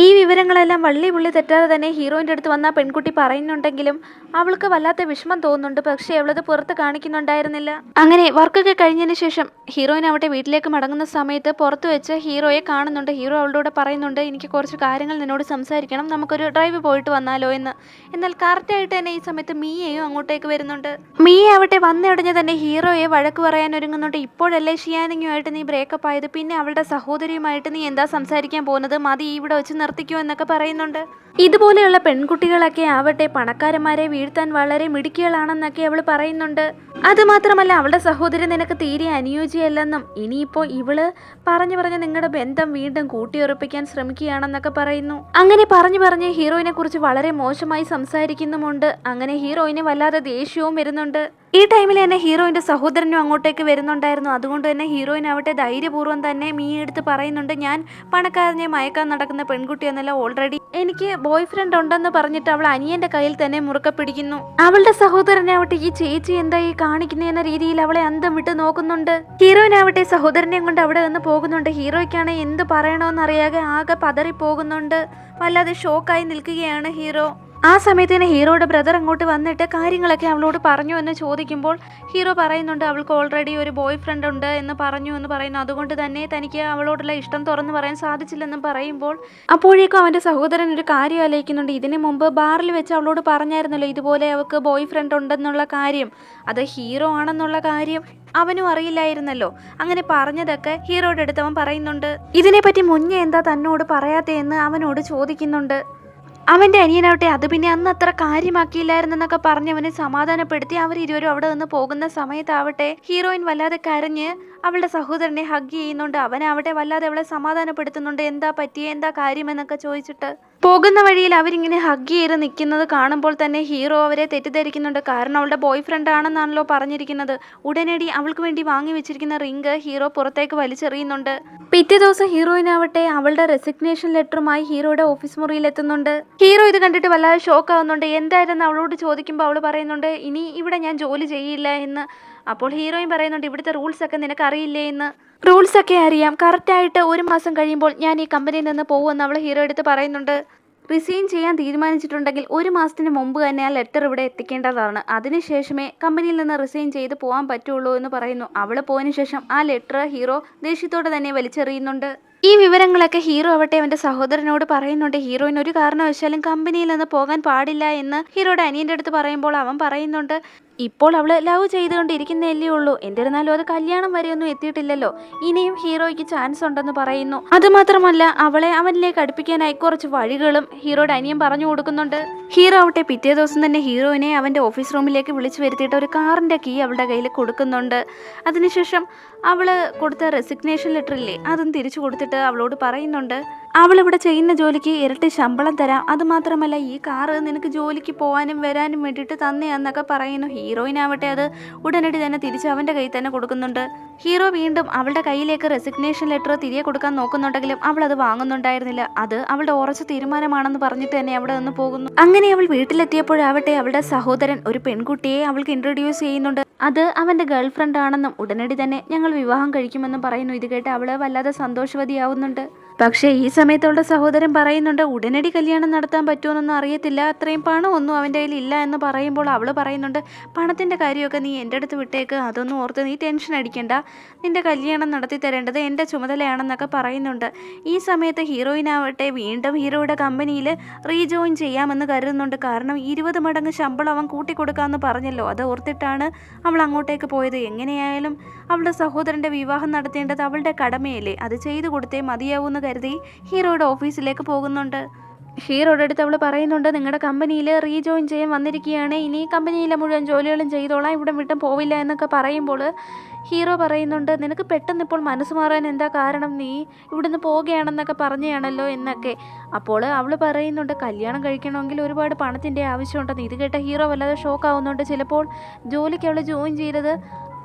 ഈ വിവരങ്ങളെല്ലാം വള്ളി പുള്ളി തെറ്റാതെ തന്നെ ഹീറോയിൻ്റെ അടുത്ത് വന്ന പെൺകുട്ടി പറയുന്നുണ്ടെങ്കിലും അവൾക്ക് വല്ലാത്ത വിഷമം തോന്നുന്നുണ്ട്. പക്ഷേ അവളത് പുറത്ത് കാണിക്കുന്നുണ്ടായിരുന്നില്ല. അങ്ങനെ വർക്കൊക്കെ കഴിഞ്ഞതിന് ശേഷം ഹീറോയിൻ അവിടെ വീട്ടിലേക്ക് മടങ്ങുന്ന സമയത്ത് പുറത്ത് വെച്ച് ഹീറോയെ കാണുന്നുണ്ട്. ഹീറോ അവളോട് പറയുന്നുണ്ട് എനിക്ക് കുറച്ച് കാര്യങ്ങൾ നിന്നോട് സംസാരിക്കണം, നമുക്കൊരു ഡ്രൈവ് പോയിട്ട് വന്നാലോ എന്ന്. എന്നാൽ കറക്റ്റായിട്ട് തന്നെ ഈ സമയത്ത് മീയയും അങ്ങോട്ടേക്ക് വരുന്നുണ്ട്. മീയ അവിടെ വന്നുടഞ്ഞ് തന്നെ ഹീറോയെ വഴക്ക് പറയാൻ ഒരുങ്ങുന്നുണ്ട്. ഇപ്പോഴല്ലേ ഷിയാനിങ്ങുമായിട്ട് നീ ബ്രേക്കപ്പ് ആയത്, പിന്നെ അവളുടെ സഹോദരിയുമായിട്ട് നീ എന്താ സംസാരിക്കാൻ പോകുന്നത്, മതി ഇവിടെ വെച്ച് നിർത്തിക്കോ എന്നൊക്കെ പറയുന്നുണ്ട്. ഇതുപോലെയുള്ള പെൺകുട്ടികളൊക്കെ ആവട്ടെ പണക്കാരന്മാരെ വീഴ്ത്താൻ വളരെ മിടുക്കികളാണെന്നൊക്കെ അവൾ പറയുന്നുണ്ട്. അതുമാത്രമല്ല അവളുടെ സഹോദരി നിനക്ക് തീരെ അനുയോജ്യമല്ലെന്നും ഇനിയിപ്പോൾ ഇവള് പറഞ്ഞു നിങ്ങളുടെ ബന്ധം വീണ്ടും കൂട്ടിയുറപ്പിക്കാൻ ശ്രമിക്കുകയാണെന്നൊക്കെ പറയുന്നു. അങ്ങനെ പറഞ്ഞ് ഹീറോയിനെ കുറിച്ച് വളരെ മോശമായി സംസാരിക്കുന്നുമുണ്ട്. അങ്ങനെ ഹീറോയിന് വല്ലാതെ ദേഷ്യവും വരുന്നുണ്ട്. ഈ ടൈമിൽ തന്നെ ഹീറോയിൻ്റെ സഹോദരനും അങ്ങോട്ടേക്ക് വരുന്നുണ്ടായിരുന്നു. അതുകൊണ്ട് തന്നെ ഹീറോയിനാവട്ടെ ധൈര്യപൂർവ്വം തന്നെ മീയെ എടുത്ത് പറയുന്നുണ്ട് ഞാൻ പണക്കാരനെ മയക്കാൻ നടക്കുന്ന പെൺകുട്ടി എന്നല്ല, ഓൾറെഡി എനിക്ക് ബോയ് ഫ്രണ്ട് ഉണ്ടെന്ന് പറഞ്ഞിട്ട് അവൾ അനിയന്റെ കയ്യിൽ തന്നെ മുറുക്കെ പിടിക്കുന്നു. അവളുടെ സഹോദരനാവട്ടെ ഈ ചേച്ചി എന്താ ഈ കാണിക്കുന്ന രീതിയിൽ അവളെ അന്തം വിട്ട് നോക്കുന്നുണ്ട്. ഹീറോയിനാവട്ടെ സഹോദരനെയും കൊണ്ട് അവിടെ നിന്ന് പോകുന്നുണ്ട്. ഹീറോയ്ക്കാണ് എന്ത് പറയണമെന്നറിയാതെ ആകെ പതറിപ്പോകുന്നുണ്ട്. വല്ലാതെ ഷോക്കായി നിൽക്കുകയാണ് ഹീറോ. ആ സമയത്ത് തന്നെ ഹീറോയുടെ ബ്രദർ അങ്ങോട്ട് വന്നിട്ട് കാര്യങ്ങളൊക്കെ അവളോട് പറഞ്ഞു എന്ന് ചോദിക്കുമ്പോൾ ഹീറോ പറയുന്നുണ്ട് അവൾക്ക് ഓൾറെഡി ഒരു ബോയ് ഫ്രണ്ട് ഉണ്ട് എന്ന് പറയുന്നു, അതുകൊണ്ട് തന്നെ തനിക്ക് അവളോടുള്ള ഇഷ്ടം തുറന്നു പറയാൻ സാധിച്ചില്ലെന്നും പറയുമ്പോൾ അപ്പോഴേക്കും അവൻ്റെ സഹോദരൻ ഒരു കാര്യം ആലോചിക്കുന്നുണ്ട്. ഇതിനു മുമ്പ് ബാറിൽ വെച്ച് അവളോട് പറഞ്ഞായിരുന്നല്ലോ ഇതുപോലെ അവൾക്ക് ബോയ് ഫ്രണ്ട് ഉണ്ടെന്നുള്ള കാര്യം, അത് ഹീറോ ആണെന്നുള്ള കാര്യം അവനും അറിയില്ലായിരുന്നല്ലോ. അങ്ങനെ പറഞ്ഞതൊക്കെ ഹീറോയുടെ അടുത്ത് അവൻ പറയുന്നുണ്ട്. ഇതിനെപ്പറ്റി മുന്നേ എന്താ തന്നോട് പറയാത്തതെന്ന് അവനോട് ചോദിക്കുന്നുണ്ട്. അവന്റെ അനിയനാവട്ടെ അത് പിന്നെ അന്ന് അത്ര കാര്യമാക്കിയില്ലായിരുന്നെന്നൊക്കെ പറഞ്ഞ് അവനെ സമാധാനപ്പെടുത്തി അവരിരുവരും അവിടെ നിന്ന് പോകുന്ന സമയത്താവട്ടെ ഹീറോയിൻ വല്ലാതെ കരഞ്ഞ് അവളുടെ സഹോദരനെ ഹഗ് ചെയ്യുന്നുണ്ട്. അവനാവട്ടെ വല്ലാതെ അവളെ സമാധാനപ്പെടുത്തുന്നുണ്ട്. എന്താ പറ്റിയ എന്താ കാര്യമെന്നൊക്കെ ചോദിച്ചിട്ട് പോകുന്ന വഴിയിൽ അവരിങ്ങനെ ഹഗ് ചെയ്ത് നിൽക്കുന്നത് കാണുമ്പോൾ തന്നെ ഹീറോ അവരെ തെറ്റിദ്ധരിക്കുന്നുണ്ട്. കാരണം അവളുടെ ബോയ് ഫ്രണ്ട് ആണെന്നാണല്ലോ പറഞ്ഞിരിക്കുന്നത്. ഉടനടി അവൾക്ക് വേണ്ടി വാങ്ങി വെച്ചിരിക്കുന്ന റിംഗ് ഹീറോ പുറത്തേക്ക് വലിച്ചെറിയുന്നുണ്ട്. പിറ്റേ ദിവസം ഹീറോയിനാവട്ടെ അവളുടെ റെസിഗ്നേഷൻ ലെറ്ററുമായി ഹീറോയുടെ ഓഫീസ് മുറിയിൽ എത്തുന്നുണ്ട്. ഹീറോ ഇത് കണ്ടിട്ട് വല്ലാതെ ഷോക്ക് ആവുന്നുണ്ട്. എന്തായിരുന്നു അവളോട് ചോദിക്കുമ്പോൾ അവൾ പറയുന്നുണ്ട് ഇനി ഇവിടെ ഞാൻ ജോലി ചെയ്യില്ല എന്ന്. അപ്പോൾ ഹീറോയിൻ പറയുന്നുണ്ട് ഇവിടുത്തെ റൂൾസ് ഒക്കെ നിനക്ക് അറിയില്ലേ എന്ന്. റൂൾസ് ഒക്കെ അറിയാം, കറക്റ്റായിട്ട് 1 മാസം കഴിയുമ്പോൾ ഞാൻ ഈ കമ്പനിയിൽ നിന്ന് പോകുമെന്ന് അവൾ ഹീറോ എടുത്ത് പറയുന്നുണ്ട്. റിസൈൻ ചെയ്യാൻ തീരുമാനിച്ചിട്ടുണ്ടെങ്കിൽ 1 മാസത്തിന് മുമ്പ് തന്നെ ആ ലെറ്റർ ഇവിടെ എത്തിക്കേണ്ടതാണ്. അതിനുശേഷമേ കമ്പനിയിൽ നിന്ന് റിസൈൻ ചെയ്ത് പോകാൻ പറ്റുള്ളൂ എന്ന് പറയുന്നു. അവൾ പോയതിനു ശേഷം ആ ലെറ്റർ ഹീറോ ദേഷ്യത്തോടെ തന്നെ വലിച്ചെറിയുന്നുണ്ട്. ഈ വിവരങ്ങളൊക്കെ ഹീറോ ആവട്ടെ അവന്റെ സഹോദരനോട് പറയുന്നുണ്ട്. ഹീറോയിൻ ഒരു കാരണവശാലും കമ്പനിയിൽ നിന്ന് പോകാൻ പാടില്ല എന്ന് ഹീറോയുടെ അനിയന്റെ അടുത്ത് പറയുമ്പോൾ അവൻ പറയുന്നുണ്ട് ഇപ്പോൾ അവള് ലവ് ചെയ്തുകൊണ്ടിരിക്കുന്നല്ലേ ഉള്ളൂ, എന്നിരുന്നാലും അത് കല്യാണം വരെയൊന്നും എത്തിയിട്ടില്ലല്ലോ, ഇനിയും ഹീറോയ്ക്ക് ചാൻസ് ഉണ്ടെന്ന് പറയുന്നു. അതുമാത്രമല്ല അവളെ അവനിലേക്ക് അടുപ്പിക്കാനായി കുറച്ച് വഴികളും ഹീറോയുടെ അനിയൻ പറഞ്ഞു കൊടുക്കുന്നുണ്ട്. ഹീറോ ആവട്ടെ പിറ്റേ ദിവസം തന്നെ ഹീറോയിനെ അവന്റെ ഓഫീസ് റൂമിലേക്ക് വിളിച്ചു വരുത്തിയിട്ട് ഒരു കാറിന്റെ കീ അവളുടെ കയ്യിൽ കൊടുക്കുന്നുണ്ട്. അതിനുശേഷം അവള് കൊടുത്ത റെസിഗ്നേഷൻ ലെറ്റർ ഇല്ലേ അതും തിരിച്ചു കൊടുത്തിട്ട് അവളോട് പറയുന്നുണ്ട് അവളിവിടെ ചെയ്യുന്ന ജോലിക്ക് ഇരട്ടി ശമ്പളം തരാം, അതുമാത്രമല്ല ഈ കാറ് നിനക്ക് ജോലിക്ക് പോകാനും വരാനും വേണ്ടിയിട്ട് തന്നെയാന്നൊക്കെ പറയുന്നു. ഹീറോയിനാവട്ടെ അത് ഉടനടി തന്നെ തിരിച്ച് അവൻ്റെ കയ്യിൽ തന്നെ കൊടുക്കുന്നുണ്ട്. ഹീറോ വീണ്ടും അവളുടെ കയ്യിലേക്ക് റെസിഗ്നേഷൻ ലെറ്റർ തിരികെ കൊടുക്കാൻ നോക്കുന്നുണ്ടെങ്കിലും അവൾ അത് വാങ്ങുന്നുണ്ടായിരുന്നില്ല. അത് അവളുടെ ഉറച്ച തീരുമാനമാണെന്ന് പറഞ്ഞിട്ട് തന്നെ അവിടെ നിന്ന് പോകുന്നു. അങ്ങനെ അവൾ വീട്ടിലെത്തിയപ്പോഴാവട്ടെ അവളുടെ സഹോദരൻ ഒരു പെൺകുട്ടിയെ അവൾക്ക് ഇൻട്രൊഡ്യൂസ് ചെയ്യുന്നുണ്ട്. അത് അവൻ്റെ ഗേൾ ഫ്രണ്ട് ആണെന്നും ഉടനടി തന്നെ ഞങ്ങൾ വിവാഹം കഴിക്കുമെന്നും പറയുന്നു. ഇത് കേട്ട് അവൾ വല്ലാതെ സന്തോഷവതിയാവുന്നുണ്ട്. പക്ഷേ ഈ സമയത്ത് അവളുടെ സഹോദരൻ പറയുന്നുണ്ട് ഉടനടി കല്യാണം നടത്താൻ പറ്റുമെന്നൊന്നും അറിയത്തില്ല, അത്രയും പണമൊന്നും അവൻ്റെ കയ്യിൽ ഇല്ല എന്ന് പറയുമ്പോൾ അവൾ പറയുന്നുണ്ട് പണത്തിൻ്റെ കാര്യമൊക്കെ നീ എൻ്റെ അടുത്ത് വിട്ടേക്ക്, അതൊന്നും ഓർത്ത് നീ ടെൻഷൻ അടിക്കണ്ട, നിൻ്റെ കല്യാണം നടത്തി തരേണ്ടത് എൻ്റെ ചുമതലയാണെന്നൊക്കെ പറയുന്നുണ്ട്. ഈ സമയത്ത് ഹീറോയിനാവട്ടെ വീണ്ടും ഹീറോയുടെ കമ്പനിയിൽ റീജോയിൻ ചെയ്യാമെന്ന് കരുതുന്നുണ്ട്. കാരണം 20 മടങ്ങ് ശമ്പളം അവൻ കൂട്ടിക്കൊടുക്കാമെന്ന് പറഞ്ഞല്ലോ, അത് ഓർത്തിട്ടാണ് അവൾ അങ്ങോട്ടേക്ക് പോയത്. എങ്ങനെയായാലും അവളുടെ സഹോദരൻ്റെ വിവാഹം നടത്തേണ്ടത് അവളുടെ കടമയല്ലേ, അത് ചെയ്തു കൊടുത്തേ മതിയാവൂന്ന് കരുതി ഹീറോയുടെ ഓഫീസിലേക്ക് പോകുന്നുണ്ട്. ഹീറോയുടെ അടുത്ത് അവൾ പറയുന്നുണ്ട് നിങ്ങളുടെ കമ്പനിയിൽ റീജോയിൻ ചെയ്യാൻ വന്നിരിക്കുകയാണ്, ഇനി കമ്പനിയിലെ മുഴുവൻ ജോലികളും ചെയ്തോളാം, ഇവിടെ വിട്ടും പോവില്ല എന്നൊക്കെ പറയുമ്പോൾ ഹീറോ പറയുന്നുണ്ട് നിനക്ക് പെട്ടെന്ന് ഇപ്പോൾ മനസ്സ് മാറാൻ എന്താ കാരണം, നീ ഇവിടുന്ന് പോവുകയാണെന്നൊക്കെ പറഞ്ഞാണല്ലോ എന്നൊക്കെ. അപ്പോൾ അവൾ പറയുന്നുണ്ട് കല്യാണം കഴിക്കണമെങ്കിൽ ഒരുപാട് പണത്തിൻ്റെ ആവശ്യമുണ്ടെന്ന്. ഇത് കേട്ട ഹീറോ വല്ലാതെ ഷോക്കാവുന്നുണ്ട്. ചിലപ്പോൾ ജോലിക്ക് അവൾ ജോയിൻ ചെയ്തത്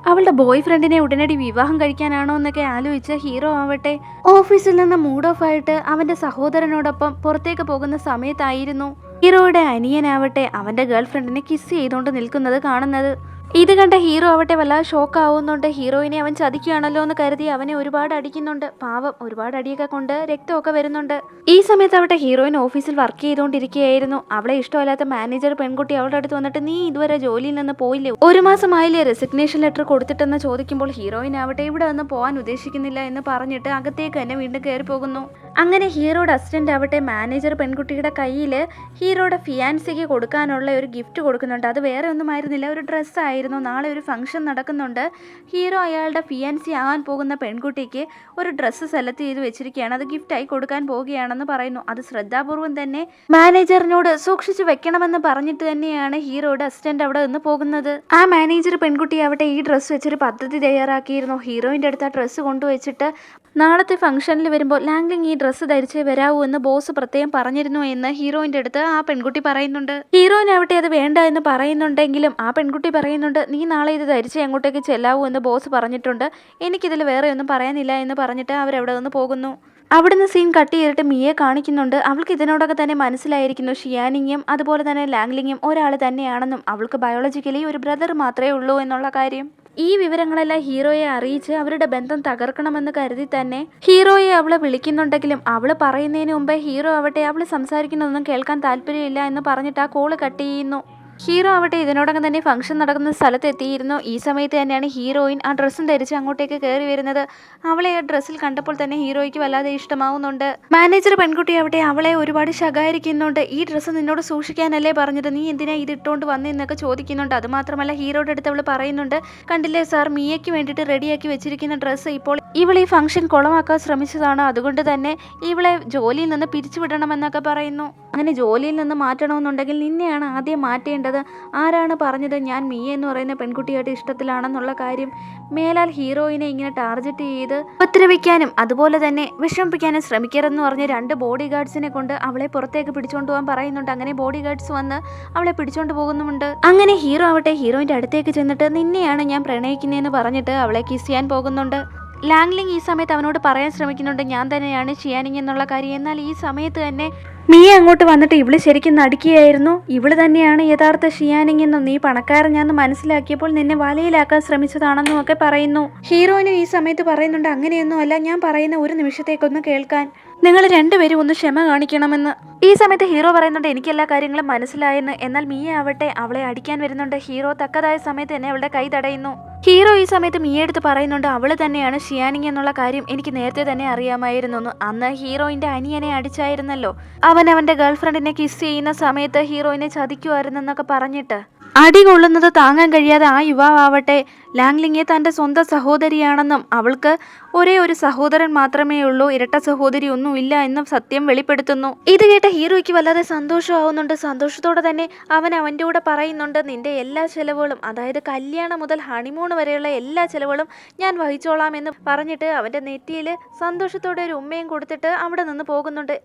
അവളുടെ ബോയ് ഫ്രണ്ടിനെ ഉടനടി വിവാഹം കഴിക്കാനാണോ എന്നൊക്കെ ആലോചിച്ച് ഹീറോ ആവട്ടെ ഓഫീസിൽ നിന്ന് മൂഡ് ഓഫ് ആയിട്ട് അവൻ്റെ സഹോദരനോടൊപ്പം പുറത്തേക്ക് പോകുന്ന സമയത്തായിരുന്നു ഹീറോയുടെ അനിയനാവട്ടെ അവൻ്റെ ഗേൾ ഫ്രണ്ടിനെ കിസ് ചെയ്തുകൊണ്ട് നിൽക്കുന്നത് കാണുന്നത്. ഇത് കണ്ട ഹീറോ ആവട്ടെ വല്ലാതെ ഷോക്ക് ആവുന്നുണ്ട്. ഹീറോയിനെ അവൻ ചതിക്കുകയാണല്ലോ എന്ന് കരുതി അവനെ ഒരുപാട് അടിക്കുന്നുണ്ട്. പാവം ഒരുപാട് അടിയൊക്കെ കൊണ്ട് രക്തമൊക്കെ വരുന്നുണ്ട്. ഈ സമയത്ത് ആവട്ടെ ഹീറോയിൻ ഓഫീസിൽ വർക്ക് ചെയ്തുകൊണ്ടിരിക്കുകയായിരുന്നു. അവളെ ഇഷ്ടമല്ലാത്ത മാനേജർ പെൺകുട്ടി അവളുടെ അടുത്ത് വന്നിട്ട് നീ ഇതുവരെ ജോലിയിൽ നിന്ന് പോയില്ലേ, 1 മാസമായില്ലേ റെസിഗ്നേഷൻ ലെറ്റർ കൊടുത്തിട്ടെന്ന് ചോദിക്കുമ്പോൾ ഹീറോയിൻ ആവട്ടെ ഇവിടെ നിന്ന് പോകാൻ ഉദ്ദേശിക്കുന്നില്ല എന്ന് പറഞ്ഞിട്ട് അകത്തേക്ക് തന്നെ വീണ്ടും കയറി പോകുന്നു. അങ്ങനെ ഹീറോയുടെ അസിസ്റ്റന്റ് ആവട്ടെ മാനേജർ പെൺകുട്ടിയുടെ കയ്യിൽ ഹീറോയുടെ ഫിയാൻസിക്ക് കൊടുക്കാനുള്ള ഒരു ഗിഫ്റ്റ് കൊടുക്കുന്നുണ്ട്. അത് വേറെ ഒന്നും ആയിരുന്നില്ല, ഒരു ഡ്രസ്സായിരുന്നു. നാളെ ഒരു ഫംഗ്ഷൻ നടക്കുന്നുണ്ട്. ഹീറോ അയാളുടെ ഫിയാൻസി ആകാൻ പോകുന്ന പെൺകുട്ടിക്ക് ഒരു ഡ്രസ്സ് സെലക്ട് ചെയ്ത് വെച്ചിരിക്കുകയാണ്, അത് ഗിഫ്റ്റായി കൊടുക്കാൻ പോവുകയാണെന്ന് പറയുന്നു. അത് ശ്രദ്ധാപൂർവം തന്നെ മാനേജറിനോട് സൂക്ഷിച്ചു വെക്കണമെന്ന് പറഞ്ഞിട്ട് തന്നെയാണ് ഹീറോയുടെ അസിസ്റ്റന്റ് അവിടെ നിന്ന് പോകുന്നത്. ആ മാനേജർ പെൺകുട്ടി ആവട്ടെ ഈ ഡ്രസ്സ് വെച്ചൊരു പദ്ധതി തയ്യാറാക്കിയിരുന്നു. ഹീറോയിൻ്റെ അടുത്ത് ആ ഡ്രസ്സ് കൊണ്ടുവച്ചിട്ട് നാളത്തെ ഫംഗ്ഷനിൽ വരുമ്പോൾ ലാംഗ്ലിങ് ഈ ഡ്രസ്സ് ധരിച്ചേ വരാവൂ എന്ന് ബോസ് പ്രത്യേകം പറഞ്ഞിരുന്നു എന്ന് ഹീറോയിൻ്റെ അടുത്ത് ആ പെൺകുട്ടി പറയുന്നുണ്ട്. ഹീറോയിനാവട്ടെ അത് വേണ്ട എന്ന് പറയുന്നുണ്ടെങ്കിലും ആ പെൺകുട്ടി പറയുന്നുണ്ട് നീ നാളെ ഇത് ധരിച്ചേ അങ്ങോട്ടേക്ക് ചെല്ലാവൂ എന്ന് ബോസ് പറഞ്ഞിട്ടുണ്ട്, എനിക്കിതിൽ വേറെ ഒന്നും പറയാനില്ല എന്ന് പറഞ്ഞിട്ട് അവരവിടെ നിന്ന് പോകുന്നു. അവിടുന്ന് സീൻ കട്ട് ചെയ്തിട്ട് മിയെ കാണിക്കുന്നുണ്ട്. അവൾക്ക് ഇതിനോടൊക്കെ തന്നെ മനസ്സിലായിരിക്കുന്നു ഷിയാനിങ്ങും അതുപോലെ തന്നെ ലാംഗ്ലിങ്ങും ഒരാൾ തന്നെയാണെന്നും അവൾക്ക് ബയോളജിക്കലി ഒരു ബ്രദർ മാത്രമേ ഉള്ളൂ എന്നുള്ള കാര്യം. ഈ വിവരങ്ങളെല്ലാം ഹീറോയെ അറിയിച്ച് അവരുടെ ബന്ധം തകർക്കണമെന്ന് കരുതി തന്നെ ഹീറോയെ അവള് വിളിക്കുന്നുണ്ടെങ്കിലും അവള് പറയുന്നതിന് മുമ്പേ ഹീറോ ആവട്ടെ അവള് സംസാരിക്കുന്നതൊന്നും കേൾക്കാൻ താല്പര്യമില്ല എന്ന് പറഞ്ഞിട്ട് ആ കോള് കട്ട് ചെയ്യുന്നു. ഹീറോ ആവട്ടെ ഇതിനോടകം തന്നെ ഫംഗ്ഷൻ നടക്കുന്ന സ്ഥലത്ത് എത്തിയിരുന്നു. ഈ സമയത്ത് തന്നെയാണ് ഹീറോയിൻ ആ ഡ്രസ്സും ധരിച്ച് അങ്ങോട്ടേക്ക് കയറി വരുന്നത്. അവളെ ആ ഡ്രസ്സിൽ കണ്ടപ്പോൾ തന്നെ ഹീറോയ്ക്ക് വല്ലാതെ ഇഷ്ടമാവുന്നുണ്ട്. മാനേജർ പെൺകുട്ടി ആവട്ടെ അവളെ ഒരുപാട് ശകാരിക്കുന്നുണ്ട്. ഈ ഡ്രസ്സ് നിന്നോട് സൂക്ഷിക്കാനല്ലേ പറഞ്ഞത്, നീ എന്തിനാ ഇത് ഇട്ടുകൊണ്ട് വന്നതെന്നൊക്കെ ചോദിക്കുന്നുണ്ട്. അതുമാത്രമല്ല ഹീറോയുടെ അടുത്ത് അവൾ പറയുന്നുണ്ട് കണ്ടില്ലേ സാർ, മിയയ്ക്ക് വേണ്ടിയിട്ട് റെഡിയാക്കി വെച്ചിരിക്കുന്ന ഡ്രസ്സ് ഇപ്പോൾ ഇവൾ ഈ ഫംഗ്ഷൻ കുളമാക്കാൻ ശ്രമിച്ചതാണ്, അതുകൊണ്ട് തന്നെ ഇവളെ ജോലിയിൽ നിന്ന് പിരിച്ചുവിടണമെന്നൊക്കെ പറയുന്നു. അങ്ങനെ ജോലിയിൽ നിന്ന് മാറ്റണമെന്നുണ്ടെങ്കിൽ നിന്നെയാണ് ആദ്യം മാറ്റേണ്ടത്. ആരാണ് പറഞ്ഞത് ഞാൻ മിയ എന്ന് പറയുന്ന പെൺകുട്ടിയായിട്ട് ഇഷ്ടത്തിലാണെന്നുള്ള കാര്യം? മേലാൽ ഹീറോയിനെ ഇങ്ങനെ ടാർഗറ്റ് ചെയ്ത് ഉപദ്രവിക്കാനും അതുപോലെ തന്നെ വിഷമിപ്പിക്കാനും ശ്രമിക്കരുതെന്ന് പറഞ്ഞ് 2 ബോഡി ഗാർഡ്സിനെ കൊണ്ട് അവളെ പുറത്തേക്ക് പിടിച്ചുകൊണ്ട് പോകാൻ പറയുന്നുണ്ട്. അങ്ങനെ ബോഡി ഗാർഡ്സ് വന്ന് അവളെ പിടിച്ചോണ്ട് പോകുന്നുമുണ്ട്. അങ്ങനെ ഹീറോ ആവട്ടെ ഹീറോയിൻ്റെ അടുത്തേക്ക് ചെന്നിട്ട് നിന്നെയാണ് ഞാൻ പ്രണയിക്കുന്നതെന്ന് പറഞ്ഞിട്ട് അവളെ കിസ് ചെയ്യാൻ പോകുന്നുണ്ട്. ലാംഗ്ലിങ് ഈ സമയത്ത് അവനോട് പറയാൻ ശ്രമിക്കുന്നുണ്ട് ഞാൻ തന്നെയാണ് ഷിയാനിങ് എന്നുള്ള കാര്യം. എന്നാൽ ഈ സമയത്ത് തന്നെ മിയ അങ്ങോട്ട് വന്നിട്ട് ഇവള് ശരിക്കും നടിക്കുകയായിരുന്നു. ഇവള് തന്നെയാണ് യഥാർത്ഥ ഷിയാനിങ് എന്നും നീ പണക്കാരൻ ഞാൻ മനസ്സിലാക്കിയപ്പോൾ നിന്നെ വലയിലാക്കാൻ ശ്രമിച്ചതാണെന്നും ഒക്കെ പറയുന്നു. ഹീറോയിനും ഈ സമയത്ത് പറയുന്നുണ്ട് അങ്ങനെയൊന്നും അല്ല, ഞാൻ പറയുന്ന ഒരു നിമിഷത്തേക്കൊന്ന് കേൾക്കാൻ, നിങ്ങൾ രണ്ടുപേരും ഒന്ന് ക്ഷമ കാണിക്കണമെന്ന്. ഈ സമയത്ത് ഹീറോ പറയുന്നുണ്ട് എനിക്ക് എല്ലാ കാര്യങ്ങളും മനസ്സിലായെന്ന്. എന്നാൽ മിയ ആവട്ടെ അവളെ അടിക്കാൻ വരുന്നുണ്ട്. ഹീറോ തക്കതായ സമയത്ത് തന്നെ അവളുടെ കൈ തടയുന്നു. ഹീറോ ഈ സമയത്ത് മിയ എടുത്ത് പറയുന്നുണ്ട് അവള് തന്നെയാണ് ഷിയാനിങ് എന്നുള്ള കാര്യം എനിക്ക് നേരത്തെ തന്നെ അറിയാമായിരുന്നു. അന്ന് ഹീറോയിന്റെ അനിയനെ അടിച്ചായിരുന്നല്ലോ, അവൻ അവന്റെ ഗേൾഫ്രണ്ടിനെ കിസ് ചെയ്യുന്ന സമയത്ത് ഹീറോയിനെ ചതിക്കുമായിരുന്നെന്നൊക്കെ പറഞ്ഞിട്ട് അടി കൊള്ളുന്നത് താങ്ങാൻ കഴിയാതെ ആ യുവാവട്ടെ ലാംഗ്ലിങ്ങെ തൻ്റെ സ്വന്തം സഹോദരിയാണെന്നും അവൾക്ക് ഒരേ ഒരു സഹോദരൻ മാത്രമേ ഉള്ളൂ, ഇരട്ട സഹോദരി ഒന്നുമില്ല എന്നും സത്യം വെളിപ്പെടുത്തുന്നു. ഇത് കേട്ട ഹീറോയ്ക്ക് വല്ലാതെ സന്തോഷമാവുന്നുണ്ട്. സന്തോഷത്തോടെ തന്നെ അവൻ അവൻ്റെ കൂടെ പറയുന്നുണ്ട് നിന്റെ എല്ലാ ചെലവുകളും, അതായത് കല്യാണം മുതൽ ഹണിമൂൺ വരെയുള്ള എല്ലാ ചെലവുകളും ഞാൻ വഹിച്ചോളാം എന്ന് പറഞ്ഞിട്ട് അവൻ്റെ നെറ്റിയിൽ സന്തോഷത്തോടെ ഒരു ഉമ്മയും കൊടുത്തിട്ട് അവിടെ നിന്ന് പോകുന്നുണ്ട്.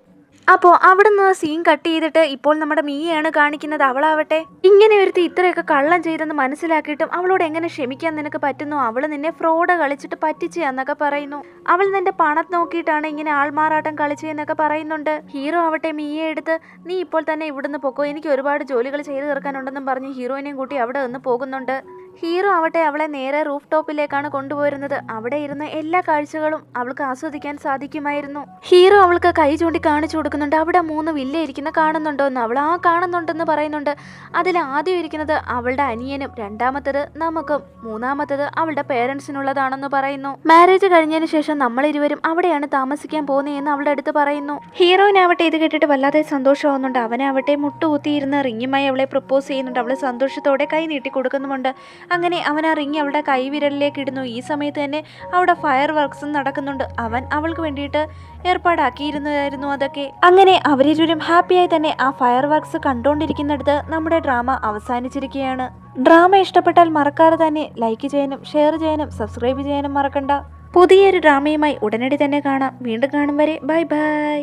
അപ്പോൾ അവിടെ നിന്ന് സീൻ കട്ട് ചെയ്തിട്ട് ഇപ്പോൾ നമ്മുടെ മിയയാണ് കാണിക്കുന്നത്. അവളാവട്ടെ ഇങ്ങനെ ഒരുത്തി ഇത്രയൊക്കെ കള്ളം ചെയ്തെന്ന് മനസ്സിലാക്കിയിട്ടും അവളോട് എങ്ങനെ ക്ഷമിക്കാൻ നിനക്ക് പറ്റുന്നു? അവൾ നിന്നെ ഫ്രോഡ് കളിച്ചിട്ട് പറ്റിച്ചെന്നൊക്കെ പറയുന്നു. അവൾ നിന്റെ പണം നോക്കിയിട്ടാണ് ഇങ്ങനെ ആൾമാറാട്ടം കളിച്ചതെന്നൊക്കെ പറയുന്നുണ്ട്. ഹീറോ ആവട്ടെ മിയെ എടുത്ത് നീ ഇപ്പോൾ തന്നെ ഇവിടുന്ന് പൊക്കോ, എനിക്ക് ഒരുപാട് ജോലികൾ ചെയ്തു തീർക്കാനുണ്ടെന്നും പറഞ്ഞ് ഹീറോയിനെയും കൂട്ടി അവിടെ നിന്ന് പോകുന്നുണ്ട്. ഹീറോ ആവട്ടെ അവളെ നേരെ റൂഫ് ടോപ്പിലേക്കാണ് കൊണ്ടുപോയിരുന്നത്. അവിടെ ഇരുന്ന് എല്ലാ കാഴ്ചകളും അവൾക്ക് ആസ്വദിക്കാൻ സാധിക്കുമായിരുന്നു. ഹീറോ അവൾക്ക് കൈ ചൂണ്ടി കാണിച്ചു കൊടുക്കുന്നുണ്ട്. അവിടെ 3 വില്ല ഇരിക്കുന്ന കാണുന്നുണ്ടോ എന്ന്. അവൾ ആ കാണുന്നുണ്ടെന്ന് പറയുന്നുണ്ട്. അതിൽ ആദ്യം ഇരിക്കുന്നത് അവളുടെ അനിയനും, രണ്ടാമത്തത് നമുക്കും, മൂന്നാമത്തത് അവളുടെ പേരൻസിനുള്ളതാണെന്ന് പറയുന്നു. മാരേജ് കഴിഞ്ഞതിന് ശേഷം നമ്മളിരുവരും അവിടെയാണ് താമസിക്കാൻ പോകുന്നതെന്ന് അവളുടെ അടുത്ത് പറയുന്നു. ഹീറോയിനാവട്ടെ ഇത് കേട്ടിട്ട് വല്ലാതെ സന്തോഷമാവുന്നുണ്ട്. അവനാവട്ടെ മുട്ടുകുത്തിയിരുന്ന് റിങ്ങുമായി അവളെ പ്രപ്പോസ് ചെയ്യുന്നുണ്ട്. അവൾ സന്തോഷത്തോടെ കൈ നീട്ടി കൊടുക്കുന്നുമുണ്ട്. അങ്ങനെ അവൻ ആ റിങ് അവളുടെ കൈവിരലിലേക്ക് ഇടുന്നു. ഈ സമയത്ത് തന്നെ അവിടെ ഫയർ വർക്ക്സും നടക്കുന്നുണ്ട്. അവൻ അവൾക്ക് വേണ്ടിയിട്ട് ഏർപ്പാടാക്കിയിരുന്നതായിരുന്നു അതൊക്കെ. അങ്ങനെ അവരിരുവരും ഹാപ്പിയായി തന്നെ ആ ഫയർ വർക്ക്സ് കണ്ടുകൊണ്ടിരിക്കുന്നിടത്ത് നമ്മുടെ ഡ്രാമ അവസാനിച്ചിരിക്കുകയാണ്. ഡ്രാമ ഇഷ്ടപ്പെട്ടാൽ മറക്കാതെ തന്നെ ലൈക്ക് ചെയ്യാനും ഷെയർ ചെയ്യാനും സബ്സ്ക്രൈബ് ചെയ്യാനും മറക്കണ്ട. പുതിയൊരു ഡ്രാമയുമായി ഉടനടി തന്നെ കാണാം. വീണ്ടും കാണും വരെ ബൈ ബൈ.